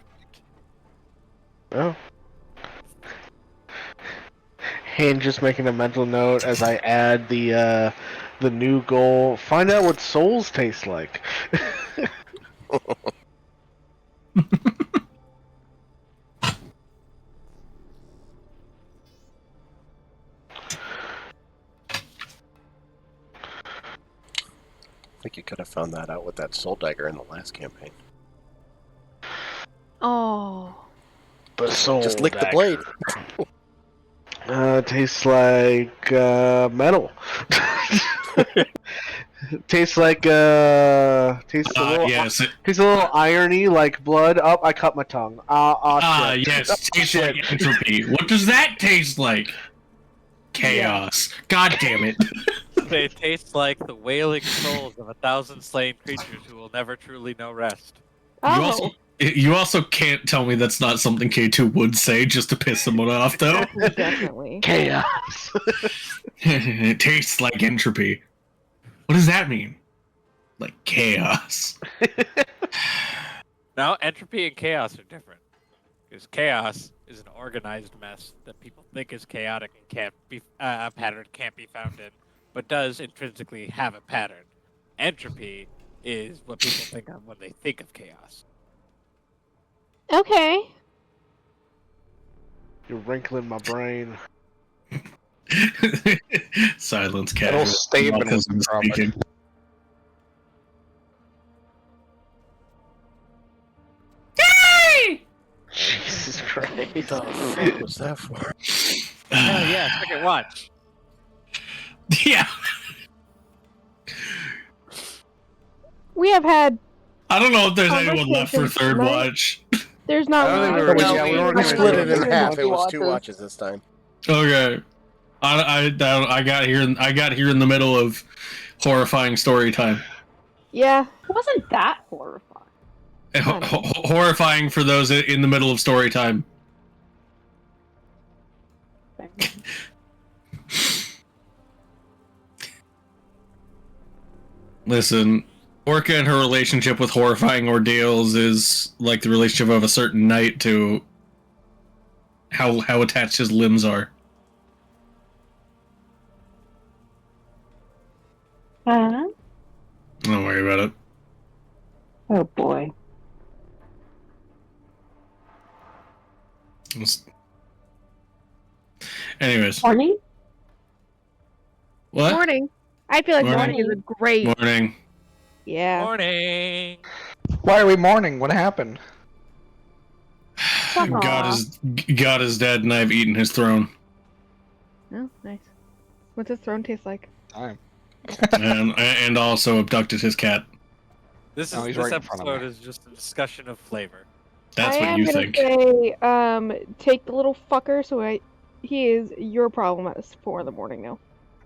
Oh. And just making a mental note as I add the new goal. Find out what souls taste like. think you could have found that out with that soul dagger in the last campaign. Oh. The soul Just lick the dagger. blade. Tastes like metal. Tastes like tastes a little Yes. tastes a little irony like blood. Oh, I cut my tongue. Shit. Yes. Tastes shit. like entropy. What does that taste like? Chaos. God damn it. They taste like the wailing souls of 1,000 slain creatures who will never truly know rest. Oh. You also can't tell me that's not something K2 would say just to piss someone off, though. Definitely. Chaos. It tastes like entropy. What does that mean? Like chaos. Now, entropy and chaos are different. Because chaos is an organized mess that people think is chaotic and can't be a pattern can't be found in, but does intrinsically have a pattern. Entropy is what people think of when they think of chaos. Okay. You're wrinkling my brain. Silence, Little casual. statement was the problem. Speaking. Jesus Christ. What the fuck was that for? Yeah, second watch. Yeah. We have had. I don't know if there's anyone left for Conversations third tonight. watch. There's not. I don't think we one. were- No, yeah, we weren't We gonna split do it in it. half. It was Watches. 2 watches this time. Okay. I got here in the middle of horrifying story time. Yeah. It wasn't that horrifying. Horrifying for those in the middle of story time. Listen, Orca and her relationship with horrifying ordeals is like the relationship of a certain knight to how attached his limbs are. Huh? Don't worry about it. Oh boy. Anyways, Morning? what? Morning. I feel like Morning. morning is a great. Morning. Yeah. Morning. Why are we mourning? What happened? Fuck God off. is dead, and I've eaten his throne. Oh, nice. What's his throne taste like? Time. and also abducted his cat. This No, is he's this right in front of episode me. is just a discussion of flavor. That's I what am you gonna think. say, take the little fucker. He is your problem at 4 in the morning now.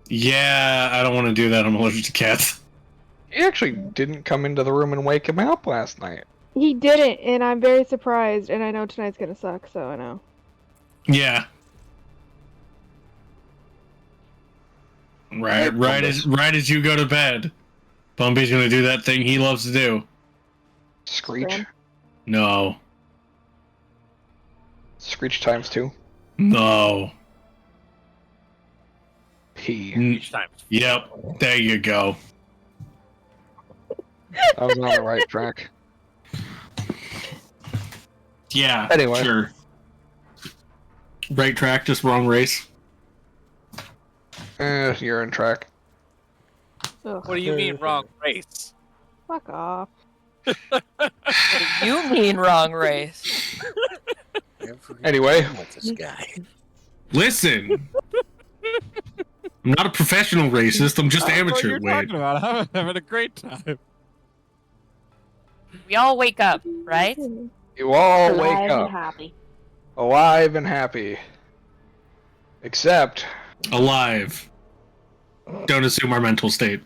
Yeah, I don't want to do that. I'm allergic to cats. You actually didn't come into the room and wake him up last night. He didn't, and I'm very surprised. And I know tonight's gonna suck, so I know. Yeah. Right as you go to bed, Bumpy's gonna do that thing he loves to do. Screech. Sam? No. Screech times 2. No. P. Each time. Yep. There you go. I was on the right track. Yeah. Anyway. Sure. Right track, just wrong race. You're in track. Ugh, What do you mean wrong race? fuck off. What do you mean wrong race? Anyway. What's this guy? Listen. I'm not a professional racist. I'm just I don't know what amateur. you're Wait. talking about. I'm having a great time. We all wake up, right? You all Alive wake and up. happy. Alive and happy. Except, Alive. Don't assume our mental state.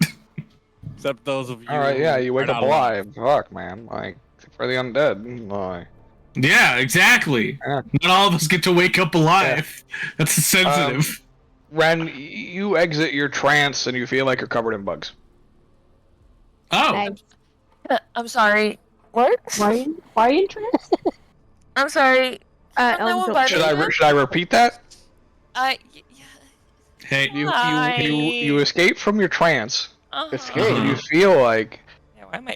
Except those of you. alright, yeah, you who wake are up not alive. Fuck, man. Like, for the undead. Like, Yeah, exactly. Yeah. Not all of us get to wake up alive. That's sensitive. Ren, you exit your trance and you feel like you're covered in bugs. Oh, Nice. I'm sorry. What? Why are you in trance? I'm sorry. Uh, No Ellen, one don't- but- Should I repeat that? Yeah. hey, You escape from your trance. Uh-huh. And you feel like, Yeah, why am I?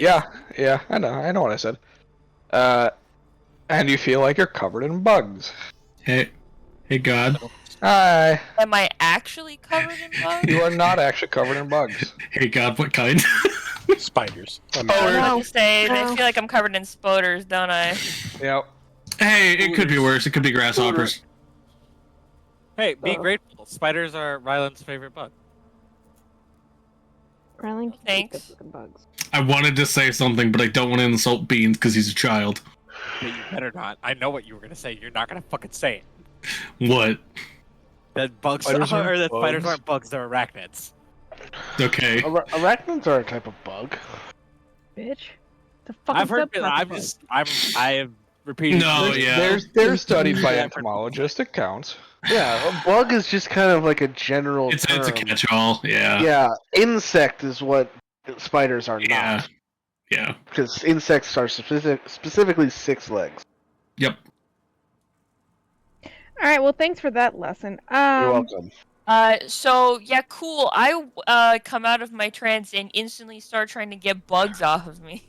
yeah, I know what I said. And you feel like you're covered in bugs. hey, God. Hi. Am I actually covered in bugs? You are not actually covered in bugs. Hey, God, what kind? Spiders. I was about No. to say, I No. feel like I'm covered in spoders, don't I? Yep. Hey, it could be worse. It could be grasshoppers. Hey, be Oh. grateful. Spiders are Ryland's favorite bug. Rylan can Thanks. eat the fucking bugs. I wanted to say something, but I don't want to insult Beans because he's a child. Okay, you better not. I know what you were gonna say. You're not gonna fucking say it. What? That bugs Spiders aren't or that spiders bugs. aren't bugs. They're arachnids. Okay. Arachnids are a type of bug. Bitch. The fucking I've heard. subclass of I have repeated. No, yeah. They're studied by entomologists. It counts. Yeah, a bug is just kind of like a general It's term. a catch-all. Yeah. Yeah, insect is what spiders are Yeah. not. Yeah. Because insects are specifically 6 legs. Yep. All right. Well, thanks for that lesson. You're welcome. So yeah, cool. I come out of my trance and instantly start trying to get bugs off of me.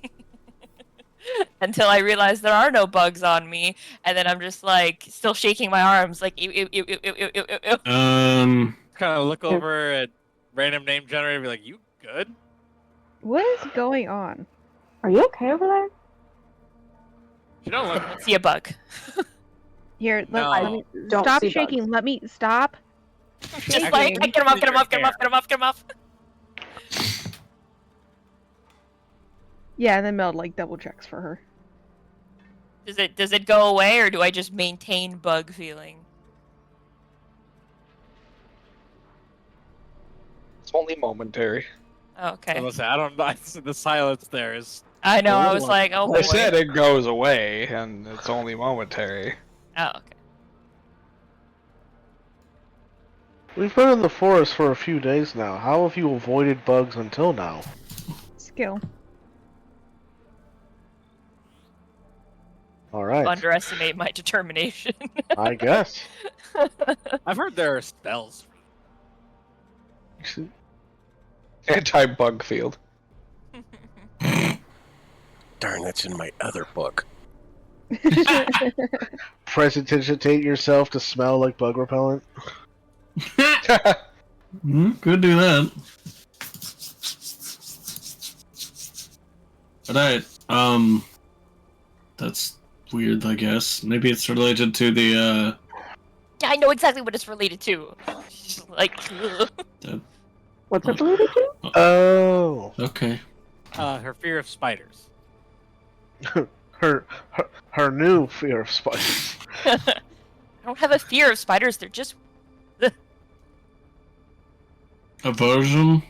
Until I realize there are no bugs on me, and then I'm just like still shaking my arms like ew, ew, ew, ew, ew, ew, ew, ew. Kind of look over at random name generator and be like, "You good?" What is going on? Are you okay over there? You don't look. See a bug. Here, No. let me Don't stop see shaking. bugs. Let me stop. Just like get him off, get him off, get him off, get him off, get him off. Yeah, and then Mel like double checks for her. Does it go away, or do I just maintain bug feeling? It's only momentary. Oh, okay. Listen, I don't know. The silence there is. I know. I was like, oh boy. I said it goes away, and it's only momentary. Oh, okay. We've been in the forest for a few days now. How have you avoided bugs until now? Skill. Alright, Underestimate my determination. I guess. I've heard there are spells. Anti-bug field. Darn, that's in my other book. Prestidigitate yourself to smell like bug repellent. Could do that. Alright, that's weird, I guess. Maybe it's related to the, Yeah, I know exactly what it's related to. Like, ugh. What's it related to? Oh. Okay. Her fear of spiders. Her new fear of spiders. I don't have a fear of spiders. They're just Aversion?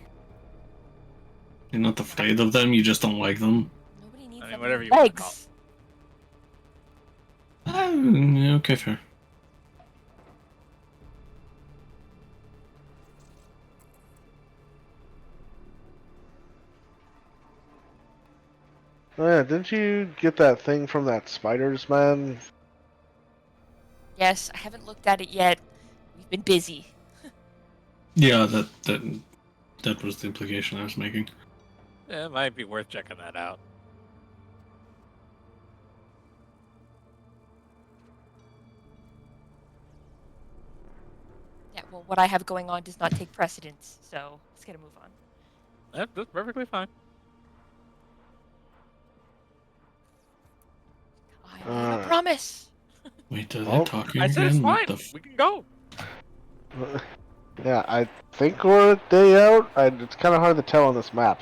You're not afraid of them, you just don't like them. nobody needs I mean, them whatever you want to call legs. Yeah, okay, fair. Oh yeah, didn't you get that thing from that spiders man? Yes, I haven't looked at it yet. We've been busy. Yeah, that was the implication I was making. Yeah, it might be worth checking that out. Yeah, well, what I have going on does not take precedence, so let's get a move on. That's perfectly fine. I made a promise. Wait, they're Oh, talking I said it's again? What fine. the We can go. Yeah, I think we're a day out. It's kind of hard to tell on this map.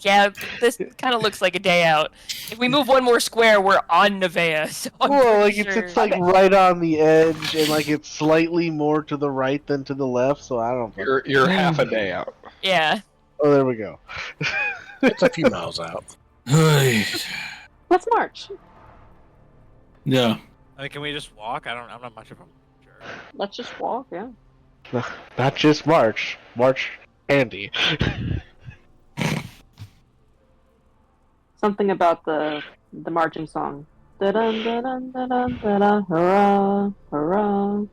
Yeah, this kind of looks like a day out. If we move one more square, we're on Nevea. So I'm Well, like pretty it's sure- like right on the edge, and like it's slightly more to the right than to the left. So I don't. You're half a day out. Yeah. Oh, there we go. It's a few miles out. Let's march. Yeah. I mean, can we just walk? I'm not much of a jerk. Let's just walk, yeah. Not just March. March Andy. Something about the marching song. Da-dun, da-dun, da-dun, da-dun, hurrah, hurrah. Oh,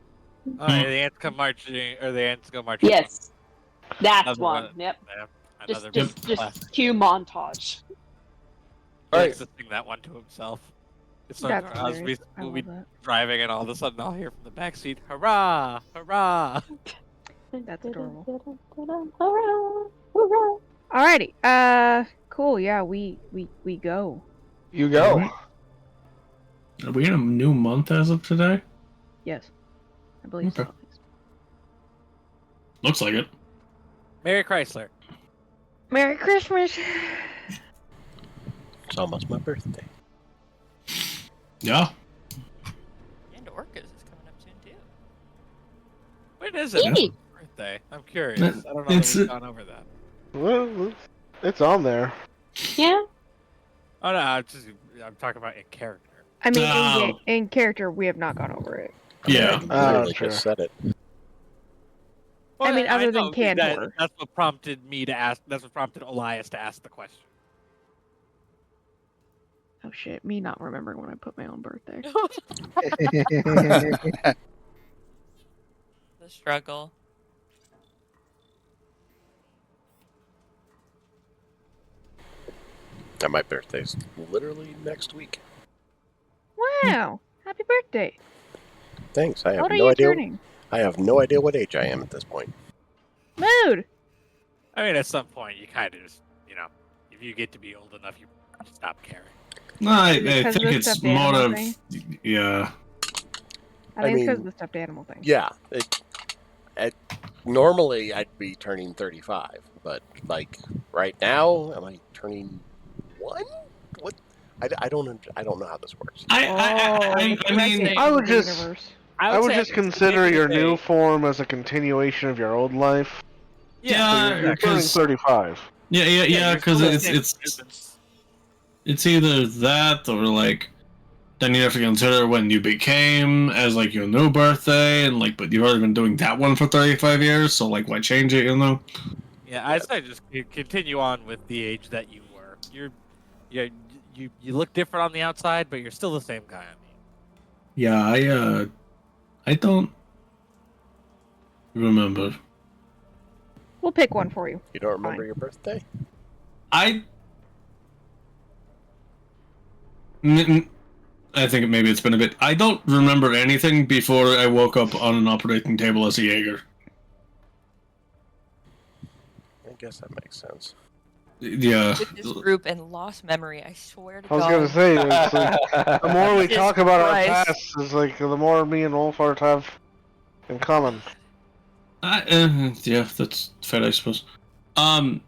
yeah, the ants come marching, or the ants go marching. Yes. That's Another one. one. Yep. Yeah, Just another just cue montage. He Alright. likes to sing that one to himself. It's That's like us, hilarious. I we'll love be that. driving, and all of a sudden I'll hear from the back seat, "Hurrah! Hurrah!" That's adorable. Da-dun, da-dun, hurrah, hurrah. Alrighty. Cool. Yeah, we go. You go. Alright. Are we in a new month as of today? Yes, I believe so. Okay. Looks like it. Merry Chrysler. Merry Christmas. It's almost my birthday. Yeah. And Orcas is coming up soon too. When is it? Eee. Birthday. I'm curious. No, I don't know it's- that we've gone over that. Well, it's on there. Yeah. Oh no, I'm talking about in character. I mean, No. in character, we have not gone over it. Yeah. I literally sure. just said it. I mean, other than know, Cantor. That's what prompted me to ask. That's what prompted Elias to ask the question. Oh shit, me not remembering when I put my own birthday. The struggle. And my birthday's literally next week. Wow! Happy birthday! Thanks. I have What are no you idea. turning? I have no idea what age I am at this point. Mood! I mean, at some point, you kind of just, if you get to be old enough, you stop caring. No, I Because think of the it's stuffed more animal of thing? yeah. I think it's because mean, of the stuffed animal thing. Yeah. Normally, I'd be turning 35, but like right now, am I turning 1? What? I don't know how this works. I mean, I would The just- universe. I would say just at the consider end your of the new day- form as a continuation of your old life. yeah, You're turning because 35. yeah, you're because still the it's same it's distance. it's either that or like then you have to consider when you became as like your new birthday and like but you've already been doing that one for 35 years, so like why change it, you know? Yeah, I'd say just continue on with the age that you were. You look different on the outside, but you're still the same guy on the Yeah, I don't remember. We'll pick one for you. You don't remember Fine. your birthday? I think maybe it's been a bit. I don't remember anything before I woke up on an operating table as a Jaeger. I guess that makes sense. Yeah. With this group and lost memory, I swear to I was God. gonna say, it's like, the more we Jesus talk about Christ. our past, is like the more me and Wolfart have in common. Yeah, that's fair, I suppose. I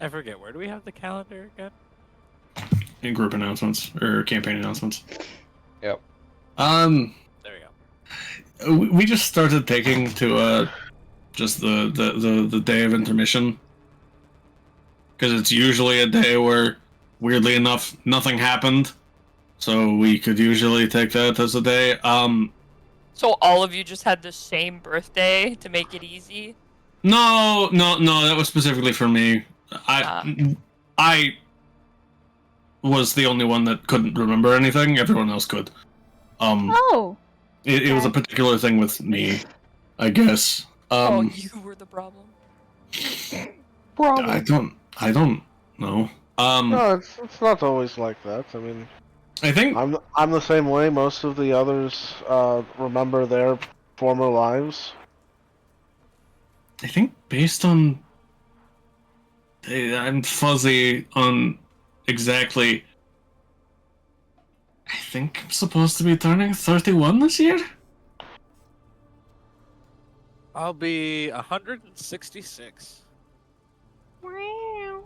forget, where do we have the calendar again? In group announcements or campaign announcements. Yep. There we go. We just started taking to just the day of intermission because it's usually a day where, weirdly enough, nothing happened, so we could usually take that as a day. So all of you just had the same birthday to make it easy? No, that was specifically for me. I was the only one that couldn't remember anything. Everyone else could. Oh! It was a okay. particular thing with me, I guess. Oh, you were the problem. Problem. I don't know. No, it's not always like that. I mean, I think I'm the same way. Most of the others remember their former lives. based on I'm fuzzy on exactly. I think I'm supposed to be turning 31 this year. I'll be 166. Wow.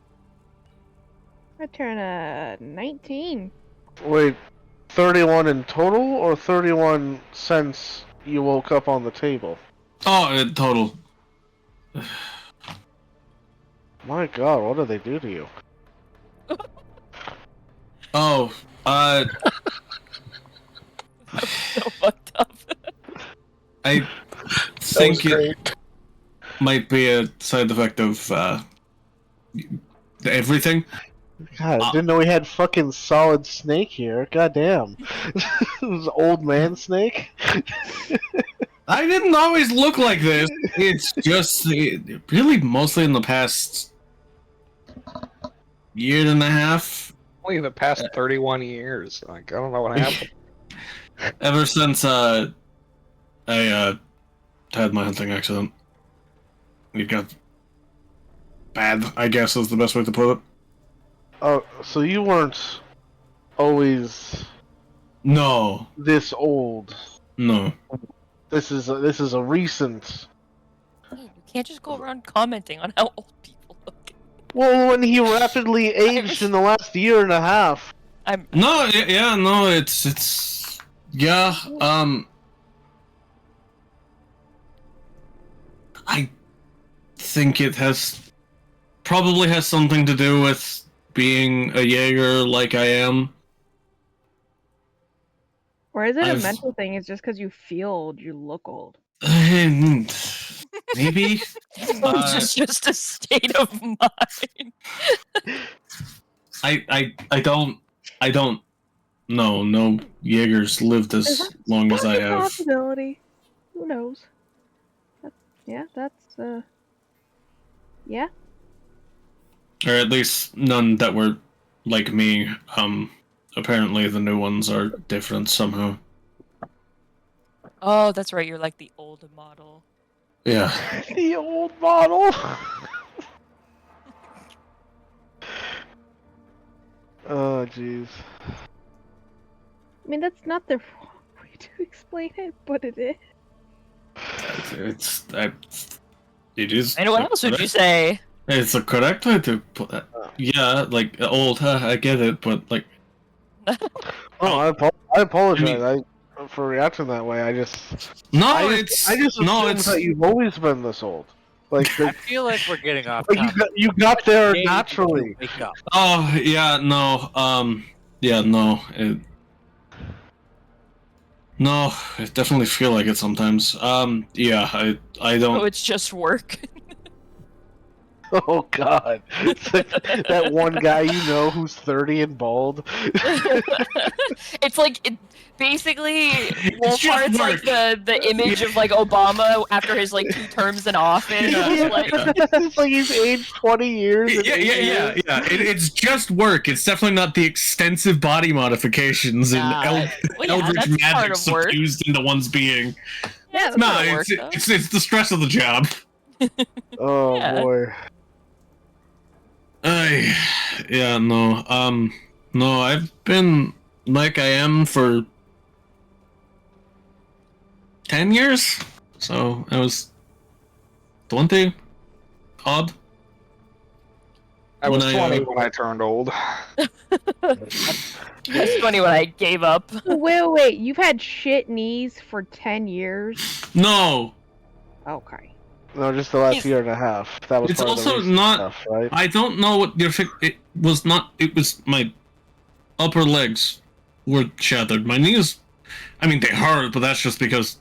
I turn 19. Wait, 31 in total, or 31 since you woke up on the table? Oh, total. My God, what did they do to you? Oh, So fucked up. I That was think it great. might be a side effect of everything. God, I didn't know we had fucking Solid Snake here. God damn. This old man Snake? I didn't always look like this. It's just really mostly in the past year and a half. Only the past 31 years. Like, I don't know what happened. Ever since I had my hunting accident. You got bad, I guess is the best way to put it. Oh, so you weren't always No, this old. no. This is a recent. Hey, you can't just go around commenting on how old people look. Well, when he rapidly aged in the last year and a half. No, yeah, no, it's yeah. I think it probably has something to do with being a Jaeger like I am. Or is it a I've- mental thing? It's just because you feel old, you look old. Maybe. It's just a state of mind. I don't know. No Jaegers lived as long as I That's a have. possibility. Who knows? That's yeah. Or at least none that were like me. Apparently the new ones are different somehow. Oh, that's right. You're like the old model. Yeah. The old model. Oh, jeez. I mean, that's not the wrong way to explain it, but it is. It is. And what else would you say? It's a correct way to put that. Yeah, like old. I get it, but like. Oh, I apologize. For reacting that way. I just assumed that you've always been this old. Like I feel like we're getting off like topic. you got there Hey, naturally. Wake up. Oh yeah, no. Yeah, no. No, I definitely feel like it sometimes. Yeah, I don't. Oh, it's just work. Oh God, it's like that one guy you know who's 30 and bald. It's like basically It's just Wolfhard's like work. the image of like Obama after his like 2 terms in office. Like, It's like he's aged 20 years. in 8 years. It's just work. It's definitely not the extensive body modifications and well, yeah, eldritch that's part magic of work. suffused into one's being. Yeah, that's No, part of work, though. it's the stress of the job. Oh Yeah. boy. Yeah, no. No, I've been like I am for 10 years. So I was 20 odd. I was When I, 20 when I turned old. I was 20 when I gave up. Wait, you've had shit knees for 10 years? No, Okay. No, just the last He's- year and a half. That was it's part of the also recent not. stuff, right? I don't know what your. It was not. It was my upper legs were shattered. My knees. I mean, they hurt, but that's just because.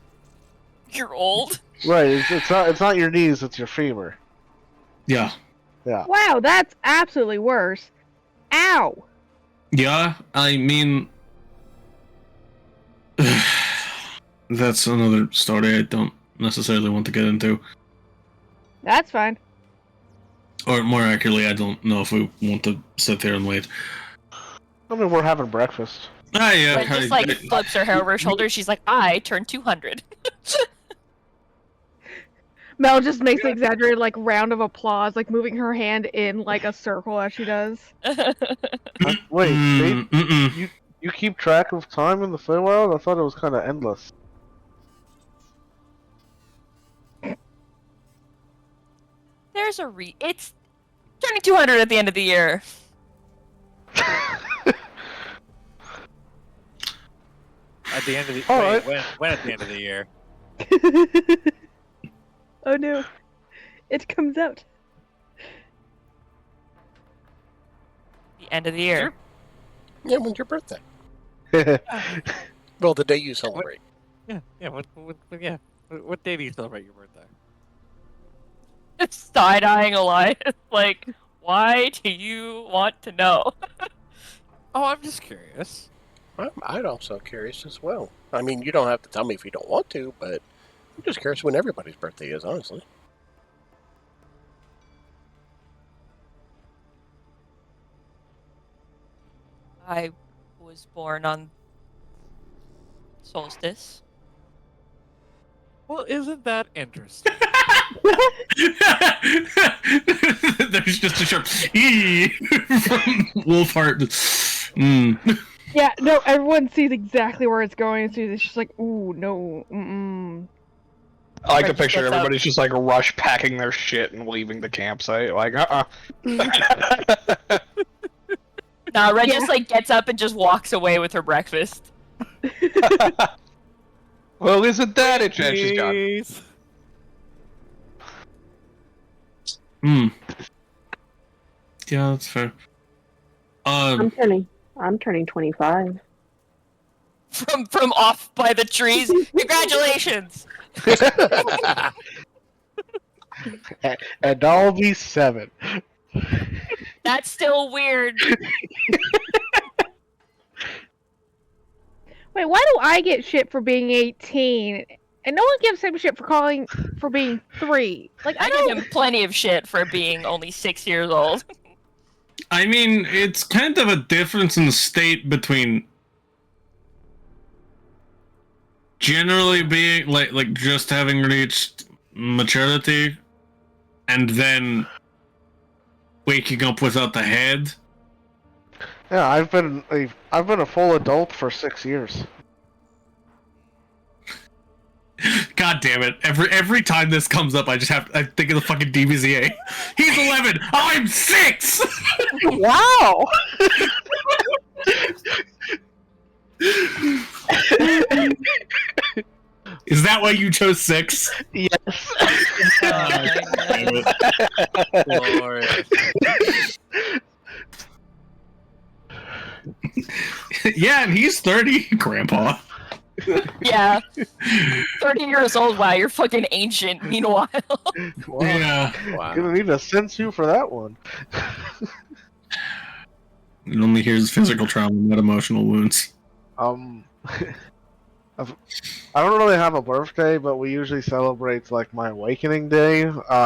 You're old. Right. It's not your knees. It's your femur. Yeah. Yeah. Wow, that's absolutely worse. Ow. Yeah. I mean. That's another story I don't necessarily want to get into. That's fine. Or more accurately, I don't know if we want to sit there and wait. I mean, we're having breakfast. Ah, yeah. But just like flips her hair over her shoulder. She's like, I turned 200. Mel just makes an exaggerated like round of applause, like moving her hand in like a circle as she does. Wait, mm-mm. you keep track of time in the Feywild? I thought it was kind of endless. There's a it's turning 200 at the end of the year. At the end of the All wait, right. when at the end of the year? Oh no. It comes out. The end of the year. Yeah, when's your birthday? Well, the day you celebrate. Yeah. What day do you celebrate your birthday? Side-eyeing Elias. Like, why do you want to know? Oh, I'm just curious. I'm also curious as well. I mean, you don't have to tell me if you don't want to, but I'm just curious when everybody's birthday is, honestly. I was born on solstice. Well, isn't that interesting? There's just a sharp "ee" from Wolfheart. Yeah, no, everyone sees exactly where it's going, so it's just like, ooh, no, mm-mm. I like to Red just picture gets up. everybody's just like rush packing their shit and leaving the campsite. Like, Nah, Red Yeah. just like gets up and just walks away with her breakfast. Well, isn't that it? And she's gone. Please. Yeah, that's fair. I'm turning 25. From off by the trees. Congratulations! And I'll be 7. That's still weird. Wait, why do I get shit for being 18, and no one gives him shit for being 3? Like, I give him plenty of shit for being only 6 years old. I mean, it's kind of a difference in the state between generally being like just having reached maturity and then waking up without the head. Yeah, I've been a full adult for 6 years. God damn it! Every time this comes up, I think of the fucking DBZA. He's 11. I'm 6. Wow. Is that why you chose 6? Yes. Glorious. Yeah, and he's 30, Grandpa. Yeah. 30 years old, wow, you're fucking ancient, meanwhile. Wow. Yeah. Wow. Gonna need to sense you for that one. It only hears physical trauma, not emotional wounds. I don't really have a birthday, but we usually celebrate like my awakening day,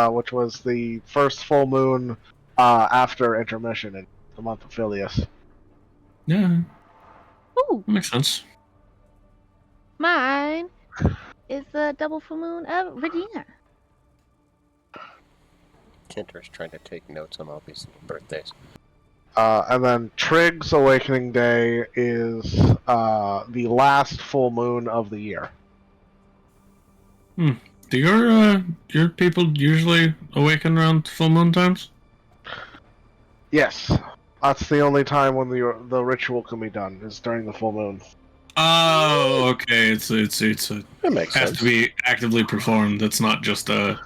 which was the first full moon after intermission in the month of Phileas. Yeah, Ooh, that makes sense. mine is the double full moon of Regina. Kinter's trying to take notes on all these birthdays. And then Trigg's awakening day is the last full moon of the year. Do your people usually awaken around full moon times? Yes, that's the only time when the ritual can be done is during the full moon. Oh, okay. It's That makes has sense. to be actively performed. It's not just a.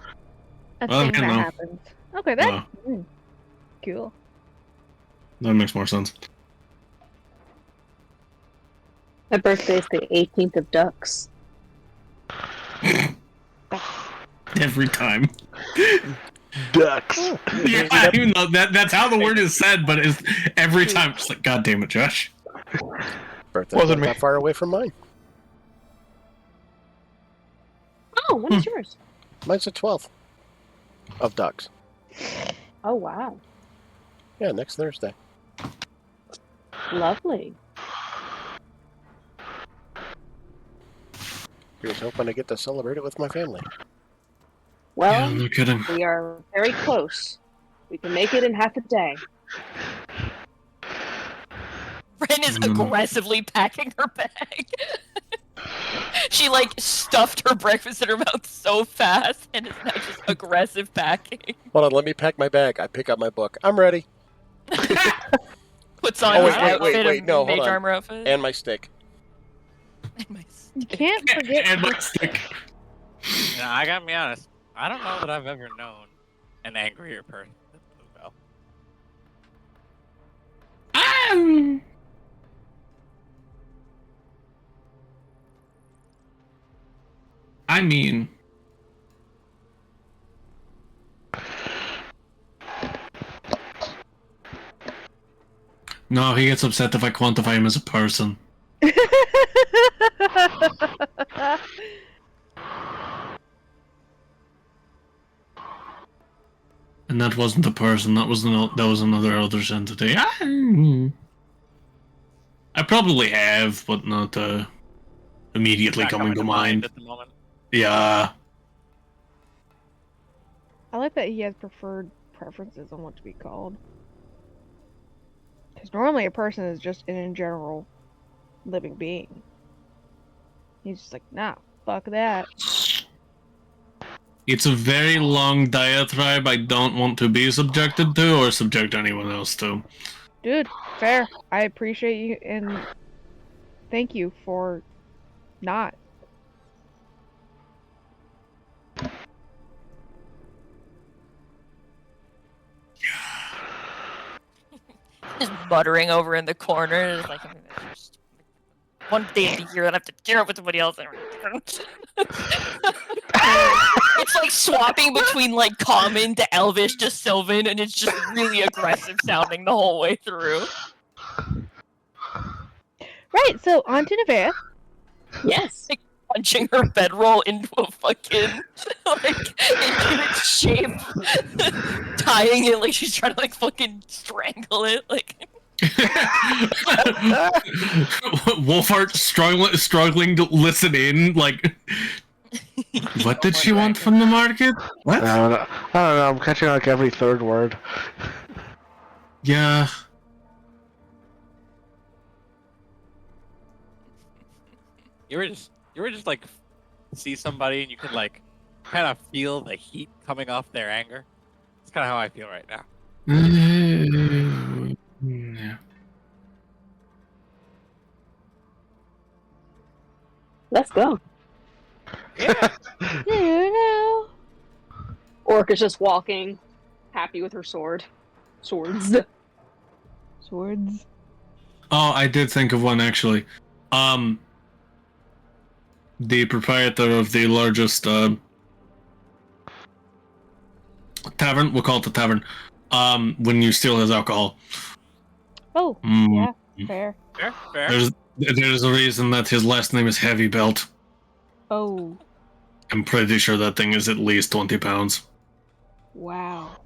A Well, thing that you know. happens. Okay, that's Oh, cool. that makes more sense. My birthday is the 18th of Ducks. Every time. Ducks. Yeah, even though that's how the word is said, but it's every time it's like, God damn it, Josh. Birthday Wasn't not me. that far away from mine. Oh, when is yours? Mine's the 12th of ducks. Oh, wow. Yeah, next Thursday. Lovely. Here's hoping I get to celebrate it with my family. Well, Yeah, no kidding. we are very close. We can make it in half a day. Ren is aggressively packing her bag. She like stuffed her breakfast in her mouth so fast and is now just aggressive packing. Hold on, let me pack my bag. I pick up my book. I'm ready. Puts on Oh, his wait, outfit wait, of no, hold mage on. armor outfit. And my stick. You can't forget. And my stick. Now, I gotta be honest. I don't know that I've ever known an angrier person than Bluebell. I mean, no, he gets upset if I quantify him as a person. And that wasn't a person. That was another Eldritch entity. I probably have, but not immediately Not coming to mind. at the moment. Yeah. I like that he has preferred preferences on what to be called. Because normally a person is just an in general living being. He's just like, nah, fuck that. It's a very long diatribe I don't want to be subjected to or subject anyone else to. Dude, fair. I appreciate you and thank you for not. Just muttering over in the corner. It's like, one day of the year that I have to share it with somebody else. It's like swapping between like common to elvish to sylvan, and it's just really aggressive sounding the whole way through. Right, so on to Nevaeh. Yes. Like punching her bedroll into a fucking into its shape, tying it like she's trying to like fucking strangle it. Like Wolfheart struggling to listen in, like, what did she want from the market? What? I don't know. I'm catching like every third word. Yeah. You were just like see somebody and you could like kind of feel the heat coming off their anger. It's kind of how I feel right now. Yeah. Let's go. Yeah. No. Orc is just walking, happy with her sword. Swords. Swords. Oh, I did think of one actually. The proprietor of the largest tavern, we'll call it the tavern. When you steal his alcohol. Oh, Mm. yeah, fair. Fair. There's a reason that his last name is Heavy Belt. Oh, I'm pretty sure that thing is at least 20 pounds. wow.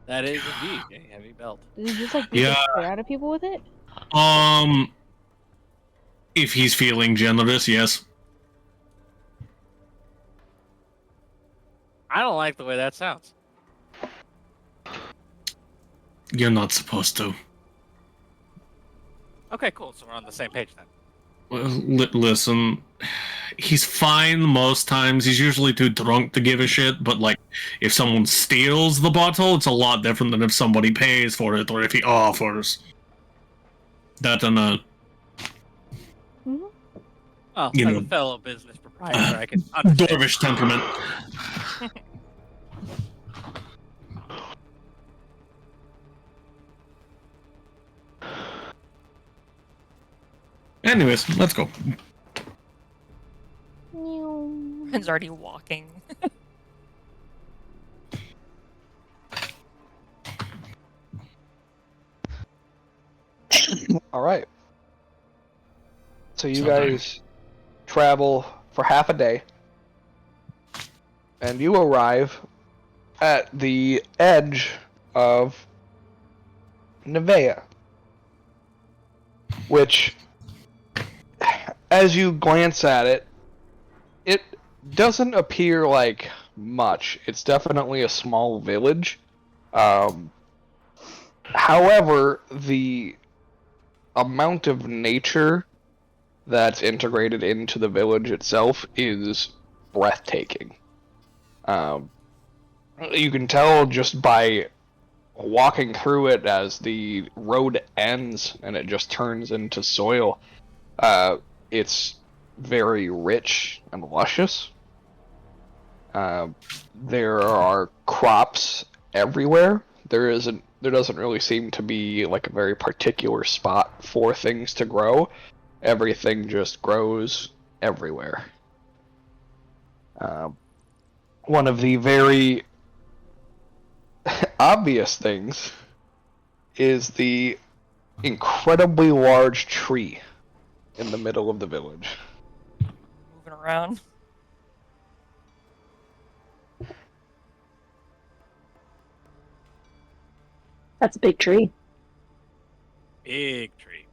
That is indeed a heavy belt. Did he just like beat the Yeah. shit out of people with it? If he's feeling generous, yes. I don't like the way that sounds. You're not supposed to. Okay, cool. So we're on the same page then. Well, listen, he's fine most times. He's usually too drunk to give a shit, but like, if someone steals the bottle, it's a lot different than if somebody pays for it or if he offers. That and Oh, You as know, a fellow business proprietor, I can understand. dwarvish temperament. Anyways, let's go. Ben's already walking. All right. So you Sometime. guys travel for half a day, and you arrive at the edge of Nevaeh, which, as you glance at it, it doesn't appear like much. It's definitely a small village. However, the amount of nature that's integrated into the village itself is breathtaking. You can tell just by walking through it as the road ends and it just turns into soil. It's very rich and luscious. There are crops everywhere. There doesn't really seem to be like a very particular spot for things to grow. Everything just grows everywhere. One of the very obvious things is the incredibly large tree in the middle of the village. Moving around. That's a big tree. Big tree.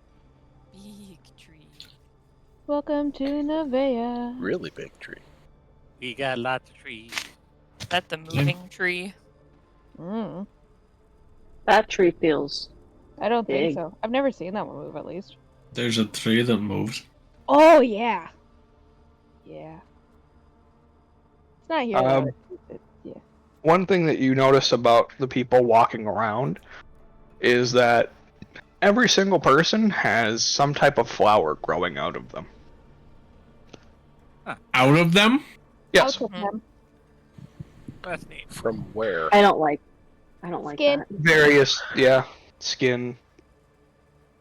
Big tree. Welcome to Nevaeh. Really big tree. We got lots of trees. Is that the moving tree? Mm, That tree feels I don't think big. so. I've never seen that one move, at least. There's a tree that moves. Oh, yeah. Yeah. It's not here, Um, though. Yeah. One thing that you notice about the people walking around is that every single person has some type of flower growing out of them. Out of them? Yes. Out of Mhm. them. That's neat. From where? I don't like Skin. that. Various, yeah, skin.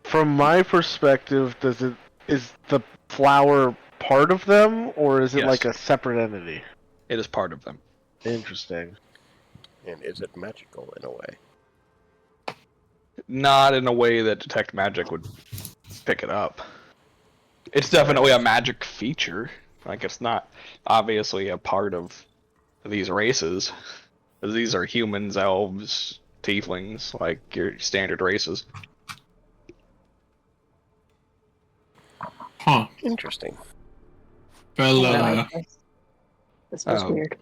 From my perspective, is the flower part of them, or is it Yes. like a separate entity? It is part of them. Interesting. And is it magical in a way? Not in a way that detect magic would pick it up. It's definitely a magic feature. Like, it's not obviously a part of these races. These are humans, elves, tieflings, like your standard races. Huh. Interesting. Well, I don't like this. This was weird.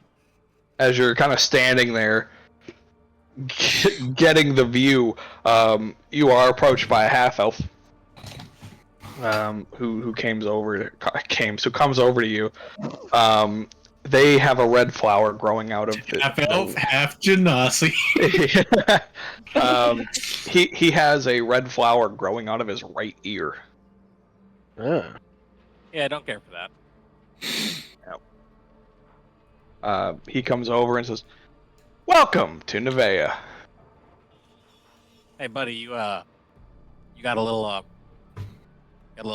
As you're kind of standing there, getting the view, you are approached by a half elf, who comes over to you. They have a red flower growing out of half elf, half genasi. He has a red flower growing out of his right ear. Yeah. Yeah, I don't care for that. He comes over and says, "Welcome to Nevea." Hey, buddy, you got a little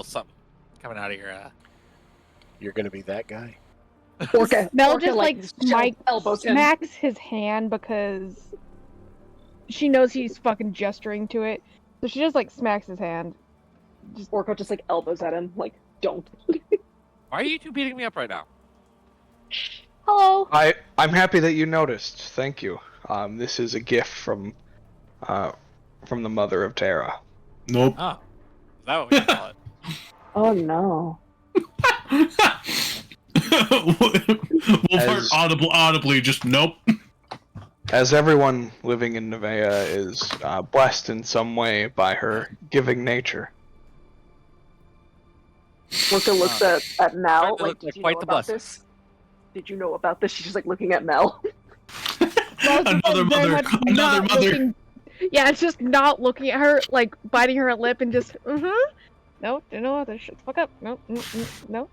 something coming out of your You're gonna be that guy? Orca, Mel Orca, just like elbows him. smacks his hand because she knows he's fucking gesturing to it. So she just like smacks his hand. Orca just like elbows at him, like, don't. Why are you two beating me up right now? Hello. I'm happy that you noticed. Thank you. This is a gift from the mother of Terra. Nope. Oh, is that what we call it? Oh no. Wolfheart audibly just nope. As everyone living in Nevea is blessed in some way by her giving nature. Orca looks at Mel, Starting to like, look did like you quite know the about blessing. this? Did you know about this? She's just like looking at Mel. Mel's just, Another like, very mother. much Another not mother. looking- Yeah, it's just not looking at her, like biting her lip and just No, no, shut the fuck up. No, no.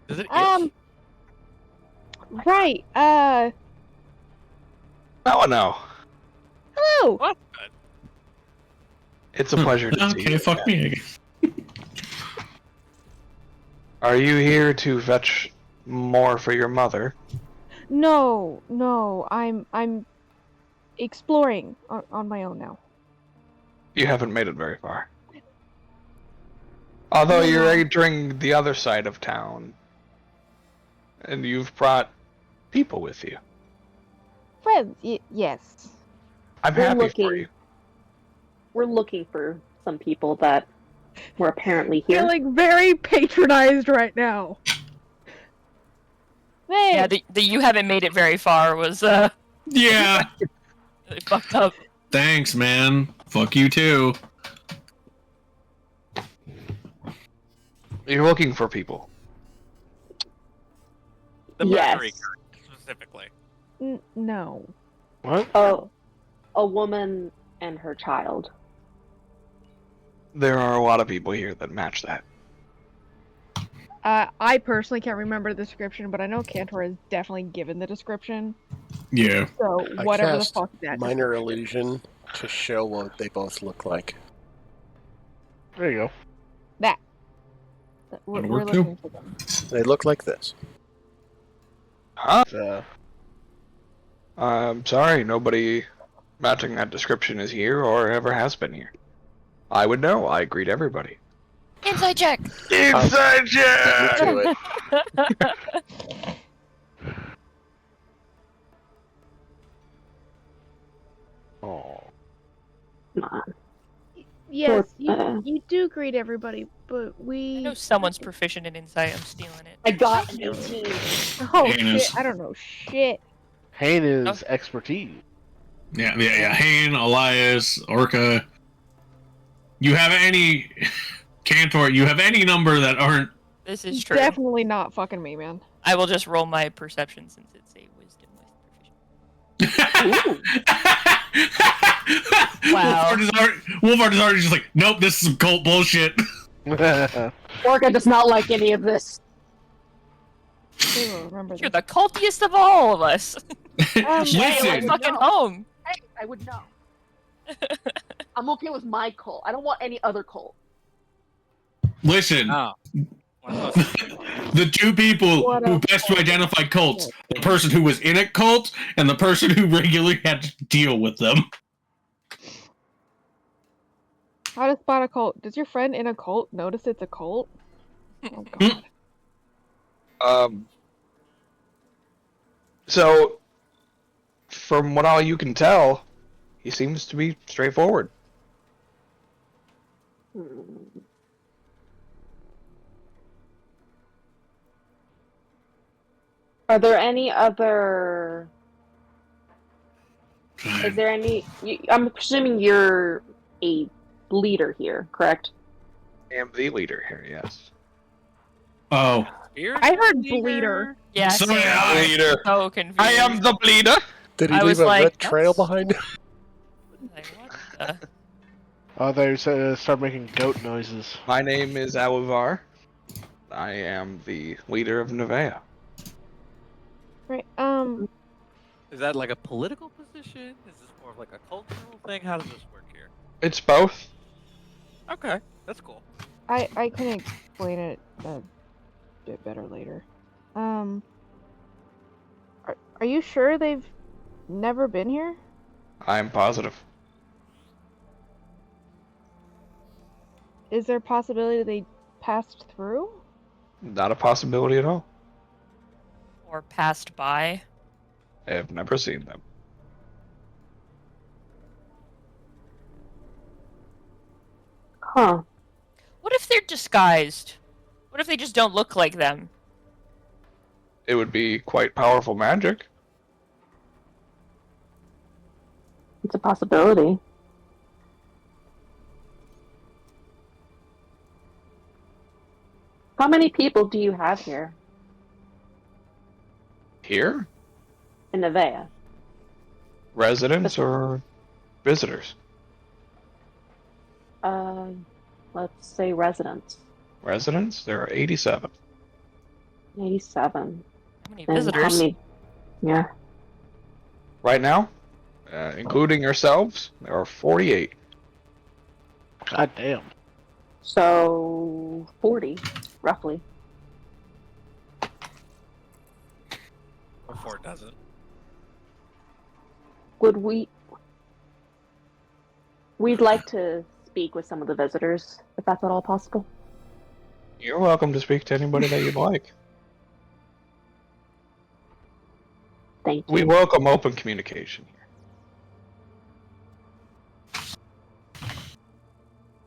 Does it itch? Right. Oh no. Hello. What? It's a pleasure to see Okay, you. fuck me, I guess. Are you here to fetch more for your mother? No, I'm exploring on my own now. You haven't made it very far. Although you're entering the other side of town. And you've brought people with you. Friends, yes. I'm We're happy looking. for you. We're looking for some people that were apparently here. Feeling very patronized right now. Hey. Yeah, the you haven't made it very far was Yeah. really fucked up. Thanks, man. Fuck you too. You're looking for people. The Yes. Mercury curse, specifically. No. What? Oh, a woman and her child. There are a lot of people here that match that. I personally can't remember the description, but I know Cantor has definitely given the description. Yeah. So I whatever the cast fuck that minor description is. illusion to show what they both look like. There you go. We're That'll work too. looking for them. They look like this. Huh? Uh, I'm sorry, nobody matching that description is here or ever has been here. I would know. I greet everybody. Inside check. Inside Me check! to it. Oh. Come on. Yes, uh, you do greet everybody, but I we. know someone's proficient in insight. I'm stealing it. I got an 18. Oh Heinous. shit! I don't know shit. Pain is Oh. expertise. Yeah. Hane, Elias, Orca. You have any Cantor? You have any number that aren't? This is true. Definitely not fucking me, man. I will just roll my perception since it's a wisdom with proficiency. Wow. Wolfhard is already just like, nope, this is some cult bullshit. Orca does not like any of this. We will remember You're this. the cultiest of all of us. Listen, I'm fucking home. Hey, I would know. I'm okay with my cult. I don't want any other cult. listen. Oh. One of those people. The two people What who a best to identify cults: the person who was in a cult and the person who regularly had to deal with them. How to spot a cult? Does your friend in a cult notice it's a cult? Oh god. So, from what all you can tell, he seems to be straightforward. Are there any other? Is there any? I'm presuming you're a leader here, correct? I am the leader here, yes. Oh, I heard bleeder. Yeah, So same. did I. I was Leader. so confused. I am the bleeder. Did he I leave was a like, red trail that's- behind him? Like, what the? Oh, they start making goat noises. My name is Alivar. I am the leader of Nevea. Right. Is that like a political position? Is this more of like a cultural thing? How does this work here? It's both. Okay, that's cool. I can explain it a bit better later. Are you sure they've never been here? I'm positive. Is there a possibility they passed through? Not a possibility at all. Or passed by? I have never seen them. Huh. What if they're disguised? What if they just don't look like them? It would be quite powerful magic. It's a possibility. How many people do you have here Here? in Nevea? Residents or visitors? Let's say residents. Residents? There are 87. 87. How many And visitors? how many? Yeah. Right now, including yourselves, there are 48. God damn. So 40, roughly. Before it doesn't. Would we'd like to speak with some of the visitors, if that's at all possible. You're welcome to speak to anybody that you'd like. Thank you. We welcome open communication here.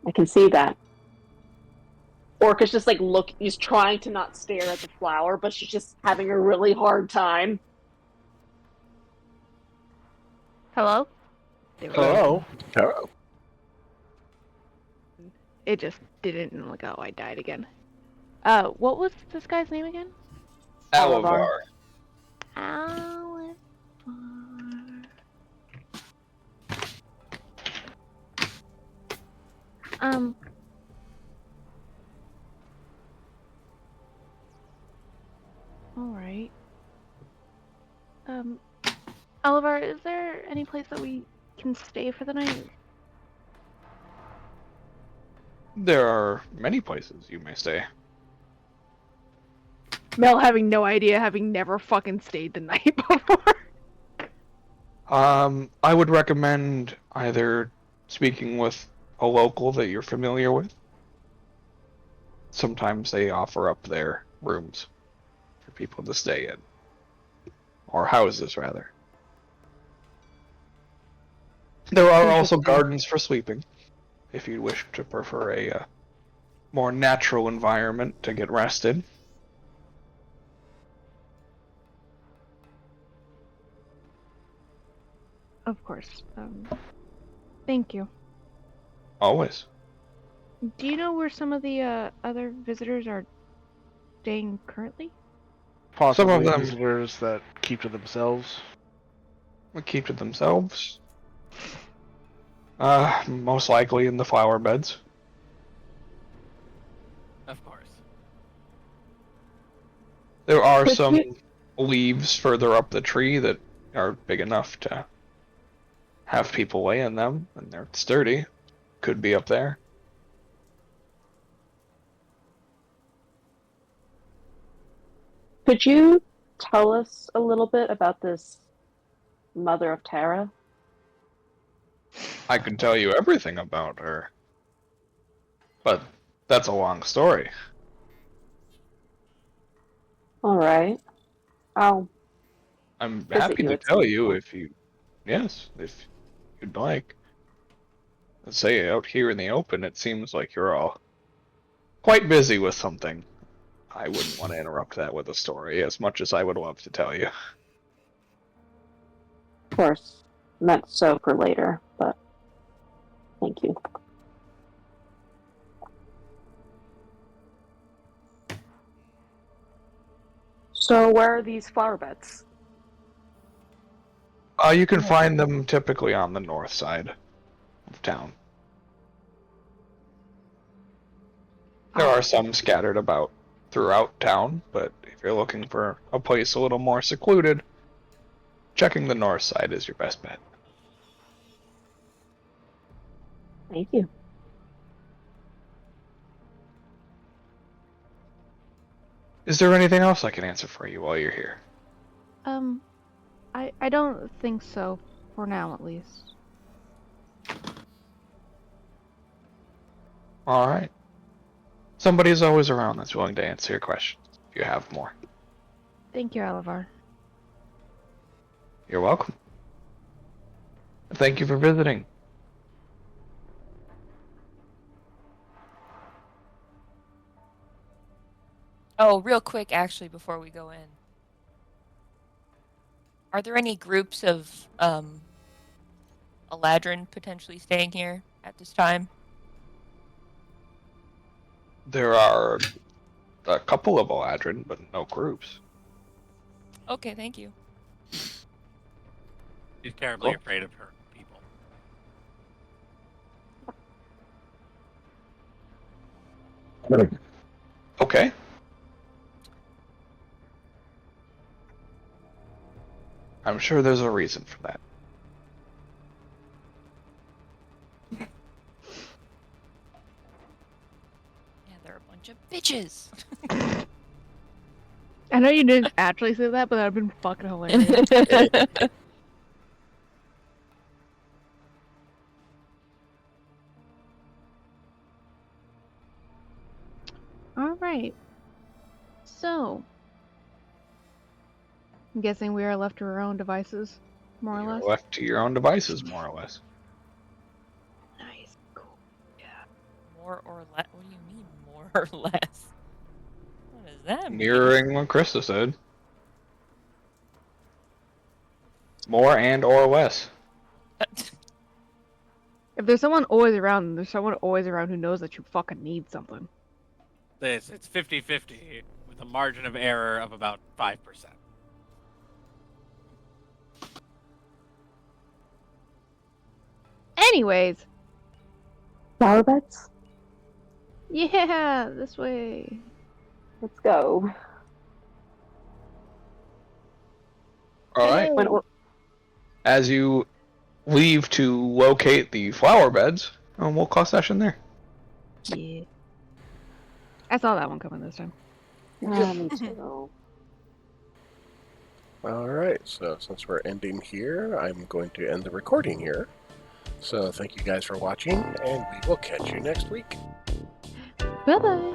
I can see that. Orca's just like he's trying to not stare at the flower, but she's just having a really hard time. Hello? There we go. Hello. Oh, It just didn't look. Oh, I died again. What was this guy's name again? Alivar. Alivar. Alright. Oliver, is there any place that we can stay for the night? There are many places you may stay. Mel having no idea, having never fucking stayed the night before. I would recommend either speaking with a local that you're familiar with. Sometimes they offer up their rooms for people to stay in. Or houses, rather. There are also gardens for sleeping. if you wish to prefer a more natural environment to get rested. Of course. Thank you. Always. Do you know where some of the other visitors are staying currently? Possibly Some of them visitors that keep to themselves. would keep to themselves. Most likely in the flower beds. Of course. There are Could some you- leaves further up the tree that are big enough to have people lay in them, and they're sturdy. Could be up there. Could you tell us a little bit about this Mother of Terra? I can tell you everything about her. But that's a long story. All right. I'll I'm visit happy you to at tell some you point. if you, yes, if you'd like. Let's say out here in the open, it seems like you're all quite busy with something. I wouldn't want to interrupt that with a story as much as I would love to tell you. Of course, meant so for later, but thank you. So, where are these flower beds? You can find them typically on the north side of town. There are some scattered about throughout town, but if you're looking for a place a little more secluded, checking the north side is your best bet. Thank you. Is there anything else I can answer for you while you're here? I don't think so, for now at least. Alright. Somebody's always around that's willing to answer your questions if you have more. Thank you, Alivar. You're welcome. Thank you for visiting. Oh, real quick, actually, before we go in. Are there any groups of Eladrin potentially staying here at this time? There are a couple of Eladrin, but no groups. Okay, thank you. She's terribly Cool. afraid of her people. Okay. I'm sure there's a reason for that. Yeah, they're a bunch of bitches. I know you didn't actually say that, but that would have been fucking hilarious. Alright. So, I'm guessing we are left to our own devices, more or You're less. left to your own devices, more or less. Nice. Cool. More or less? What do you mean, more or less? What does that mean? Mirroring what Krista said. More and or less. If there's someone always around, then there's someone always around who knows that you fucking need something. It's 50-50 with a margin of error of about 5%. Anyways, Flower beds? yeah, this way. Let's go. Alright. When or- As you leave to locate the flower beds, we'll call session there. Yeah. I saw that one coming this time. me too. All right, so since we're ending here, I'm going to end the recording here. So thank you guys for watching, and we will catch you next week. Bye bye.